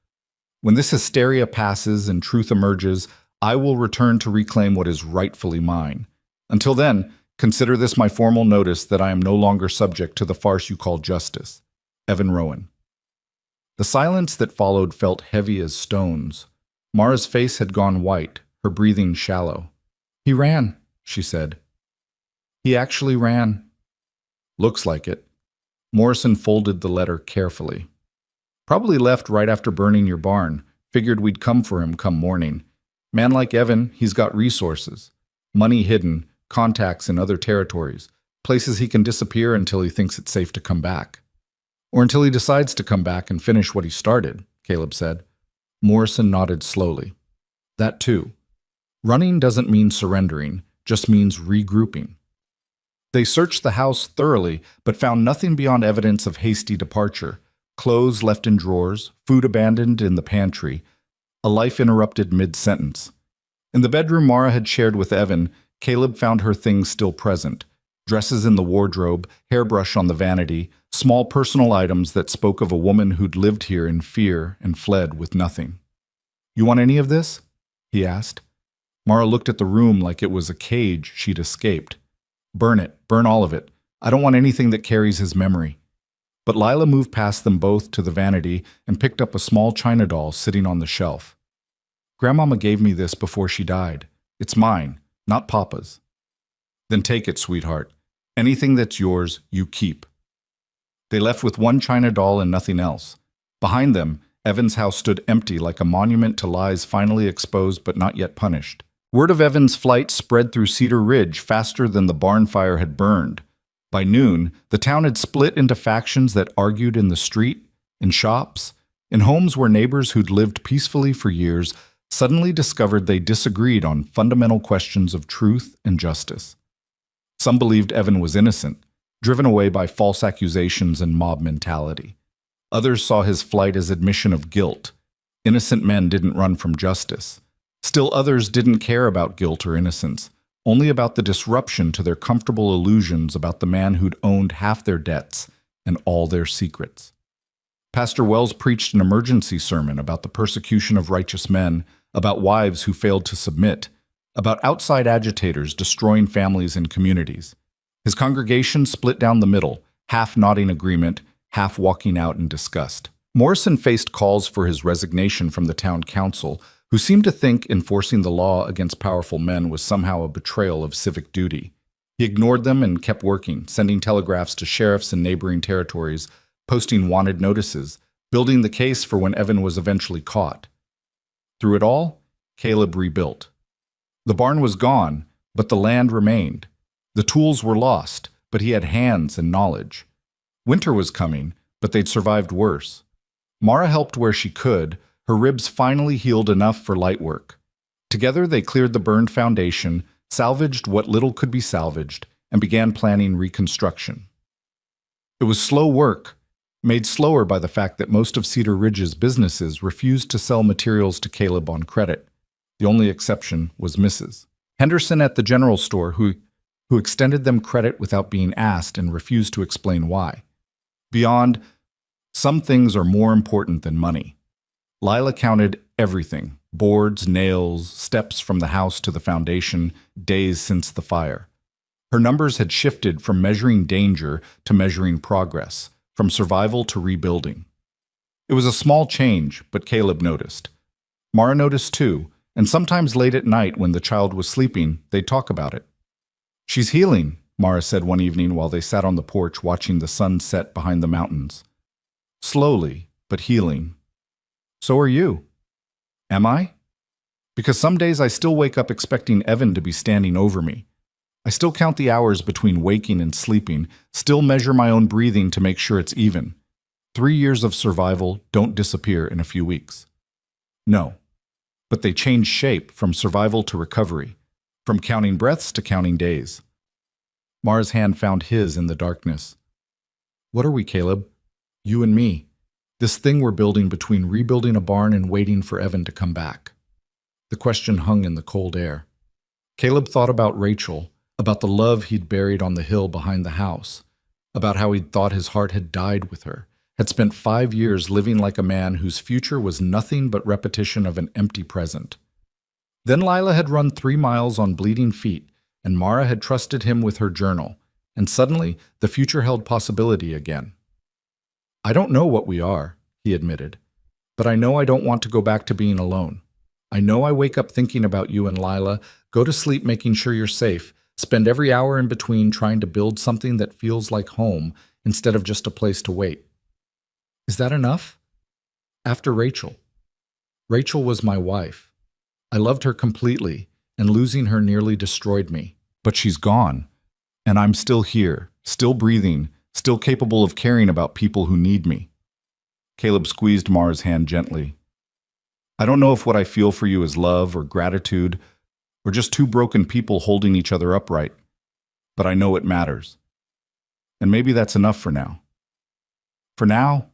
A: When this hysteria passes and truth emerges, I will return to reclaim what is rightfully mine. Until then, consider this my formal notice that I am no longer subject to the farce you call justice. Evan Rowan." The silence that followed felt heavy as stones. Maura's face had gone white, her breathing shallow. "He ran," she said. "He actually ran." "Looks like it." Morrison folded the letter carefully. "Probably left right after burning your barn. Figured we'd come for him come morning. Man like Evan, he's got resources. Money hidden, contacts in other territories, places he can disappear until he thinks it's safe to come back. Or until he decides to come back and finish what he started," Caleb said. Morrison nodded slowly. "That too. Running doesn't mean surrendering, just means regrouping." They searched the house thoroughly, but found nothing beyond evidence of hasty departure. Clothes left in drawers, food abandoned in the pantry, a life interrupted mid-sentence. In the bedroom Maura had shared with Evan, Caleb found her things still present. Dresses in the wardrobe, hairbrush on the vanity, small personal items that spoke of a woman who'd lived here in fear and fled with nothing. "You want any of this?" he asked. Maura looked at the room like it was a cage she'd escaped. "Burn it. Burn all of it. I don't want anything that carries his memory." But Lila moved past them both to the vanity and picked up a small china doll sitting on the shelf. "Grandmama gave me this before she died. It's mine, not Papa's." "Then take it, sweetheart. Anything that's yours, you keep." They left with one china doll and nothing else. Behind them, Evan's house stood empty like a monument to lies finally exposed but not yet punished. Word of Evan's flight spread through Cedar Ridge faster than the barn fire had burned. By noon, the town had split into factions that argued in the street, in shops, in homes where neighbors who'd lived peacefully for years suddenly discovered they disagreed on fundamental questions of truth and justice. Some believed Evan was innocent, driven away by false accusations and mob mentality. Others saw his flight as admission of guilt. Innocent men didn't run from justice. Still others didn't care about guilt or innocence, only about the disruption to their comfortable illusions about the man who'd owned half their debts and all their secrets. Pastor Wells preached an emergency sermon about the persecution of righteous men, about wives who failed to submit, about outside agitators destroying families and communities. His congregation split down the middle, half nodding agreement, half walking out in disgust. Morrison faced calls for his resignation from the town council, who seemed to think enforcing the law against powerful men was somehow a betrayal of civic duty. He ignored them and kept working, sending telegraphs to sheriffs in neighboring territories, posting wanted notices, building the case for when Evan was eventually caught. Through it all, Caleb rebuilt. The barn was gone, but the land remained. The tools were lost, but he had hands and knowledge. Winter was coming, but they'd survived worse. Maura helped where she could. Her ribs finally healed enough for light work. Together they cleared the burned foundation, salvaged what little could be salvaged, and began planning reconstruction. It was slow work, made slower by the fact that most of Cedar Ridge's businesses refused to sell materials to Caleb on credit. The only exception was Mrs. Henderson at the general store, who extended them credit without being asked and refused to explain why. Beyond, some things are more important than money. Lila counted everything: boards, nails, steps from the house to the foundation, days since the fire. Her numbers had shifted from measuring danger to measuring progress, from survival to rebuilding. It was a small change, but Caleb noticed. Maura noticed too, and sometimes late at night when the child was sleeping, they'd talk about it. "She's healing," Maura said one evening while they sat on the porch watching the sun set behind the mountains. "Slowly, but healing." "So are you." "Am I?" "Because some days I still wake up expecting Evan to be standing over me. I still count the hours between waking and sleeping, still measure my own breathing to make sure it's even. 3 years of survival don't disappear in a few weeks." "No. But they change shape from survival to recovery, from counting breaths to counting days." Maura's hand found his in the darkness. "What are we, Caleb? You and me. This thing we're building between rebuilding a barn and waiting for Evan to come back." The question hung in the cold air. Caleb thought about Rachel, about the love he'd buried on the hill behind the house, about how he'd thought his heart had died with her, had spent 5 years living like a man whose future was nothing but repetition of an empty present. Then Lila had run 3 miles on bleeding feet, and Maura had trusted him with her journal, and suddenly the future held possibility again. "I don't know what we are," he admitted, "but I know I don't want to go back to being alone. I know I wake up thinking about you and Lila, go to sleep making sure you're safe, spend every hour in between trying to build something that feels like home instead of just a place to wait." "Is that enough?" "After Rachel. Rachel was my wife. I loved her completely, and losing her nearly destroyed me. But she's gone, and I'm still here, still breathing, still capable of caring about people who need me." Caleb squeezed Maura's hand gently. "I don't know if what I feel for you is love or gratitude, or just 2 broken people holding each other upright, but I know it matters. And maybe that's enough for now." "For now?"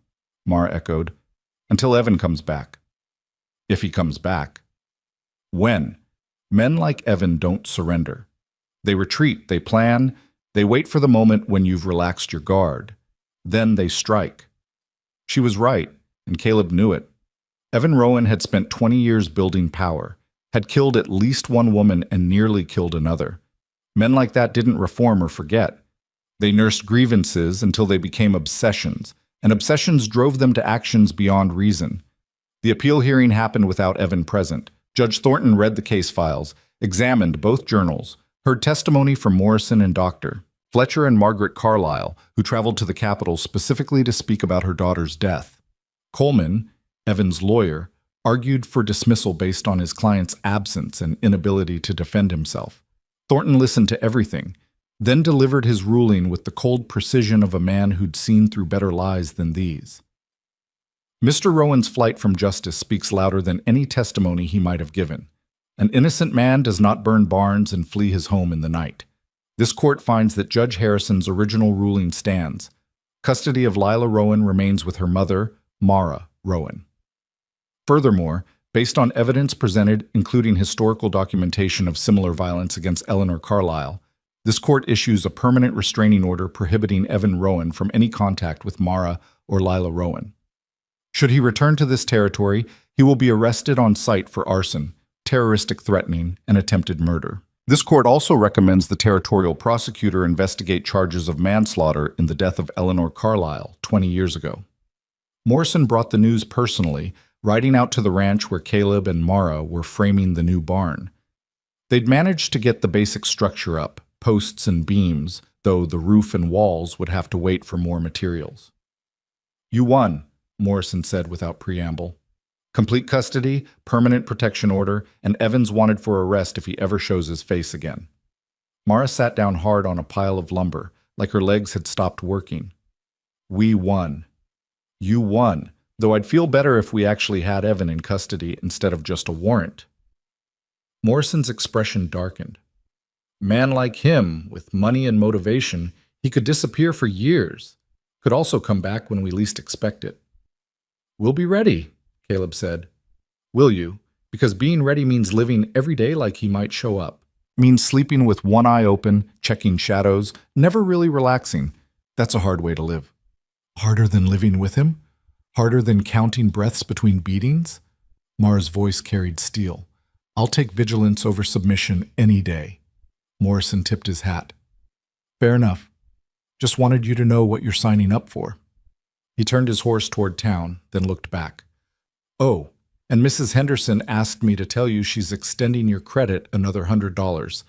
A: Maura echoed. "Until Evan comes back." "If he comes back." "When?" Men like Evan don't surrender. They retreat, they plan, they wait for the moment when you've relaxed your guard. Then they strike. She was right, and Caleb knew it. Evan Rowan had spent 20 years building power, had killed at least one woman and nearly killed another. Men like that didn't reform or forget. They nursed grievances until they became obsessions, and obsessions drove them to actions beyond reason. The appeal hearing happened without Evan present. Judge Thornton read the case files, examined both journals, heard testimony from Morrison and Dr. Fletcher and Margaret Carlyle, who traveled to the Capitol specifically to speak about her daughter's death. Coleman, Evan's lawyer, argued for dismissal based on his client's absence and inability to defend himself. Thornton listened to everything, then delivered his ruling with the cold precision of a man who'd seen through better lies than these. Mr. Rowan's flight from justice speaks louder than any testimony he might have given. An innocent man does not burn barns and flee his home in the night. This court finds that Judge Harrison's original ruling stands. Custody of Lila Rowan remains with her mother, Maura Rowan. Furthermore, based on evidence presented, including historical documentation of similar violence against Eleanor Carlyle, this court issues a permanent restraining order prohibiting Evan Rowan from any contact with Maura or Lila Rowan. Should he return to this territory, he will be arrested on sight for arson, terroristic threatening, and attempted murder. This court also recommends the territorial prosecutor investigate charges of manslaughter in the death of Eleanor Carlyle 20 years ago. Morrison brought the news personally, riding out to the ranch where Caleb and Maura were framing the new barn. They'd managed to get the basic structure up, posts and beams, though the roof and walls would have to wait for more materials. "You won," Morrison said without preamble. "Complete custody, permanent protection order, and Evans wanted for arrest if he ever shows his face again." Maura sat down hard on a pile of lumber, like her legs had stopped working. "We won. You won, though I'd feel better if we actually had Evan in custody instead of just a warrant." Morrison's expression darkened. Man like him, with money and motivation, he could disappear for years, could also come back when we least expect it. "We'll be ready," Caleb said. "Will you? Because being ready means living every day like he might show up. Means sleeping with one eye open, checking shadows, never really relaxing. That's a hard way to live." "Harder than living with him? Harder than counting breaths between beatings?" Maura's voice carried steel. "I'll take vigilance over submission any day." Morrison tipped his hat. "Fair enough. Just wanted you to know what you're signing up for." He turned his horse toward town, then looked back. "Oh, and Mrs. Henderson asked me to tell you she's extending your credit another $100.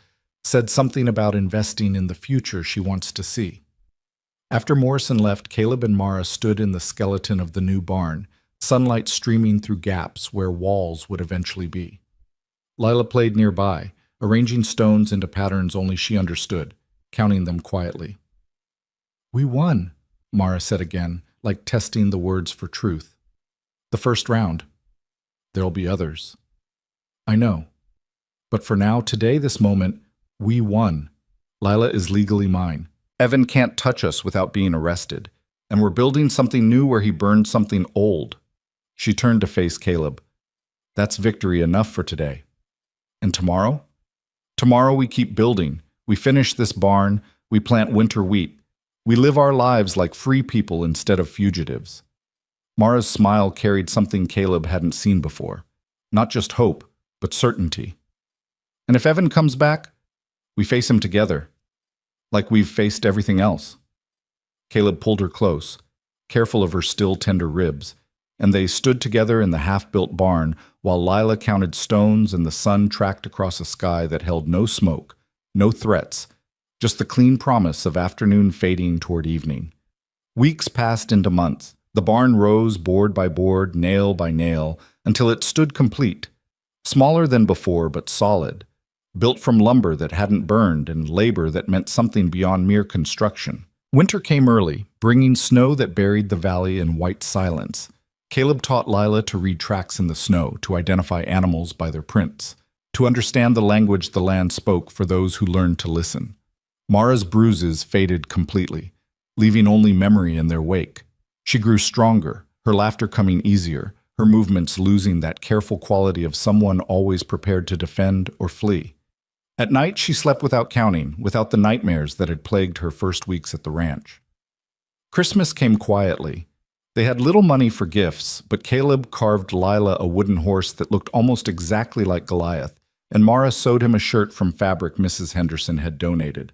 A: Said something about investing in the future she wants to see." After Morrison left, Caleb and Maura stood in the skeleton of the new barn, sunlight streaming through gaps where walls would eventually be. Lila played nearby, arranging stones into patterns only she understood, counting them quietly. "We won," Maura said again, like testing the words for truth. "The first round. There'll be others." "I know. But for now, today, this moment, we won. Lila is legally mine. Evan can't touch us without being arrested, and we're building something new where he burned something old." She turned to face Caleb. "That's victory enough for today. And tomorrow? Tomorrow we keep building. We finish this barn. We plant winter wheat. We live our lives like free people instead of fugitives." Maura's smile carried something Caleb hadn't seen before. Not just hope, but certainty. "And if Evan comes back, we face him together. Like we've faced everything else." Caleb pulled her close, careful of her still tender ribs, and they stood together in the half-built barn while Lila counted stones and the sun tracked across a sky that held no smoke, no threats, just the clean promise of afternoon fading toward evening. Weeks passed into months. The barn rose board by board, nail by nail, until it stood complete, smaller than before but solid, built from lumber that hadn't burned and labor that meant something beyond mere construction. Winter came early, bringing snow that buried the valley in white silence. Caleb taught Lila to read tracks in the snow, to identify animals by their prints, to understand the language the land spoke for those who learned to listen. Maura's bruises faded completely, leaving only memory in their wake. She grew stronger, her laughter coming easier, her movements losing that careful quality of someone always prepared to defend or flee. At night, she slept without counting, without the nightmares that had plagued her first weeks at the ranch. Christmas came quietly. They had little money for gifts, but Caleb carved Lila a wooden horse that looked almost exactly like Goliath, and Maura sewed him a shirt from fabric Mrs. Henderson had donated.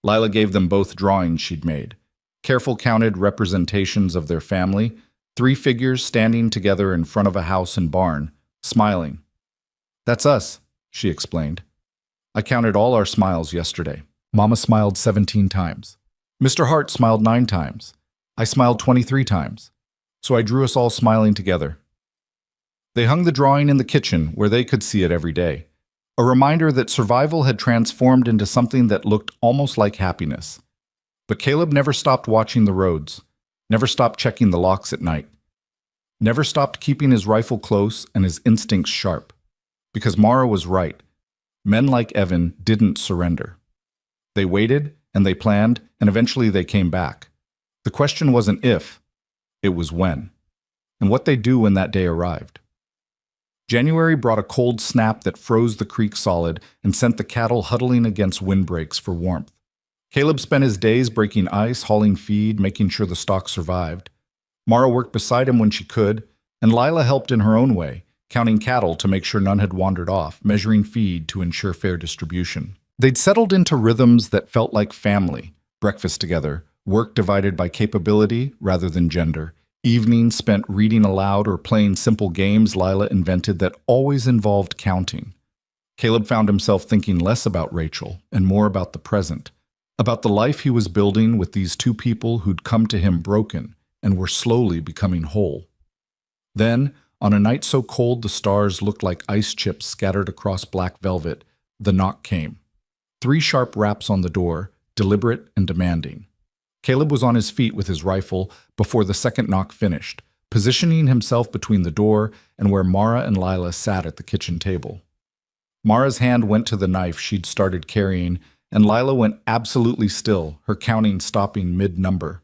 A: Lila gave them both drawings she'd made, careful counted representations of their family, 3 figures standing together in front of a house and barn, smiling. "That's us," she explained. "I counted all our smiles yesterday. Mama smiled 17 times. Mr. Hart smiled 9 times. I smiled 23 times. So I drew us all smiling together." They hung the drawing in the kitchen where they could see it every day, a reminder that survival had transformed into something that looked almost like happiness. But Caleb never stopped watching the roads, never stopped checking the locks at night, never stopped keeping his rifle close and his instincts sharp. Because Maura was right. Men like Evan didn't surrender. They waited, and they planned, and eventually they came back. The question wasn't if, it was when, and what they'd do when that day arrived. January brought a cold snap that froze the creek solid and sent the cattle huddling against windbreaks for warmth. Caleb spent his days breaking ice, hauling feed, making sure the stock survived. Maura worked beside him when she could, and Lila helped in her own way, counting cattle to make sure none had wandered off, measuring feed to ensure fair distribution. They'd settled into rhythms that felt like family, breakfast together, work divided by capability rather than gender, evenings spent reading aloud or playing simple games Lila invented that always involved counting. Caleb found himself thinking less about Rachel and more about the present, about the life he was building with these 2 people who'd come to him broken and were slowly becoming whole. Then, on a night so cold the stars looked like ice chips scattered across black velvet, the knock came. 3 sharp raps on the door, deliberate and demanding. Caleb was on his feet with his rifle before the second knock finished, positioning himself between the door and where Maura and Lila sat at the kitchen table. Maura's hand went to the knife she'd started carrying, and Lila went absolutely still, her counting stopping mid-number.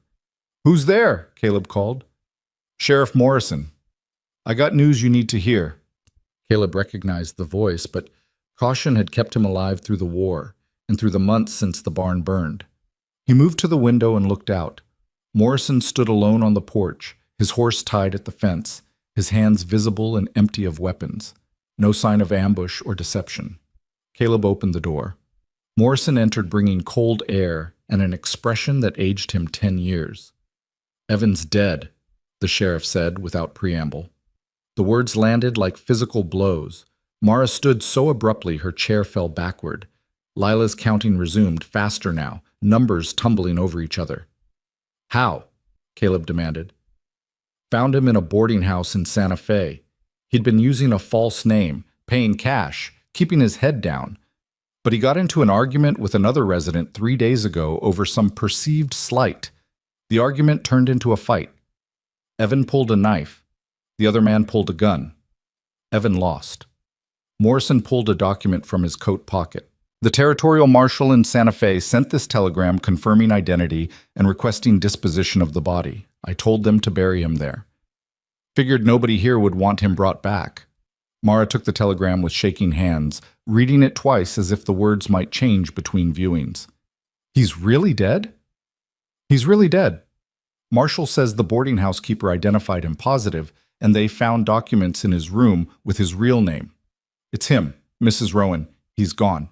A: "Who's there?" Caleb called. "Sheriff Morrison. I got news you need to hear." Caleb recognized the voice, but caution had kept him alive through the war and through the months since the barn burned. He moved to the window and looked out. Morrison stood alone on the porch, his horse tied at the fence, his hands visible and empty of weapons. No sign of ambush or deception. Caleb opened the door. Morrison entered bringing cold air and an expression that aged him 10 years. "Evan's dead," the sheriff said without preamble. The words landed like physical blows. Maura stood so abruptly her chair fell backward. Lila's counting resumed, faster now, numbers tumbling over each other. "How?" Caleb demanded. "Found him in a boarding house in Santa Fe. He'd been using a false name, paying cash, keeping his head down. But he got into an argument with another resident 3 days ago over some perceived slight. The argument turned into a fight. Evan pulled a knife. The other man pulled a gun. Evan lost." Morrison pulled a document from his coat pocket. "The territorial marshal in Santa Fe sent this telegram confirming identity and requesting disposition of the body. I told them to bury him there. Figured nobody here would want him brought back." Maura took the telegram with shaking hands, reading it twice as if the words might change between viewings. "He's really dead?" "He's really dead. Marshall says the boarding house keeper identified him positive, and they found documents in his room with his real name. It's him, Mrs. Rowan. He's gone."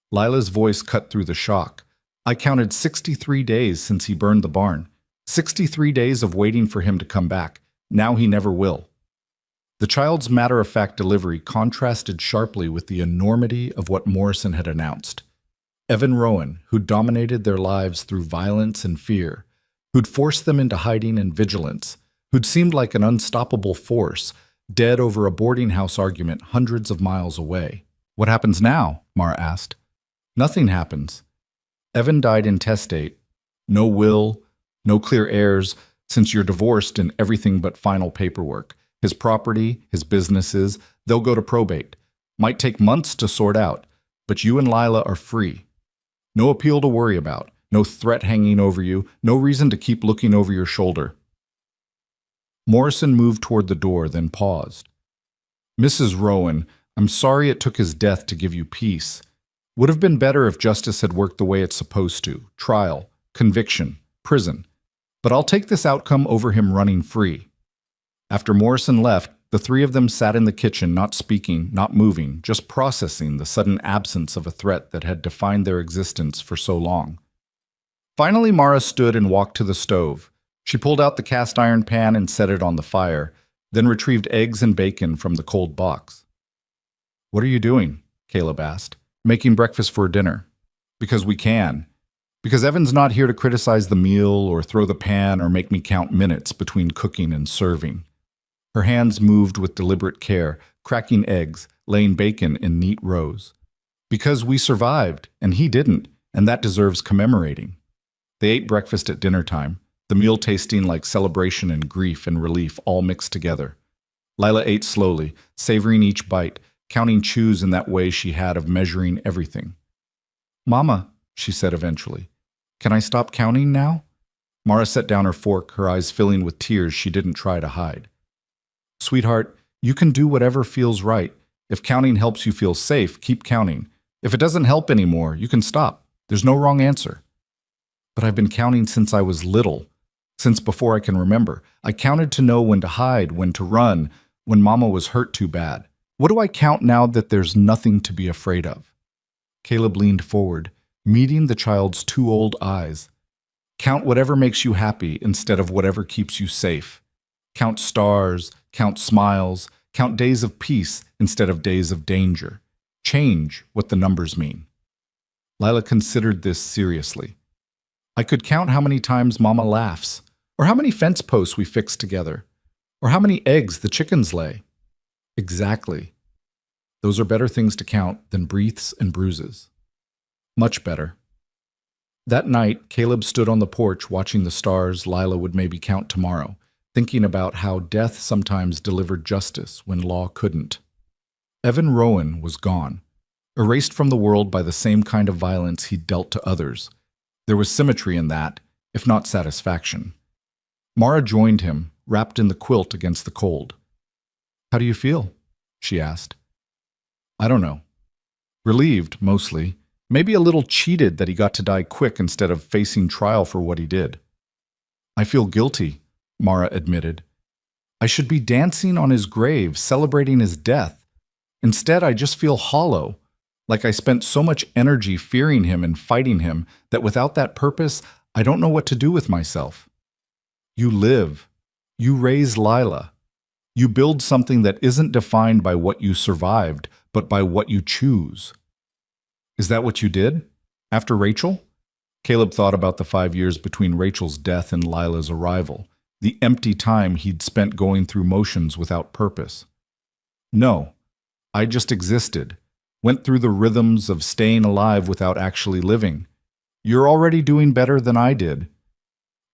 A: Lila's voice cut through the shock. "I counted 63 days since he burned the barn. 63 days of waiting for him to come back. Now he never will." The child's matter-of-fact delivery contrasted sharply with the enormity of what Morrison had announced. Evan Rowan, who'd dominated their lives through violence and fear, who'd forced them into hiding and vigilance, who'd seemed like an unstoppable force, dead over a boarding house argument hundreds of miles away. "What happens now?" Maura asked. "Nothing happens. Evan died intestate. No will, no clear heirs, since you're divorced and everything but final paperwork. His property, his businesses, they'll go to probate. Might take months to sort out, but you and Lila are free. No appeal to worry about, no threat hanging over you, no reason to keep looking over your shoulder." Morrison moved toward the door, then paused. Mrs. Rowan, I'm sorry it took his death to give you peace. Would have been better if justice had worked the way it's supposed to. Trial, conviction, prison. But I'll take this outcome over him running free. After Morrison left, the three of them sat in the kitchen, not speaking, not moving, just processing the sudden absence of a threat that had defined their existence for so long. Finally, Maura stood and walked to the stove. She pulled out the cast iron pan and set it on the fire, then retrieved eggs and bacon from the cold box. What are you doing? Caleb asked. Making breakfast for dinner. Because we can. Because Evan's not here to criticize the meal or throw the pan or make me count minutes between cooking and serving. Her hands moved with deliberate care, cracking eggs, laying bacon in neat rows. Because we survived, and he didn't, and that deserves commemorating. They ate breakfast at dinner time, the meal tasting like celebration and grief and relief all mixed together. Lila ate slowly, savoring each bite, counting chews in that way she had of measuring everything. Mama, she said eventually, can I stop counting now? Maura set down her fork, her eyes filling with tears she didn't try to hide. Sweetheart, you can do whatever feels right. If counting helps you feel safe, keep counting. If it doesn't help anymore, you can stop. There's no wrong answer. But I've been counting since I was little, since before I can remember. I counted to know when to hide, when to run, when Mama was hurt too bad. What do I count now that there's nothing to be afraid of? Caleb leaned forward, meeting the child's two old eyes. Count whatever makes you happy instead of whatever keeps you safe. Count stars, count smiles, count days of peace instead of days of danger. Change what the numbers mean. Lila considered this seriously. I could count how many times Mama laughs, or how many fence posts we fix together, or how many eggs the chickens lay. Exactly. Those are better things to count than breaths and bruises. Much better. That night, Caleb stood on the porch watching the stars Lila would maybe count tomorrow, thinking about how death sometimes delivered justice when law couldn't. Evan Rowan was gone, erased from the world by the same kind of violence he'd dealt to others. There was symmetry in that, if not satisfaction. Maura joined him, wrapped in the quilt against the cold. How do you feel? She asked. I don't know. Relieved, mostly. Maybe a little cheated that he got to die quick instead of facing trial for what he did. I feel guilty, Maura admitted. I should be dancing on his grave, celebrating his death. Instead, I just feel hollow, like I spent so much energy fearing him and fighting him that without that purpose, I don't know what to do with myself. You live. You raise Lila. You build something that isn't defined by what you survived, but by what you choose. Is that what you did? After Rachel? Caleb thought about the 5 years between Rachel's death and Lila's arrival, the empty time he'd spent going through motions without purpose. No, I just existed, went through the rhythms of staying alive without actually living. You're already doing better than I did.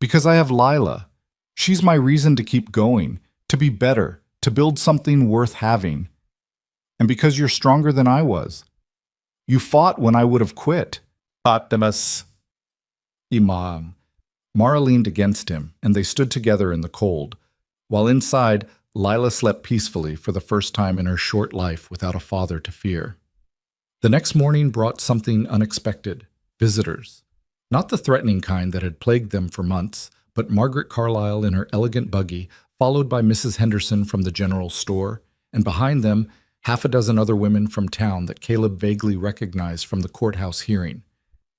A: Because I have Lila. She's my reason to keep going, to be better, to build something worth having. And because you're stronger than I was. You fought when I would have quit. Artemis. Imam. Maura leaned against him, and they stood together in the cold, while inside, Lila slept peacefully for the first time in her short life without a father to fear. The next morning brought something unexpected. Visitors. Not the threatening kind that had plagued them for months, but Margaret Carlyle in her elegant buggy, followed by Mrs. Henderson from the general store, and behind them, half a dozen other women from town that Caleb vaguely recognized from the courthouse hearing.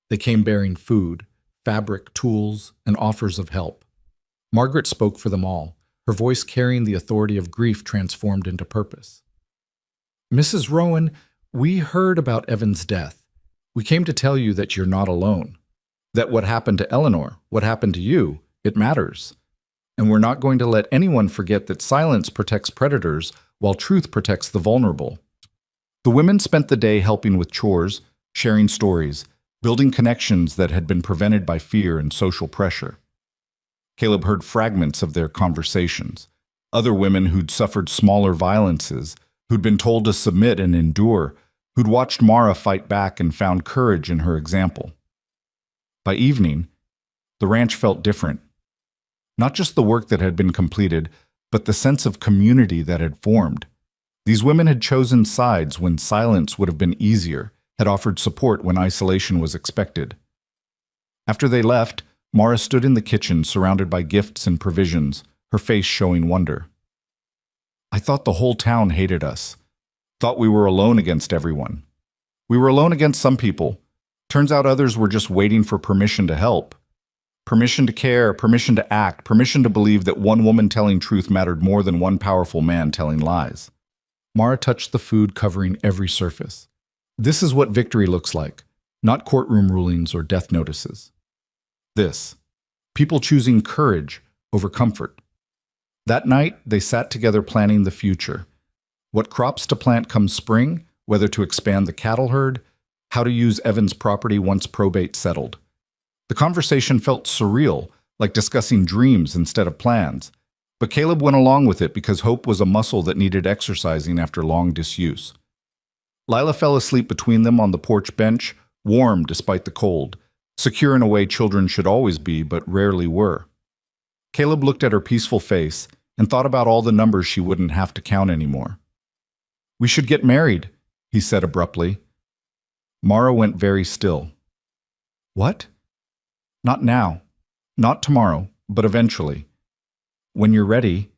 A: They came bearing food, fabric, tools, and offers of help. Margaret spoke for them all, her voice carrying the authority of grief transformed into purpose. Mrs. Rowan, we heard about Evan's death. We came to tell you that you're not alone. That what happened to Eleanor, what happened to you, it matters. And we're not going to let anyone forget that silence protects predators while truth protects the vulnerable. The women spent the day helping with chores, sharing stories, building connections that had been prevented by fear and social pressure. Caleb heard fragments of their conversations. Other women who'd suffered smaller violences, who'd been told to submit and endure, who'd watched Maura fight back and found courage in her example. By evening, the ranch felt different. Not just the work that had been completed, but the sense of community that had formed. These women had chosen sides when silence would have been easier, had offered support when isolation was expected. After they left, Maura stood in the kitchen surrounded by gifts and provisions, her face showing wonder. I thought the whole town hated us. Thought we were alone against everyone. We were alone against some people. Turns out others were just waiting for permission to help. Permission to care, permission to act, permission to believe that one woman telling truth mattered more than one powerful man telling lies. Maura touched the food covering every surface. This is what victory looks like, not courtroom rulings or death notices. This, people choosing courage over comfort. That night, they sat together planning the future. What crops to plant come spring, whether to expand the cattle herd, how to use Evan's property once probate settled. The conversation felt surreal, like discussing dreams instead of plans. But Caleb went along with it because hope was a muscle that needed exercising after long disuse. Lila fell asleep between them on the porch bench, warm despite the cold, secure in a way children should always be but rarely were. Caleb looked at her peaceful face and thought about all the numbers she wouldn't have to count anymore. We should get married, he said abruptly. Maura went very still. What? Not now, not tomorrow, but eventually. When you're ready,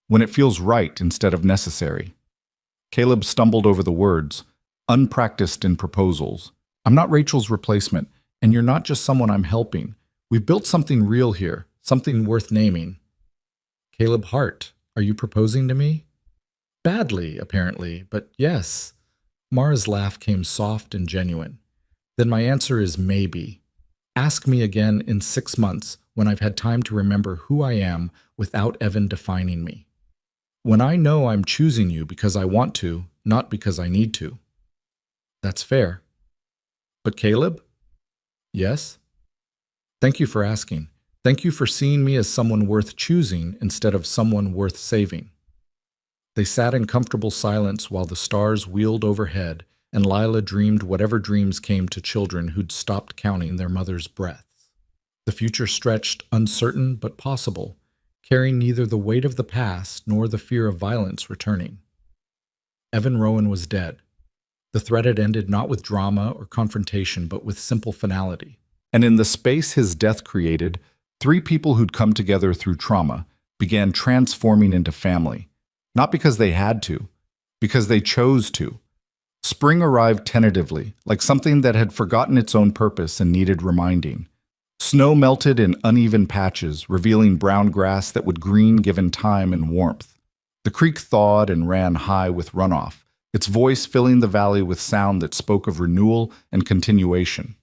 A: when it feels right instead of necessary. Caleb stumbled over the words, unpracticed in proposals. I'm not Rachel's replacement, and you're not just someone I'm helping. We've built something real here, something worth naming. Caleb Hart, are you proposing to me? Badly, apparently, but yes. Maura's laugh came soft and genuine. Then my answer is maybe. Ask me again in 6 months when I've had time to remember who I am without Evan defining me. When I know I'm choosing you because I want to, not because I need to. That's fair. But Caleb? Yes? Thank you for asking. Thank you for seeing me as someone worth choosing instead of someone worth saving. They sat in comfortable silence while the stars wheeled overhead and Lila dreamed whatever dreams came to children who'd stopped counting their mother's breaths. The future stretched uncertain but possible, carrying neither the weight of the past nor the fear of violence returning. Evan Rowan was dead. The threat had ended not with drama or confrontation, but with simple finality. And in the space his death created, 3 people who'd come together through trauma began transforming into family. Not because they had to, because they chose to. Spring arrived tentatively, like something that had forgotten its own purpose and needed reminding. Snow melted in uneven patches, revealing brown grass that would green given time and warmth. The creek thawed and ran high with runoff, its voice filling the valley with sound that spoke of renewal and continuation.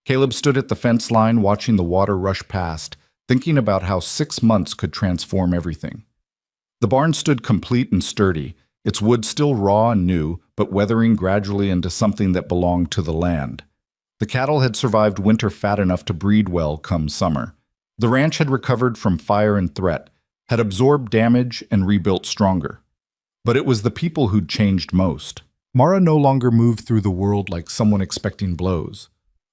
A: Caleb stood at the fence line watching the water rush past, thinking about how 6 months could transform everything. The barn stood complete and sturdy, its wood still raw and new, but weathering gradually into something that belonged to the land. The cattle had survived winter fat enough to breed well come summer. The ranch had recovered from fire and threat, had absorbed damage and rebuilt stronger. But it was the people who'd changed most. Maura no longer moved through the world like someone expecting blows.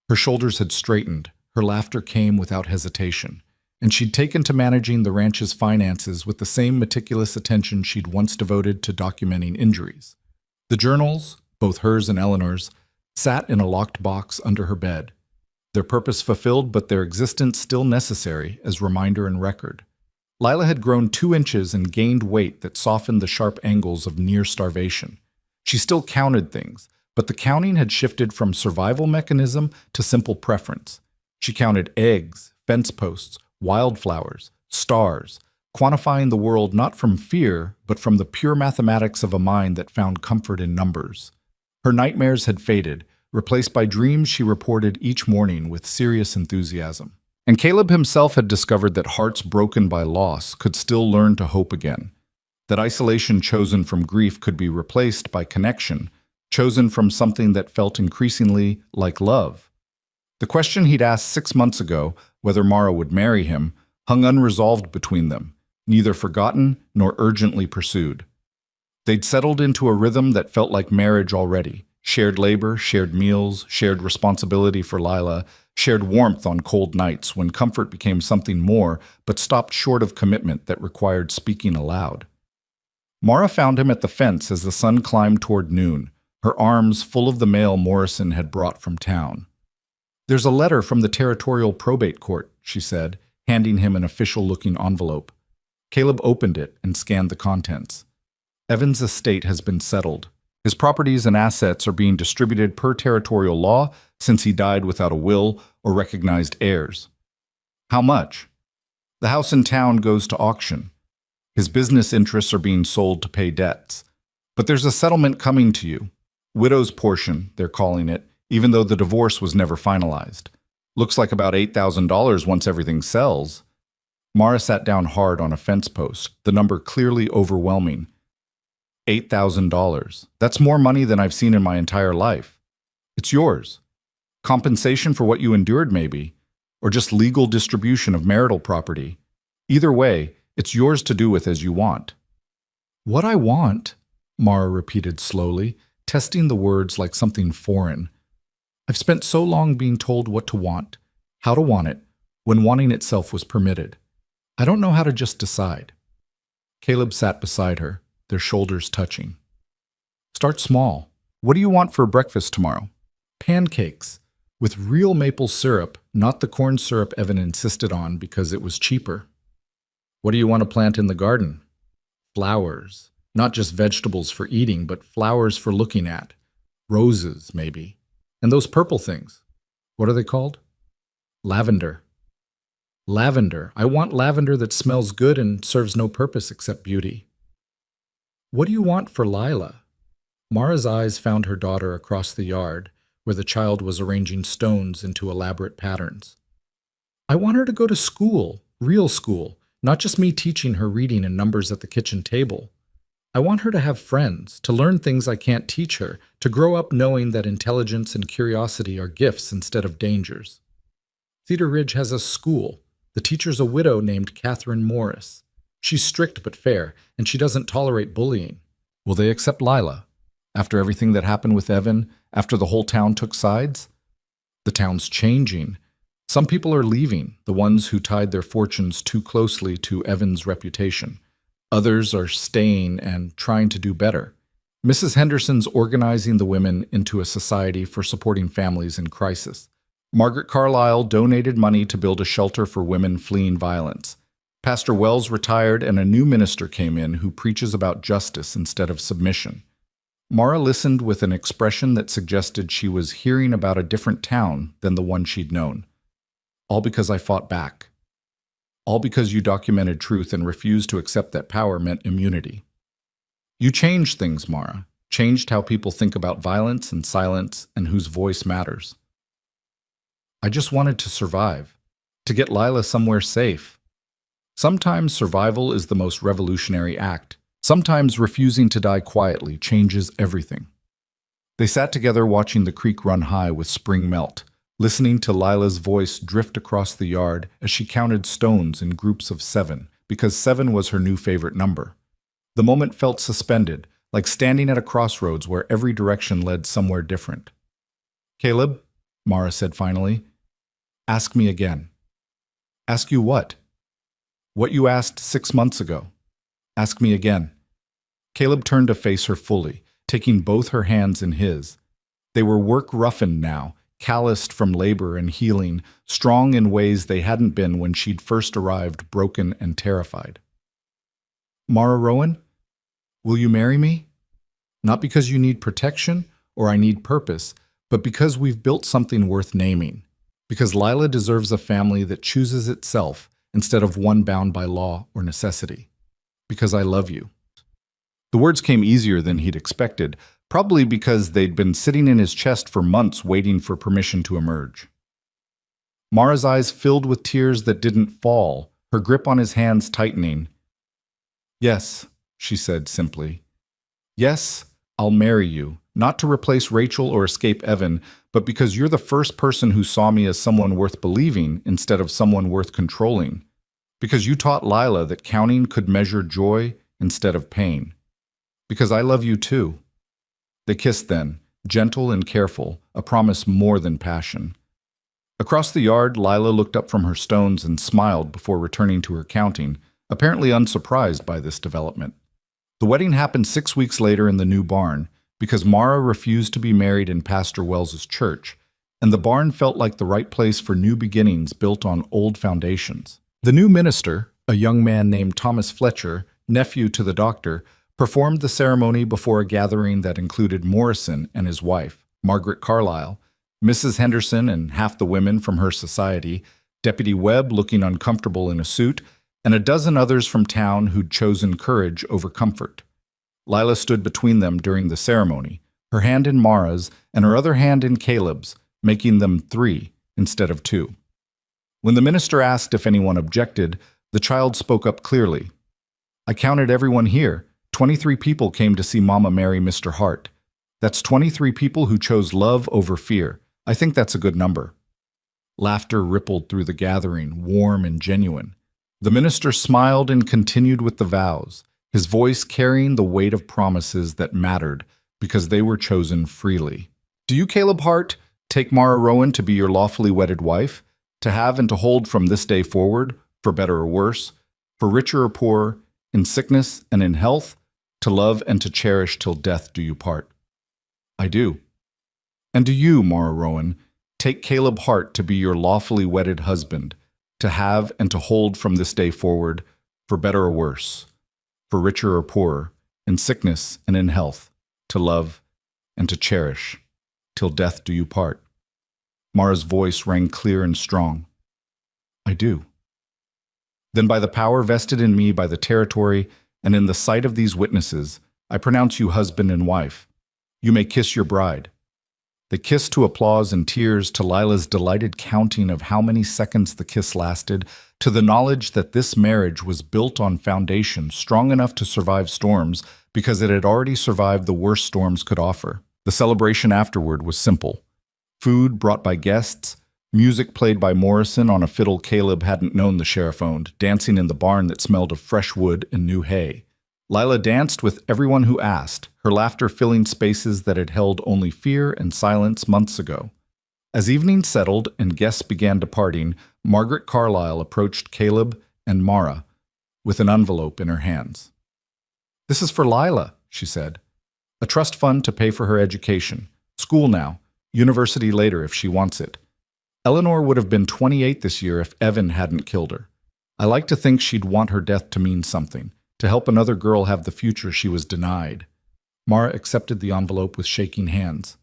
A: Her shoulders had straightened, her laughter came without hesitation, and she'd taken to managing the ranch's finances with the same meticulous attention she'd once devoted to documenting injuries. The journals, both hers and Eleanor's, sat in a locked box under her bed, their purpose fulfilled but their existence still necessary as reminder and record. Lila had grown 2 inches and gained weight that softened the sharp angles of near starvation. She still counted things, but the counting had shifted from survival mechanism to simple preference. She counted eggs, fence posts, wildflowers, stars, quantifying the world not from fear, but from the pure mathematics of a mind that found comfort in numbers. Her nightmares had faded, replaced by dreams she reported each morning with serious enthusiasm. And Caleb himself had discovered that hearts broken by loss could still learn to hope again, that isolation chosen from grief could be replaced by connection, chosen from something that felt increasingly like love. The question he'd asked 6 months ago, whether Maura would marry him, hung unresolved between them, neither forgotten nor urgently pursued. They'd settled into a rhythm that felt like marriage already, Shared labor, shared meals, shared responsibility for Lila, shared warmth on cold nights when comfort became something more but stopped short of commitment that required speaking aloud. Maura found him at the fence as the sun climbed toward noon, her arms full of the mail Morrison had brought from town. "There's a letter from the territorial probate court," she said, handing him an official-looking envelope. Caleb opened it and scanned the contents. Evan's estate has been settled. His properties and assets are being distributed per territorial law since he died without a will or recognized heirs. How much? The house in town goes to auction. His business interests are being sold to pay debts. But there's a settlement coming to you. Widow's portion, they're calling it, even though the divorce was never finalized. Looks like about $8,000 once everything sells. Maura sat down hard on a fence post, the number clearly overwhelming. $8,000. That's more money than I've seen in my entire life. It's yours. Compensation for what you endured, maybe, or just legal distribution of marital property. Either way, it's yours to do with as you want. What I want, Maura repeated slowly, testing the words like something foreign. I've spent so long being told what to want, how to want it, when wanting itself was permitted. I don't know how to just decide. Caleb sat beside her, their shoulders touching. Start small. What do you want for breakfast tomorrow? Pancakes, with real maple syrup, not the corn syrup Evan insisted on because it was cheaper. What do you want to plant in the garden? Flowers, not just vegetables for eating, but flowers for looking at. Roses, maybe. And those purple things. What are they called? Lavender. Lavender. I want lavender that smells good and serves no purpose except beauty. What do you want for Lila? Maura's eyes found her daughter across the yard, where the child was arranging stones into elaborate patterns. I want her to go to school, real school, not just me teaching her reading and numbers at the kitchen table. I want her to have friends, to learn things I can't teach her, to grow up knowing that intelligence and curiosity are gifts instead of dangers. Cedar Ridge has a school. The teacher's a widow named Catherine Morris. She's strict but fair, and she doesn't tolerate bullying. Will they accept Lila? After everything that happened with Evan, after the whole town took sides? The town's changing. Some people are leaving, the ones who tied their fortunes too closely to Evan's reputation. Others are staying and trying to do better. Mrs. Henderson's organizing the women into a society for supporting families in crisis. Margaret Carlisle donated money to build a shelter for women fleeing violence. Pastor Wells retired and a new minister came in who preaches about justice instead of submission. Maura listened with an expression that suggested she was hearing about a different town than the one she'd known. All because I fought back. All because you documented truth and refused to accept that power meant immunity. You changed things, Maura. Changed how people think about violence and silence and whose voice matters. I just wanted to survive. To get Lila somewhere safe. Sometimes survival is the most revolutionary act. Sometimes refusing to die quietly changes everything. They sat together watching the creek run high with spring melt, listening to Lila's voice drift across the yard as she counted stones in groups of 7, because 7 was her new favorite number. The moment felt suspended, like standing at a crossroads where every direction led somewhere different. Caleb, Maura said finally, ask me again. Ask you what? What you asked 6 months ago. Ask me again. Caleb turned to face her fully, taking both her hands in his. They were work-roughened now, calloused from labor and healing, strong in ways they hadn't been when she'd first arrived broken and terrified. Maura Rowan, will you marry me? Not because you need protection or I need purpose, but because we've built something worth naming. Because Lila deserves a family that chooses itself instead of one bound by law or necessity. Because I love you. The words came easier than he'd expected, probably because they'd been sitting in his chest for months waiting for permission to emerge. Maura's eyes filled with tears that didn't fall, her grip on his hands tightening. Yes, she said simply. Yes, I'll marry you, not to replace Rachel or escape Evan, but because you're the first person who saw me as someone worth believing instead of someone worth controlling. Because you taught Lila that counting could measure joy instead of pain. Because I love you too. They kissed then, gentle and careful, a promise more than passion. Across the yard, Lila looked up from her stones and smiled before returning to her counting, apparently unsurprised by this development. The wedding happened 6 weeks later in the new barn, because Maura refused to be married in Pastor Wells's church, and the barn felt like the right place for new beginnings built on old foundations. The new minister, a young man named Thomas Fletcher, nephew to the doctor, performed the ceremony before a gathering that included Morrison and his wife, Margaret Carlyle, Mrs. Henderson and half the women from her society, Deputy Webb looking uncomfortable in a suit, and a dozen others from town who'd chosen courage over comfort. Lila stood between them during the ceremony, her hand in Maura's and her other hand in Caleb's, making them 3 instead of 2. When the minister asked if anyone objected, the child spoke up clearly. "I counted everyone here. 23 people came to see Mama marry Mr. Hart. That's 23 people who chose love over fear. I think that's a good number." Laughter rippled through the gathering, warm and genuine. The minister smiled and continued with the vows, his voice carrying the weight of promises that mattered because they were chosen freely. "Do you, Caleb Hart, take Maura Rowan to be your lawfully wedded wife, to have and to hold from this day forward, for better or worse, for richer or poorer, in sickness and in health, to love and to cherish till death do you part?" "I do." "And do you, Maura Rowan, take Caleb Hart to be your lawfully wedded husband, to have and to hold from this day forward, for better or worse, for richer or poorer, in sickness and in health, to love and to cherish, till death do you part?" Maura's voice rang clear and strong. "I do." "Then by the power vested in me by the territory and in the sight of these witnesses, I pronounce you husband and wife. You may kiss your bride." They kissed to applause and tears, to Lila's delighted counting of how many seconds the kiss lasted, to the knowledge that this marriage was built on foundation strong enough to survive storms because it had already survived the worst storms could offer. The celebration afterward was simple. Food brought by guests, music played by Morrison on a fiddle Caleb hadn't known the sheriff owned, dancing in the barn that smelled of fresh wood and new hay. Lila danced with everyone who asked, her laughter filling spaces that had held only fear and silence months ago. As evening settled and guests began departing, Margaret Carlyle approached Caleb and Maura with an envelope in her hands. "This is for Lila," she said. "A trust fund to pay for her education. School now, university later if she wants it. Eleanor would have been 28 this year if Evan hadn't killed her. I like to think she'd want her death to mean something, to help another girl have the future she was denied." Maura accepted the envelope with shaking hands.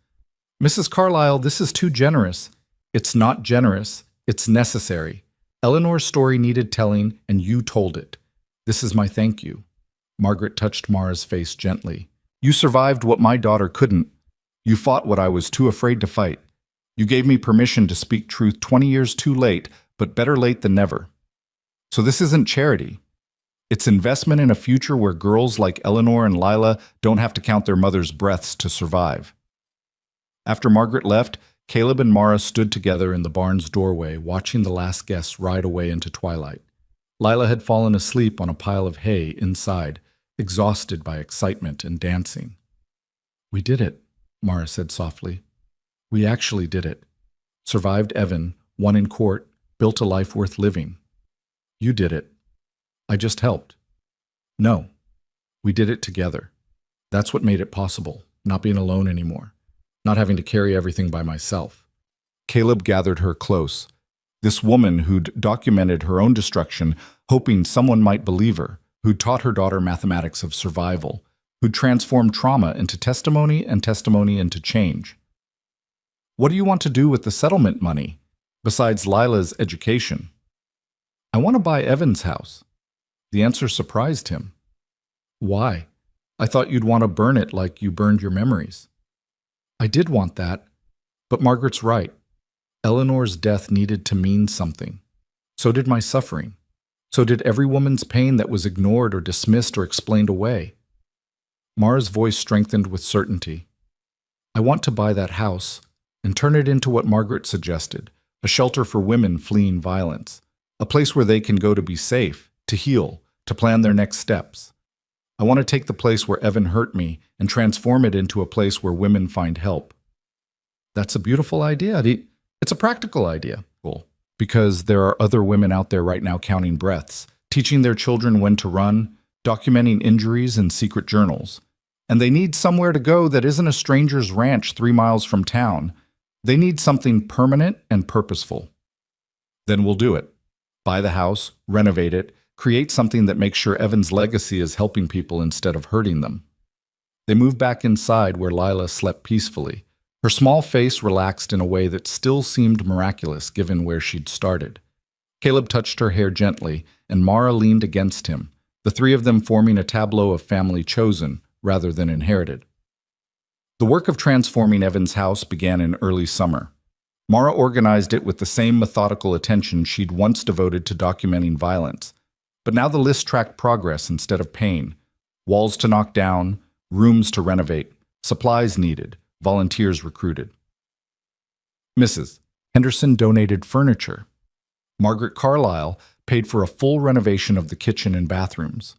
A: "Mrs. Carlyle, this is too generous." "It's not generous. It's necessary. Eleanor's story needed telling, and you told it. This is my thank you." Margaret touched Maura's face gently. "You survived what my daughter couldn't. You fought what I was too afraid to fight. You gave me permission to speak truth 20 years too late, but better late than never. So this isn't charity. It's investment in a future where girls like Eleanor and Lila don't have to count their mother's breaths to survive." After Margaret left, Caleb and Maura stood together in the barn's doorway, watching the last guests ride away into twilight. Lila had fallen asleep on a pile of hay inside, exhausted by excitement and dancing. "We did it," Maura said softly. "We actually did it. Survived Evan, won in court, built a life worth living. You did it. I just helped." "No, we did it together. That's what made it possible, not being alone anymore, not having to carry everything by myself." Caleb gathered her close. This woman who'd documented her own destruction, hoping someone might believe her, who'd taught her daughter mathematics of survival, who'd transformed trauma into testimony and testimony into change. "What do you want to do with the settlement money, besides Lila's education?" "I want to buy Evan's house." The answer surprised him. "Why? I thought you'd want to burn it like you burned your memories." "I did want that, but Margaret's right. Eleanor's death needed to mean something. So did my suffering. So did every woman's pain that was ignored or dismissed or explained away." Maura's voice strengthened with certainty. "I want to buy that house and turn it into what Margaret suggested, a shelter for women fleeing violence, a place where they can go to be safe, to heal, to plan their next steps. I want to take the place where Evan hurt me and transform it into a place where women find help, That's a beautiful idea. It's a practical idea. Cool. Because there are other women out there right now counting breaths, teaching their children when to run, documenting injuries in secret journals. And they need somewhere to go that isn't a stranger's ranch 3 miles from town. They need something permanent and purposeful. Then we'll do it. Buy the house, renovate it, create something that makes sure Evan's legacy is helping people instead of hurting them. They moved back inside where Lila slept peacefully. Her small face relaxed in a way that still seemed miraculous given where she'd started. Caleb touched her hair gently, and Maura leaned against him, the three of them forming a tableau of family chosen rather than inherited. The work of transforming Evan's house began in early summer. Maura organized it with the same methodical attention she'd once devoted to documenting violence. But now the list tracked progress instead of pain. Walls to knock down, rooms to renovate, supplies needed, volunteers recruited. Mrs. Henderson donated furniture. Margaret Carlyle paid for a full renovation of the kitchen and bathrooms.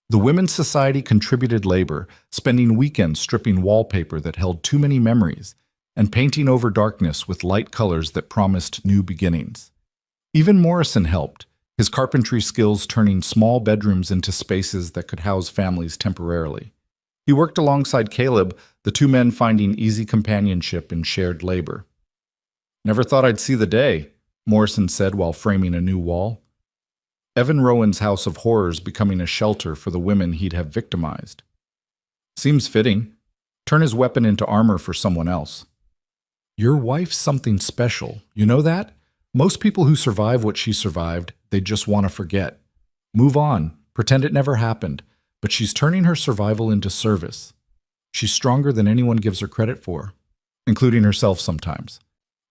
A: The Women's Society contributed labor, spending weekends stripping wallpaper that held too many memories and painting over darkness with light colors that promised new beginnings. Even Morrison helped, his carpentry skills turning small bedrooms into spaces that could house families temporarily. He worked alongside Caleb, the two men finding easy companionship in shared labor. "Never thought I'd see the day," Morrison said while framing a new wall. Evan Rowan's house of horrors becoming a shelter for the women he'd have victimized. Seems fitting. Turn his weapon into armor for someone else. Your wife's something special, you know that? Most people who survive what she survived, they just want to forget. Move on, pretend it never happened, but she's turning her survival into service. She's stronger than anyone gives her credit for, including herself sometimes.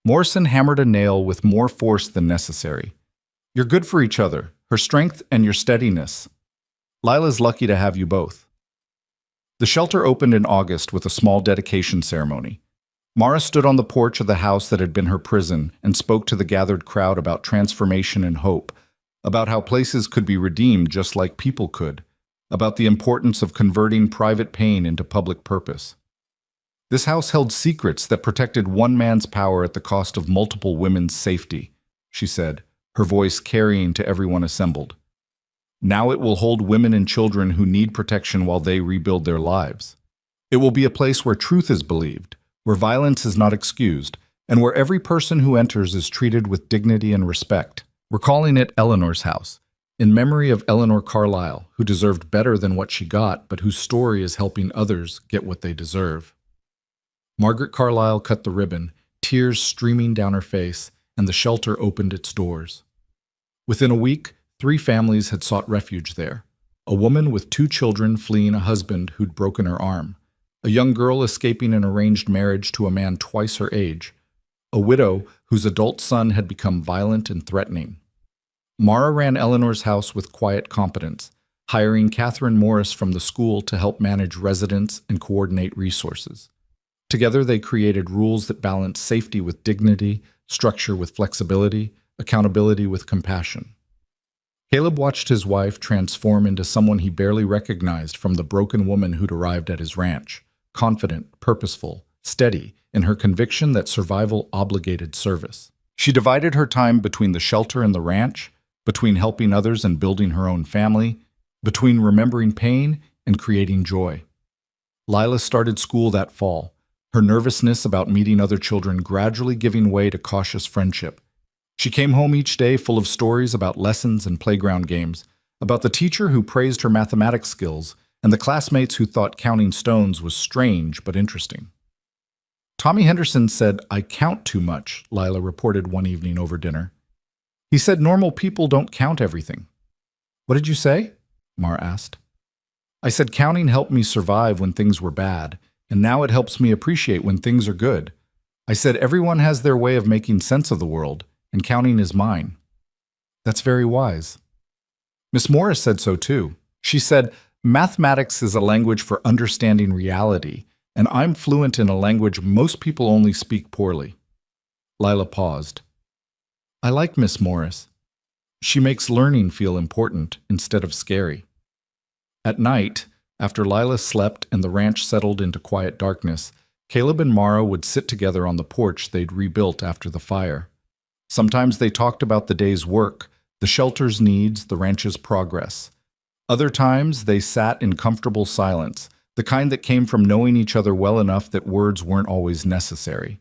A: Morrison hammered a nail with more force than necessary. You're good for each other, her strength and your steadiness. Lila's lucky to have you both. The shelter opened in August with a small dedication ceremony. Maura stood on the porch of the house that had been her prison and spoke to the gathered crowd about transformation and hope, about how places could be redeemed just like people could, about the importance of converting private pain into public purpose. This house held secrets that protected one man's power at the cost of multiple women's safety, she said, her voice carrying to everyone assembled. Now it will hold women and children who need protection while they rebuild their lives. It will be a place where truth is believed, where violence is not excused, and where every person who enters is treated with dignity and respect. We're calling it Eleanor's house, in memory of Eleanor Carlyle, who deserved better than what she got, but whose story is helping others get what they deserve. Margaret Carlyle cut the ribbon, tears streaming down her face, and the shelter opened its doors. Within a week, 3 families had sought refuge there. A woman with 2 children fleeing a husband who'd broken her arm. A young girl escaping an arranged marriage to a man twice her age. A widow whose adult son had become violent and threatening. Maura ran Eleanor's house with quiet competence, hiring Catherine Morris from the school to help manage residents and coordinate resources. Together they created rules that balanced safety with dignity, structure with flexibility, accountability with compassion. Caleb watched his wife transform into someone he barely recognized from the broken woman who'd arrived at his ranch, confident, purposeful, steady in her conviction that survival obligated service. She divided her time between the shelter and the ranch, between helping others and building her own family, between remembering pain and creating joy. Lila started school that fall, her nervousness about meeting other children gradually giving way to cautious friendship. She came home each day full of stories about lessons and playground games, about the teacher who praised her mathematics skills, and the classmates who thought counting stones was strange but interesting. Tommy Henderson said, "I count too much," Lila reported one evening over dinner. He said normal people don't count everything. "What did you say?" Maura asked. "I said counting helped me survive when things were bad, and now it helps me appreciate when things are good. I said everyone has their way of making sense of the world, and counting is mine." "That's very wise." Miss Morris said so too. She said, "Mathematics is a language for understanding reality, and I'm fluent in a language most people only speak poorly." Lila paused. "I like Miss Morris. She makes learning feel important instead of scary." At night, after Lila slept and the ranch settled into quiet darkness, Caleb and Maura would sit together on the porch they'd rebuilt after the fire. Sometimes they talked about the day's work, the shelter's needs, the ranch's progress. Other times they sat in comfortable silence, the kind that came from knowing each other well enough that words weren't always necessary.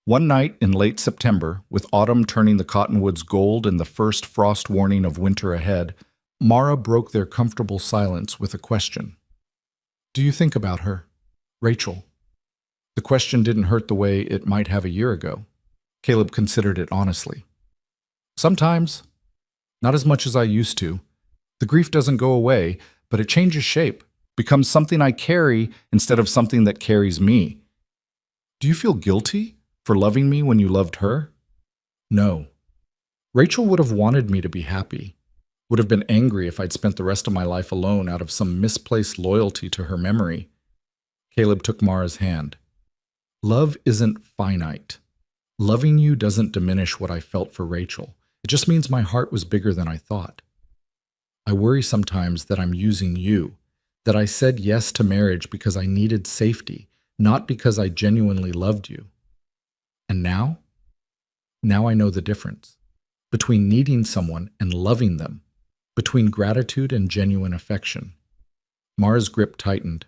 A: One night in late September, with autumn turning the cottonwoods gold and the first frost warning of winter ahead, Maura broke their comfortable silence with a question. "Do you think about her, Rachel?" The question didn't hurt the way it might have a year ago. Caleb considered it honestly. "Sometimes. Not as much as I used to. The grief doesn't go away, but it changes shape, becomes something I carry instead of something that carries me." "Do you feel guilty for loving me when you loved her?" "No. Rachel would have wanted me to be happy, would have been angry if I'd spent the rest of my life alone out of some misplaced loyalty to her memory." Caleb took Maura's hand. "Love isn't finite. Loving you doesn't diminish what I felt for Rachel. It just means my heart was bigger than I thought. I worry sometimes that I'm using you, that I said yes to marriage because I needed safety, not because I genuinely loved you. And now? Now I know the difference. Between needing someone and loving them. Between gratitude and genuine affection." Maura's grip tightened.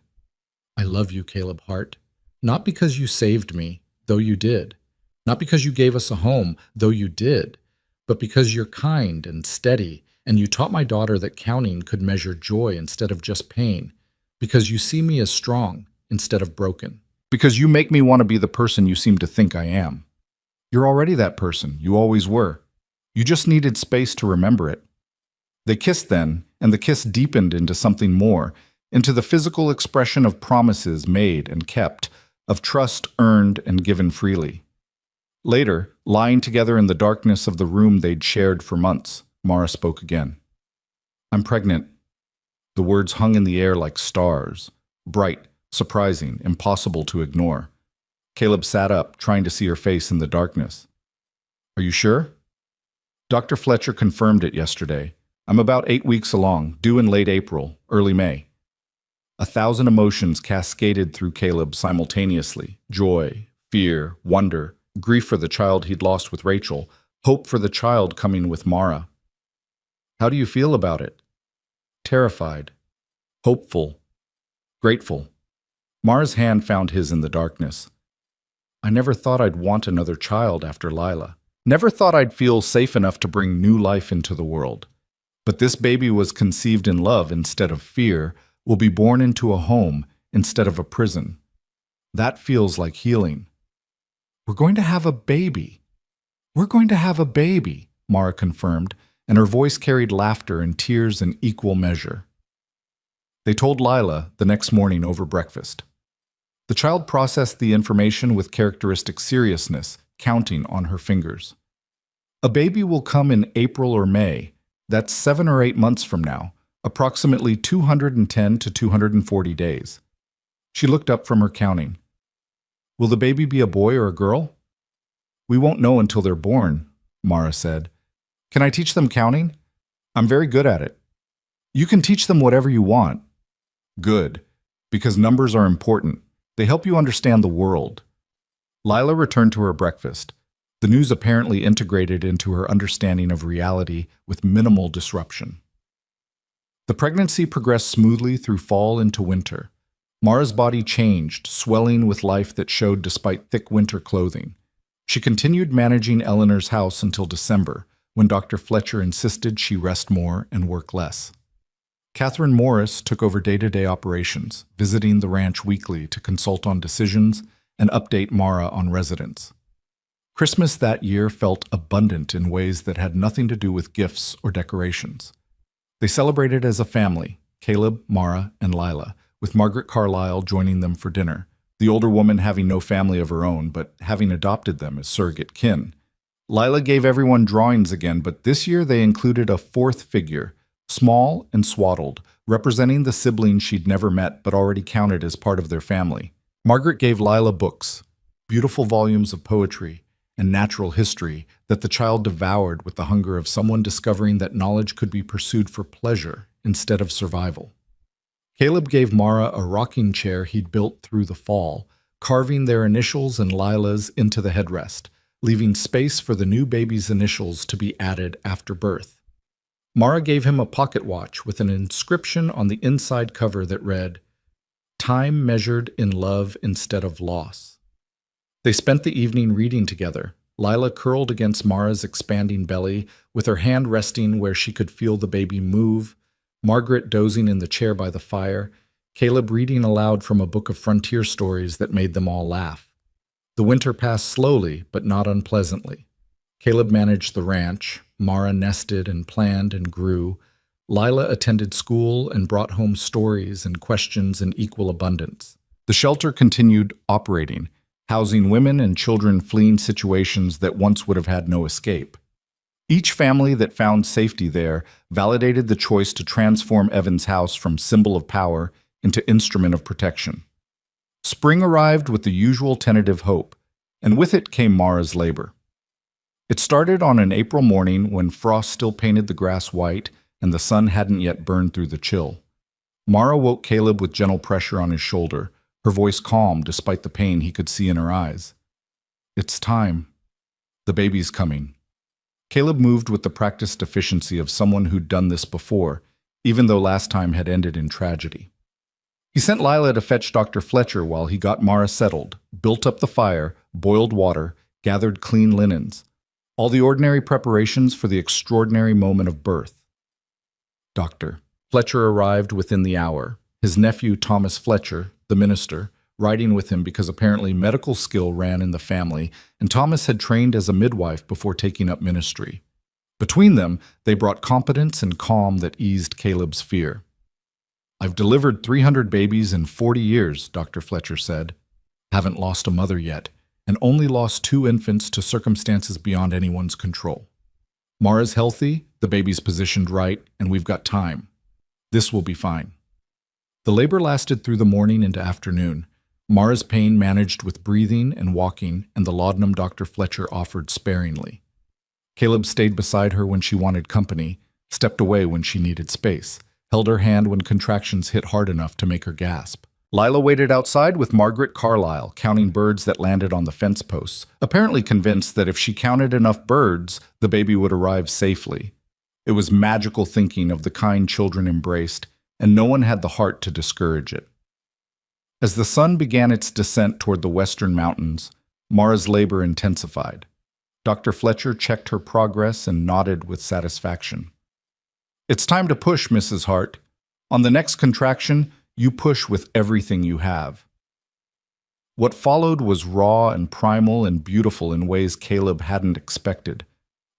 A: "I love you, Caleb Hart. Not because you saved me, though you did. Not because you gave us a home, though you did. But because you're kind and steady, and you taught my daughter that counting could measure joy instead of just pain. Because you see me as strong instead of broken. Because you make me want to be the person you seem to think I am. You're already that person. You always were. You just needed space to remember it." They kissed then, and the kiss deepened into something more, into the physical expression of promises made and kept, of trust earned and given freely. Later, lying together in the darkness of the room they'd shared for months, Maura spoke again. "I'm pregnant." The words hung in the air like stars, bright, surprising, impossible to ignore. Caleb sat up, trying to see her face in the darkness. "Are you sure?" "Dr. Fletcher confirmed it yesterday. I'm about 8 weeks along, due in late April, early May." 1,000 emotions cascaded through Caleb simultaneously: joy, fear, wonder, grief for the child he'd lost with Rachel, hope for the child coming with Maura. "How do you feel about it?" "Terrified, hopeful, grateful." Maura's hand found his in the darkness. "I never thought I'd want another child after Lila. Never thought I'd feel safe enough to bring new life into the world. But this baby was conceived in love instead of fear, will be born into a home instead of a prison. That feels like healing." "We're going to have a baby. We're going to have a baby," Maura confirmed, and her voice carried laughter and tears in equal measure. They told Lila the next morning over breakfast. The child processed the information with characteristic seriousness, counting on her fingers. "A baby will come in April or May. That's 7 or 8 months from now, approximately 210 to 240 days. She looked up from her counting. "Will the baby be a boy or a girl?" "We won't know until they're born," Maura said. "Can I teach them counting? I'm very good at it." "You can teach them whatever you want." "Good, because numbers are important. They help you understand the world." Lila returned to her breakfast, the news apparently integrated into her understanding of reality with minimal disruption. The pregnancy progressed smoothly through fall into winter. Maura's body changed, swelling with life that showed despite thick winter clothing. She continued managing Eleanor's house until December, when Dr. Fletcher insisted she rest more and work less. Catherine Morris took over day-to-day operations, visiting the ranch weekly to consult on decisions and update Maura on residents. Christmas that year felt abundant in ways that had nothing to do with gifts or decorations. They celebrated as a family, Caleb, Maura, and Lila, with Margaret Carlyle joining them for dinner, the older woman having no family of her own, but having adopted them as surrogate kin. Lila gave everyone drawings again, but this year they included a fourth figure, small and swaddled, representing the sibling she'd never met but already counted as part of their family. Margaret gave Lila books, beautiful volumes of poetry and natural history that the child devoured with the hunger of someone discovering that knowledge could be pursued for pleasure instead of survival. Caleb gave Maura a rocking chair he'd built through the fall, carving their initials and Lila's into the headrest, leaving space for the new baby's initials to be added after birth. Maura gave him a pocket watch with an inscription on the inside cover that read, "Time measured in love instead of loss." They spent the evening reading together, Lila curled against Maura's expanding belly, with her hand resting where she could feel the baby move, Margaret dozing in the chair by the fire, Caleb reading aloud from a book of frontier stories that made them all laugh. The winter passed slowly, but not unpleasantly. Caleb managed the ranch, Maura nested and planned and grew, Lila attended school and brought home stories and questions in equal abundance. The shelter continued operating, housing women and children fleeing situations that once would have had no escape. Each family that found safety there validated the choice to transform Evan's house from symbol of power into instrument of protection. Spring arrived with the usual tentative hope, and with it came Maura's labor. It started on an April morning when frost still painted the grass white and the sun hadn't yet burned through the chill. Maura woke Caleb with gentle pressure on his shoulder, her voice calm despite the pain he could see in her eyes. "It's time. The baby's coming." Caleb moved with the practiced efficiency of someone who'd done this before, even though last time had ended in tragedy. He sent Lila to fetch Dr. Fletcher while he got Maura settled, built up the fire, boiled water, gathered clean linens. All the ordinary preparations for the extraordinary moment of birth. Dr. Fletcher arrived within the hour, his nephew Thomas Fletcher, the minister, riding with him because apparently medical skill ran in the family, and Thomas had trained as a midwife before taking up ministry. Between them, they brought competence and calm that eased Caleb's fear. "I've delivered 300 babies in 40 years, Dr. Fletcher said. Haven't lost a mother yet, and only lost 2 infants to circumstances beyond anyone's control. Maura's healthy, the baby's positioned right, and we've got time. This will be fine." The labor lasted through the morning into afternoon. Maura's pain managed with breathing and walking, and the laudanum Dr. Fletcher offered sparingly. Caleb stayed beside her when she wanted company, stepped away when she needed space, held her hand when contractions hit hard enough to make her gasp. Lila waited outside with Margaret Carlyle, counting birds that landed on the fence posts, apparently convinced that if she counted enough birds, the baby would arrive safely. It was magical thinking of the kind children embraced, and no one had the heart to discourage it. As the sun began its descent toward the western mountains, Maura's labor intensified. Dr. Fletcher checked her progress and nodded with satisfaction. "It's time to push, Mrs. Hart. On the next contraction, you push with everything you have." What followed was raw and primal and beautiful in ways Caleb hadn't expected.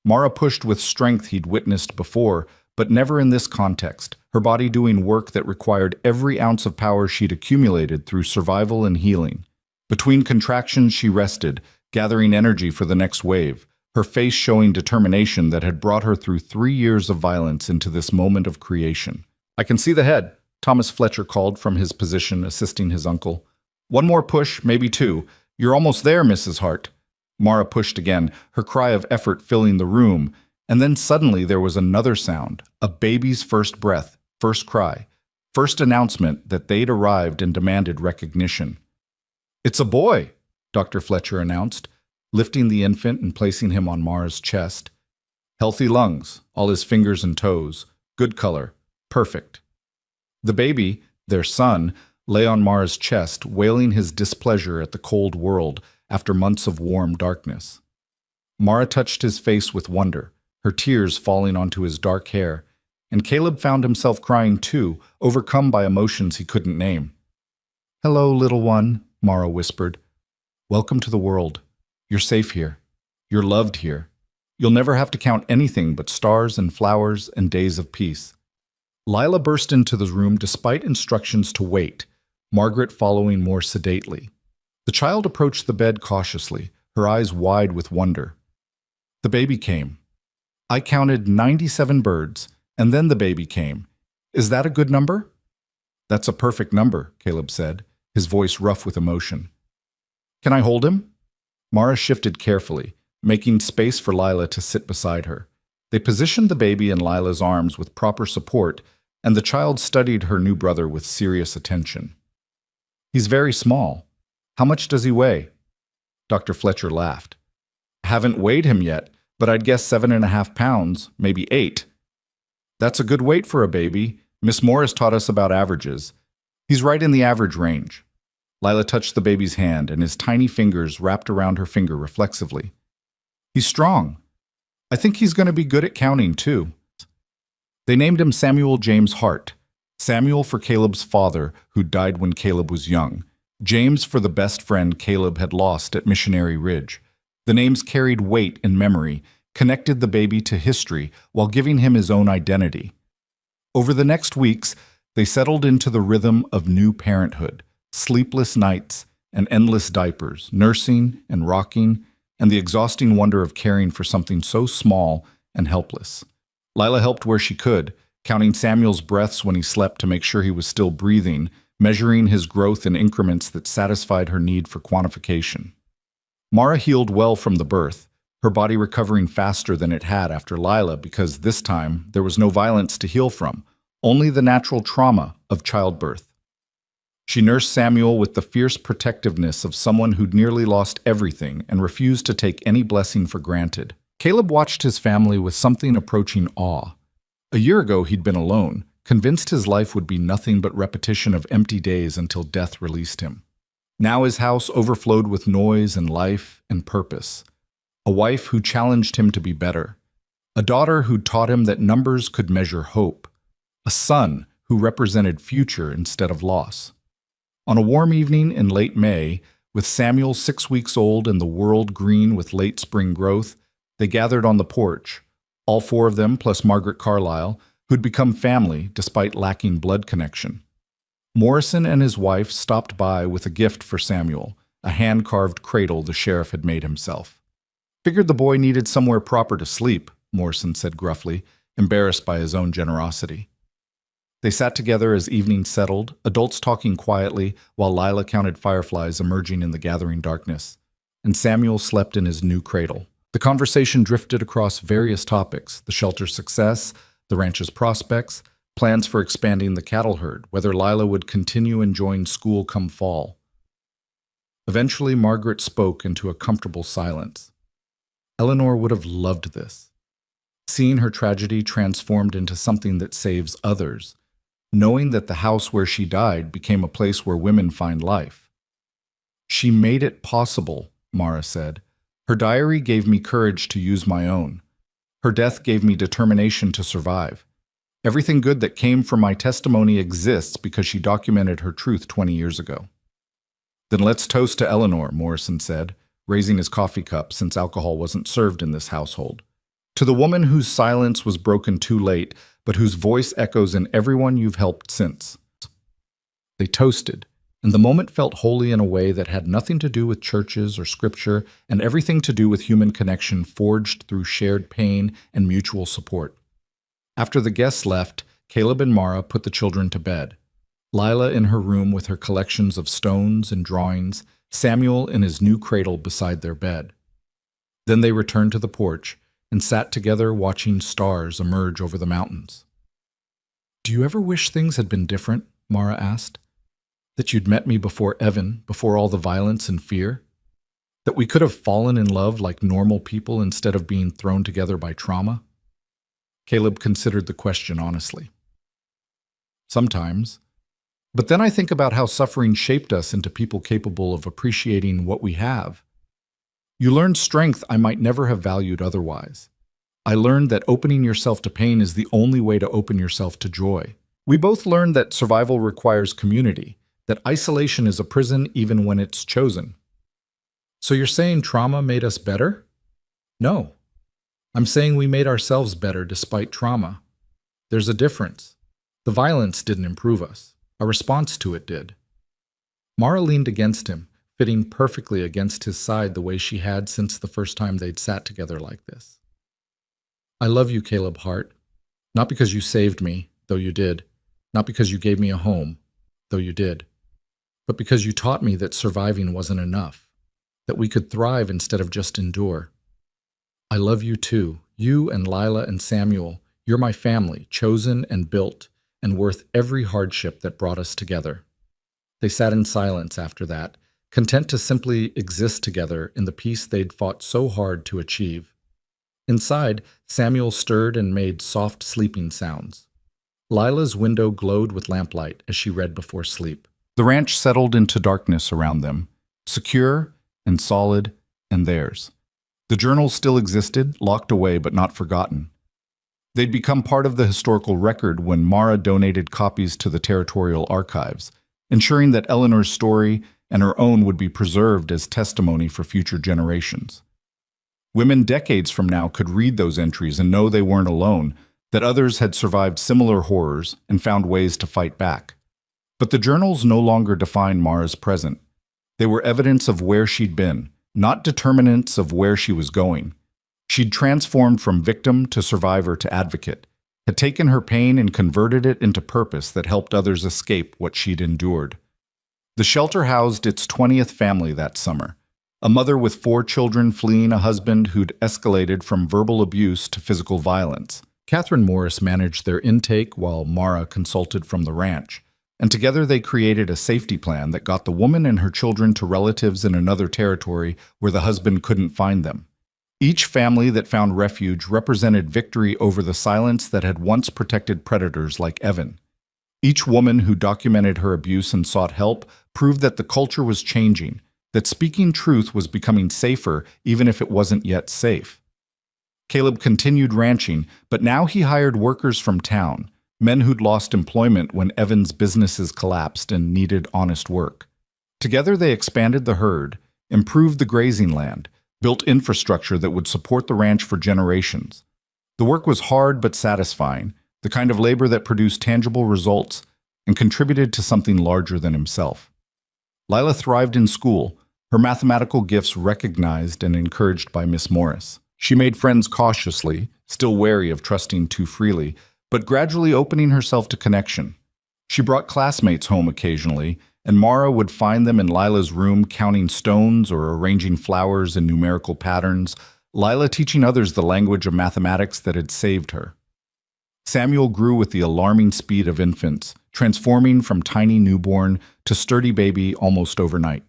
A: Maura pushed with strength he'd witnessed before, but never in this context, her body doing work that required every ounce of power she'd accumulated through survival and healing. Between contractions, she rested, gathering energy for the next wave, her face showing determination that had brought her through 3 years of violence into this moment of creation. "I can see the head," Thomas Fletcher called from his position, assisting his uncle. "One more push, maybe 2. You're almost there, Mrs. Hart." Maura pushed again, her cry of effort filling the room, and then suddenly there was another sound, a baby's first breath, first cry, first announcement that they'd arrived and demanded recognition. "It's a boy," Dr. Fletcher announced, lifting the infant and placing him on Maura's chest. "Healthy lungs, all his fingers and toes, good color, perfect." The baby, their son, lay on Maura's chest, wailing his displeasure at the cold world after months of warm darkness. Maura touched his face with wonder, her tears falling onto his dark hair, and Caleb found himself crying too, overcome by emotions he couldn't name. "Hello, little one," Maura whispered. "Welcome to the world. You're safe here. You're loved here. You'll never have to count anything but stars and flowers and days of peace." Lila burst into the room despite instructions to wait, Margaret following more sedately. The child approached the bed cautiously, her eyes wide with wonder. The baby came. "I counted 97 birds, and then the baby came. Is that a good number?" "That's a perfect number," Caleb said, his voice rough with emotion. "Can I hold him?" Maura shifted carefully, making space for Lila to sit beside her. They positioned the baby in Lila's arms with proper support, and the child studied her new brother with serious attention. "He's very small. How much does he weigh? Dr. Fletcher laughed. Haven't weighed him yet, but I'd guess 7.5 pounds, maybe 8. That's a good weight for a baby. Miss Morris taught us about averages. He's right in the average range. Lila touched the baby's hand, and his tiny fingers wrapped around her finger reflexively. He's strong. I think he's going to be good at counting, too. They named him Samuel James Hart. Samuel for Caleb's father, who died when Caleb was young. James for the best friend Caleb had lost at Missionary Ridge. The names carried weight in memory, connected the baby to history while giving him his own identity. Over the next weeks, they settled into the rhythm of new parenthood, sleepless nights and endless diapers, nursing and rocking, and the exhausting wonder of caring for something so small and helpless. Lila helped where she could, counting Samuel's breaths when he slept to make sure he was still breathing, measuring his growth in increments that satisfied her need for quantification. Maura healed well from the birth, her body recovering faster than it had after Lila because this time there was no violence to heal from, only the natural trauma of childbirth. She nursed Samuel with the fierce protectiveness of someone who'd nearly lost everything and refused to take any blessing for granted. Caleb watched his family with something approaching awe. A year ago he'd been alone, convinced his life would be nothing but repetition of empty days until death released him. Now his house overflowed with noise and life and purpose. A wife who challenged him to be better. A daughter who taught him that numbers could measure hope. A son who represented future instead of loss. On a warm evening in late May, with Samuel 6 weeks old and the world green with late spring growth, they gathered on the porch, all 4 of them plus Margaret Carlyle, who'd become family despite lacking blood connection. Morrison and his wife stopped by with a gift for Samuel, a hand-carved cradle the sheriff had made himself. Figured the boy needed somewhere proper to sleep, Morrison said gruffly, embarrassed by his own generosity. They sat together as evening settled, adults talking quietly while Lila counted fireflies emerging in the gathering darkness, and Samuel slept in his new cradle. The conversation drifted across various topics: the shelter's success, the ranch's prospects, plans for expanding the cattle herd, whether Lila would continue enjoying school come fall. Eventually, Margaret spoke into a comfortable silence. Eleanor would have loved this. Seeing her tragedy transformed into something that saves others, knowing that the house where she died became a place where women find life. She made it possible, Maura said. Her diary gave me courage to use my own. Her death gave me determination to survive. Everything good that came from my testimony exists because she documented her truth 20 years ago. Then let's toast to Eleanor, Morrison said, raising his coffee cup since alcohol wasn't served in this household. To the woman whose silence was broken too late, but whose voice echoes in everyone you've helped since. They toasted, and the moment felt holy in a way that had nothing to do with churches or scripture and everything to do with human connection forged through shared pain and mutual support. After the guests left, Caleb and Maura put the children to bed. Lila in her room with her collections of stones and drawings, Samuel in his new cradle beside their bed. Then they returned to the porch and sat together watching stars emerge over the mountains. "Do you ever wish things had been different?" Maura asked. "That you'd met me before Evan, before all the violence and fear? That we could have fallen in love like normal people instead of being thrown together by trauma?" Caleb considered the question honestly. "Sometimes. But then I think about how suffering shaped us into people capable of appreciating what we have. You learned strength I might never have valued otherwise. I learned that opening yourself to pain is the only way to open yourself to joy. We both learned that survival requires community, that isolation is a prison even when it's chosen." "So you're saying trauma made us better?" "No. I'm saying we made ourselves better despite trauma. There's a difference. The violence didn't improve us. Our response to it did." Maura leaned against him, fitting perfectly against his side the way she had since the first time they'd sat together like this. "I love you, Caleb Hart. Not because you saved me, though you did. Not because you gave me a home, though you did. But because you taught me that surviving wasn't enough, that we could thrive instead of just endure. I love you too, you and Lila and Samuel. You're my family, chosen and built, and worth every hardship that brought us together." They sat in silence after that, content to simply exist together in the peace they'd fought so hard to achieve. Inside, Samuel stirred and made soft sleeping sounds. Lila's window glowed with lamplight as she read before sleep. The ranch settled into darkness around them, secure and solid and theirs. The journals still existed, locked away but not forgotten. They'd become part of the historical record when Maura donated copies to the territorial archives, ensuring that Eleanor's story and her own would be preserved as testimony for future generations. Women decades from now could read those entries and know they weren't alone, that others had survived similar horrors and found ways to fight back. But the journals no longer defined Maura's present. They were evidence of where she'd been, not determinants of where she was going. She'd transformed from victim to survivor to advocate, had taken her pain and converted it into purpose that helped others escape what she'd endured. The shelter housed its 20th family that summer, a mother with 4 children fleeing a husband who'd escalated from verbal abuse to physical violence. Catherine Morris managed their intake while Maura consulted from the ranch, and together they created a safety plan that got the woman and her children to relatives in another territory where the husband couldn't find them. Each family that found refuge represented victory over the silence that had once protected predators like Evan. Each woman who documented her abuse and sought help proved that the culture was changing, that speaking truth was becoming safer even if it wasn't yet safe. Caleb continued ranching, but now he hired workers from town, men who'd lost employment when Evan's businesses collapsed and needed honest work. Together they expanded the herd, improved the grazing land, built infrastructure that would support the ranch for generations. The work was hard but satisfying, the kind of labor that produced tangible results and contributed to something larger than himself. Lila thrived in school, her mathematical gifts recognized and encouraged by Miss Morris. She made friends cautiously, still wary of trusting too freely, but gradually opening herself to connection. She brought classmates home occasionally, and Maura would find them in Lila's room counting stones or arranging flowers in numerical patterns, Lila teaching others the language of mathematics that had saved her. Samuel grew with the alarming speed of infants, transforming from tiny newborn to sturdy baby almost overnight.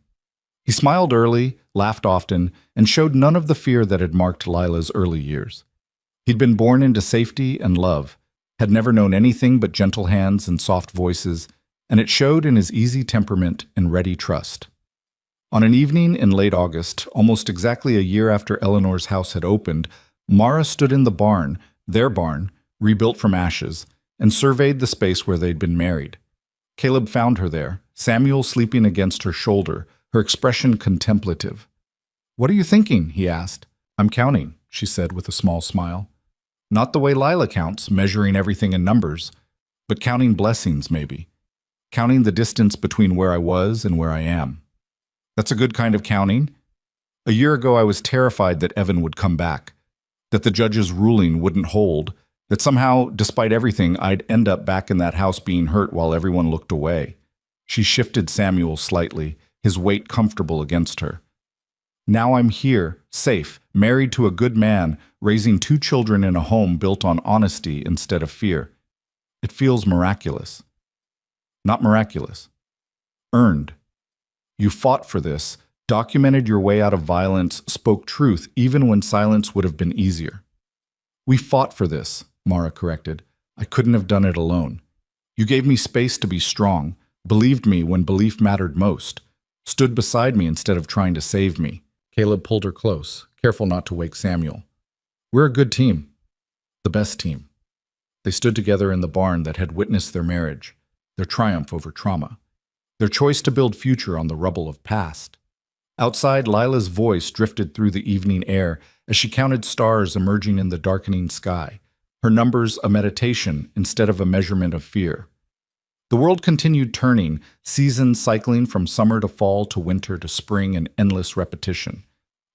A: He smiled early, laughed often, and showed none of the fear that had marked Lila's early years. He'd been born into safety and love, had never known anything but gentle hands and soft voices, and it showed in his easy temperament and ready trust. On an evening in late August, almost exactly a year after Eleanor's house had opened, Maura stood in the barn, their barn, rebuilt from ashes, and surveyed the space where they'd been married. Caleb found her there, Samuel sleeping against her shoulder, her expression contemplative. "What are you thinking?" he asked. "I'm counting," she said with a small smile. "Not the way Lila counts, measuring everything in numbers, but counting blessings, maybe. Counting the distance between where I was and where I am. That's a good kind of counting. A year ago I was terrified that Evan would come back, that the judge's ruling wouldn't hold, that somehow, despite everything, I'd end up back in that house being hurt while everyone looked away." She shifted Samuel slightly, his weight comfortable against her. "Now I'm here, safe, married to a good man, raising 2 children in a home built on honesty instead of fear. It feels miraculous." Not miraculous. Earned. You fought for this, documented your way out of violence, spoke truth even when silence would have been easier. "We fought for this," Maura corrected. "I couldn't have done it alone. You gave me space to be strong, believed me when belief mattered most, stood beside me instead of trying to save me." Caleb pulled her close, careful not to wake Samuel. "We're a good team. The best team." They stood together in the barn that had witnessed their marriage, their triumph over trauma, their choice to build future on the rubble of past. Outside, Lila's voice drifted through the evening air as she counted stars emerging in the darkening sky, her numbers a meditation instead of a measurement of fear. The world continued turning, seasons cycling from summer to fall to winter to spring in endless repetition.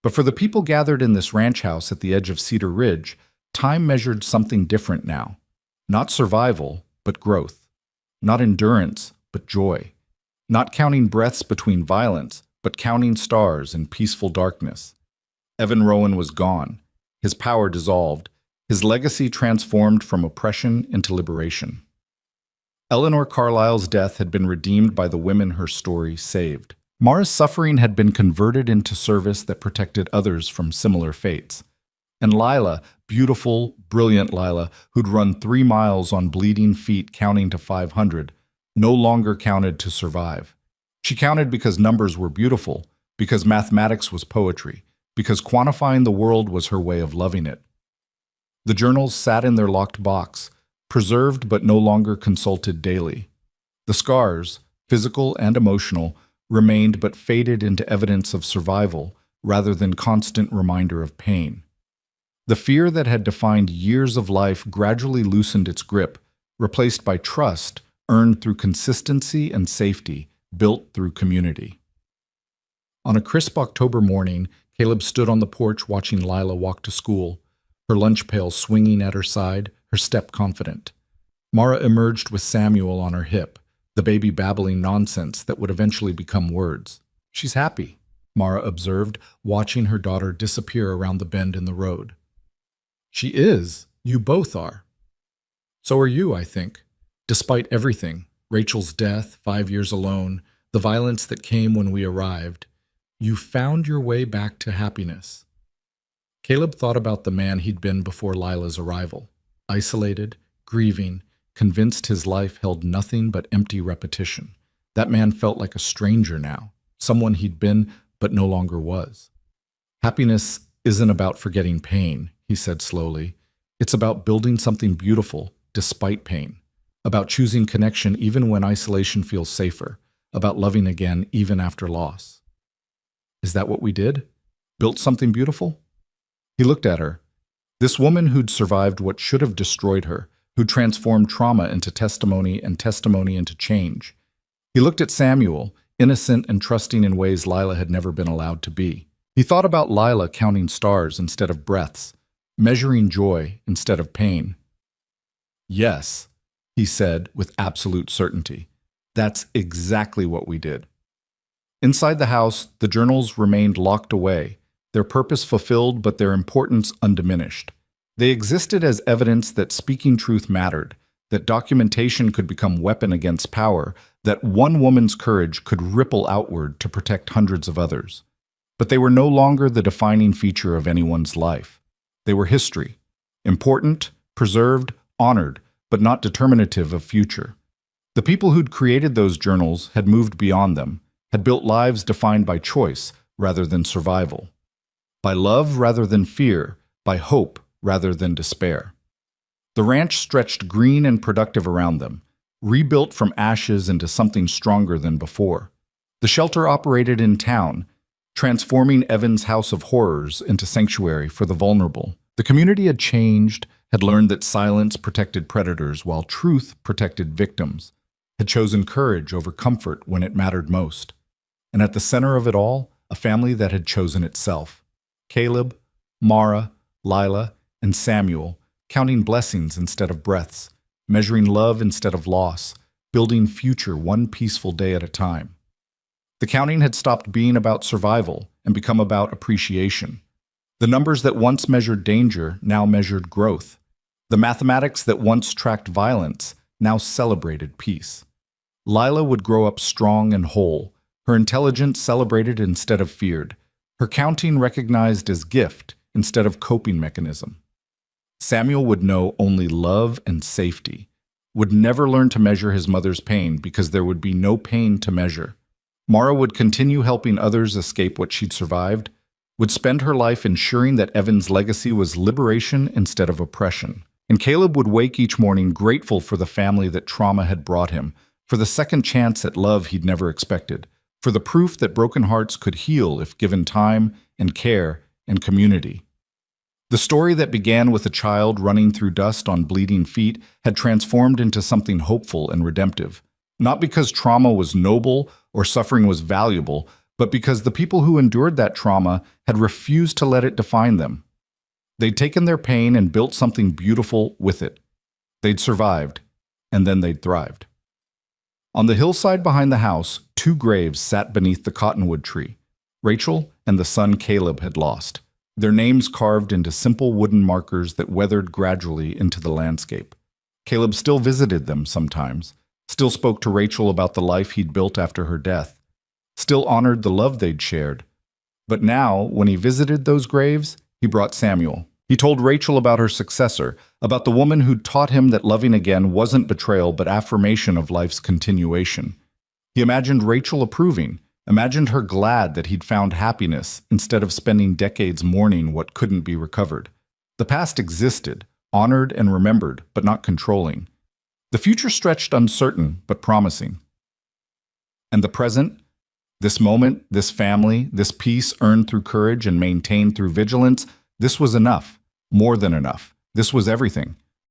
A: But for the people gathered in this ranch house at the edge of Cedar Ridge, time measured something different now. Not survival, but growth. Not endurance, but joy. Not counting breaths between violence, but counting stars in peaceful darkness. Evan Rowan was gone, his power dissolved, his legacy transformed from oppression into liberation. Eleanor Carlisle's death had been redeemed by the women her story saved. Maura's suffering had been converted into service that protected others from similar fates. And Lila, beautiful, brilliant Lila, who'd run 3 miles on bleeding feet counting to 500, no longer counted to survive. She counted because numbers were beautiful, because mathematics was poetry, because quantifying the world was her way of loving it. The journals sat in their locked box, preserved but no longer consulted daily. The scars, physical and emotional, remained but faded into evidence of survival rather than constant reminder of pain. The fear that had defined years of life gradually loosened its grip, replaced by trust earned through consistency and safety, built through community. On a crisp October morning, Caleb stood on the porch watching Lila walk to school, her lunch pail swinging at her side, her step confident. Maura emerged with Samuel on her hip, the baby babbling nonsense that would eventually become words. "She's happy," Maura observed, watching her daughter disappear around the bend in the road. "She is. You both are. So are you, I think. Despite everything, Rachel's death, 5 years alone, the violence that came when we arrived, you found your way back to happiness." Caleb thought about the man he'd been before Lila's arrival, isolated, grieving, convinced his life held nothing but empty repetition. That man felt like a stranger now, someone he'd been but no longer was. "Happiness isn't about forgetting pain," he said slowly. "It's about building something beautiful despite pain, about choosing connection even when isolation feels safer, about loving again even after loss." Is that what we did? Built something beautiful? He looked at her. This woman who'd survived what should have destroyed her, who transformed trauma into testimony and testimony into change. He looked at Samuel, innocent and trusting in ways Lila had never been allowed to be. He thought about Lila counting stars instead of breaths, measuring joy instead of pain. "Yes," he said with absolute certainty. "That's exactly what we did." Inside the house, the journals remained locked away, their purpose fulfilled but their importance undiminished. They existed as evidence that speaking truth mattered, that documentation could become weapon against power, that one woman's courage could ripple outward to protect hundreds of others. But they were no longer the defining feature of anyone's life. They were history, important, preserved, honored, but not determinative of future. The people who'd created those journals had moved beyond them, had built lives defined by choice rather than survival, by love rather than fear, by hope rather than despair. The ranch stretched green and productive around them, rebuilt from ashes into something stronger than before. The shelter operated in town, transforming Evan's house of horrors into sanctuary for the vulnerable. The community had changed, had learned that silence protected predators while truth protected victims, had chosen courage over comfort when it mattered most. And at the center of it all, a family that had chosen itself. Caleb, Maura, Lila, and Samuel, counting blessings instead of breaths, measuring love instead of loss, building future one peaceful day at a time. The counting had stopped being about survival and become about appreciation. The numbers that once measured danger now measured growth. The mathematics that once tracked violence now celebrated peace. Lila would grow up strong and whole, her intelligence celebrated instead of feared, her counting recognized as gift instead of coping mechanism. Samuel would know only love and safety, would never learn to measure his mother's pain because there would be no pain to measure. Maura would continue helping others escape what she'd survived, would spend her life ensuring that Evan's legacy was liberation instead of oppression. And Caleb would wake each morning grateful for the family that trauma had brought him, for the second chance at love he'd never expected, for the proof that broken hearts could heal if given time and care and community. The story that began with a child running through dust on bleeding feet had transformed into something hopeful and redemptive, not because trauma was noble or suffering was valuable, but because the people who endured that trauma had refused to let it define them. They'd taken their pain and built something beautiful with it. They'd survived, and then they'd thrived. On the hillside behind the house, 2 graves sat beneath the cottonwood tree. Rachel and the son Caleb had lost, their names carved into simple wooden markers that weathered gradually into the landscape. Caleb still visited them sometimes, still spoke to Rachel about the life he'd built after her death, still honored the love they'd shared. But now, when he visited those graves, he brought Samuel. He told Rachel about her successor, about the woman who'd taught him that loving again wasn't betrayal but affirmation of life's continuation. He imagined Rachel approving, imagined her glad that he'd found happiness instead of spending decades mourning what couldn't be recovered. The past existed, honored and remembered, but not controlling. The future stretched uncertain but promising. And the present? This moment, this family, this peace earned through courage and maintained through vigilance, this was enough, more than enough. This was everything.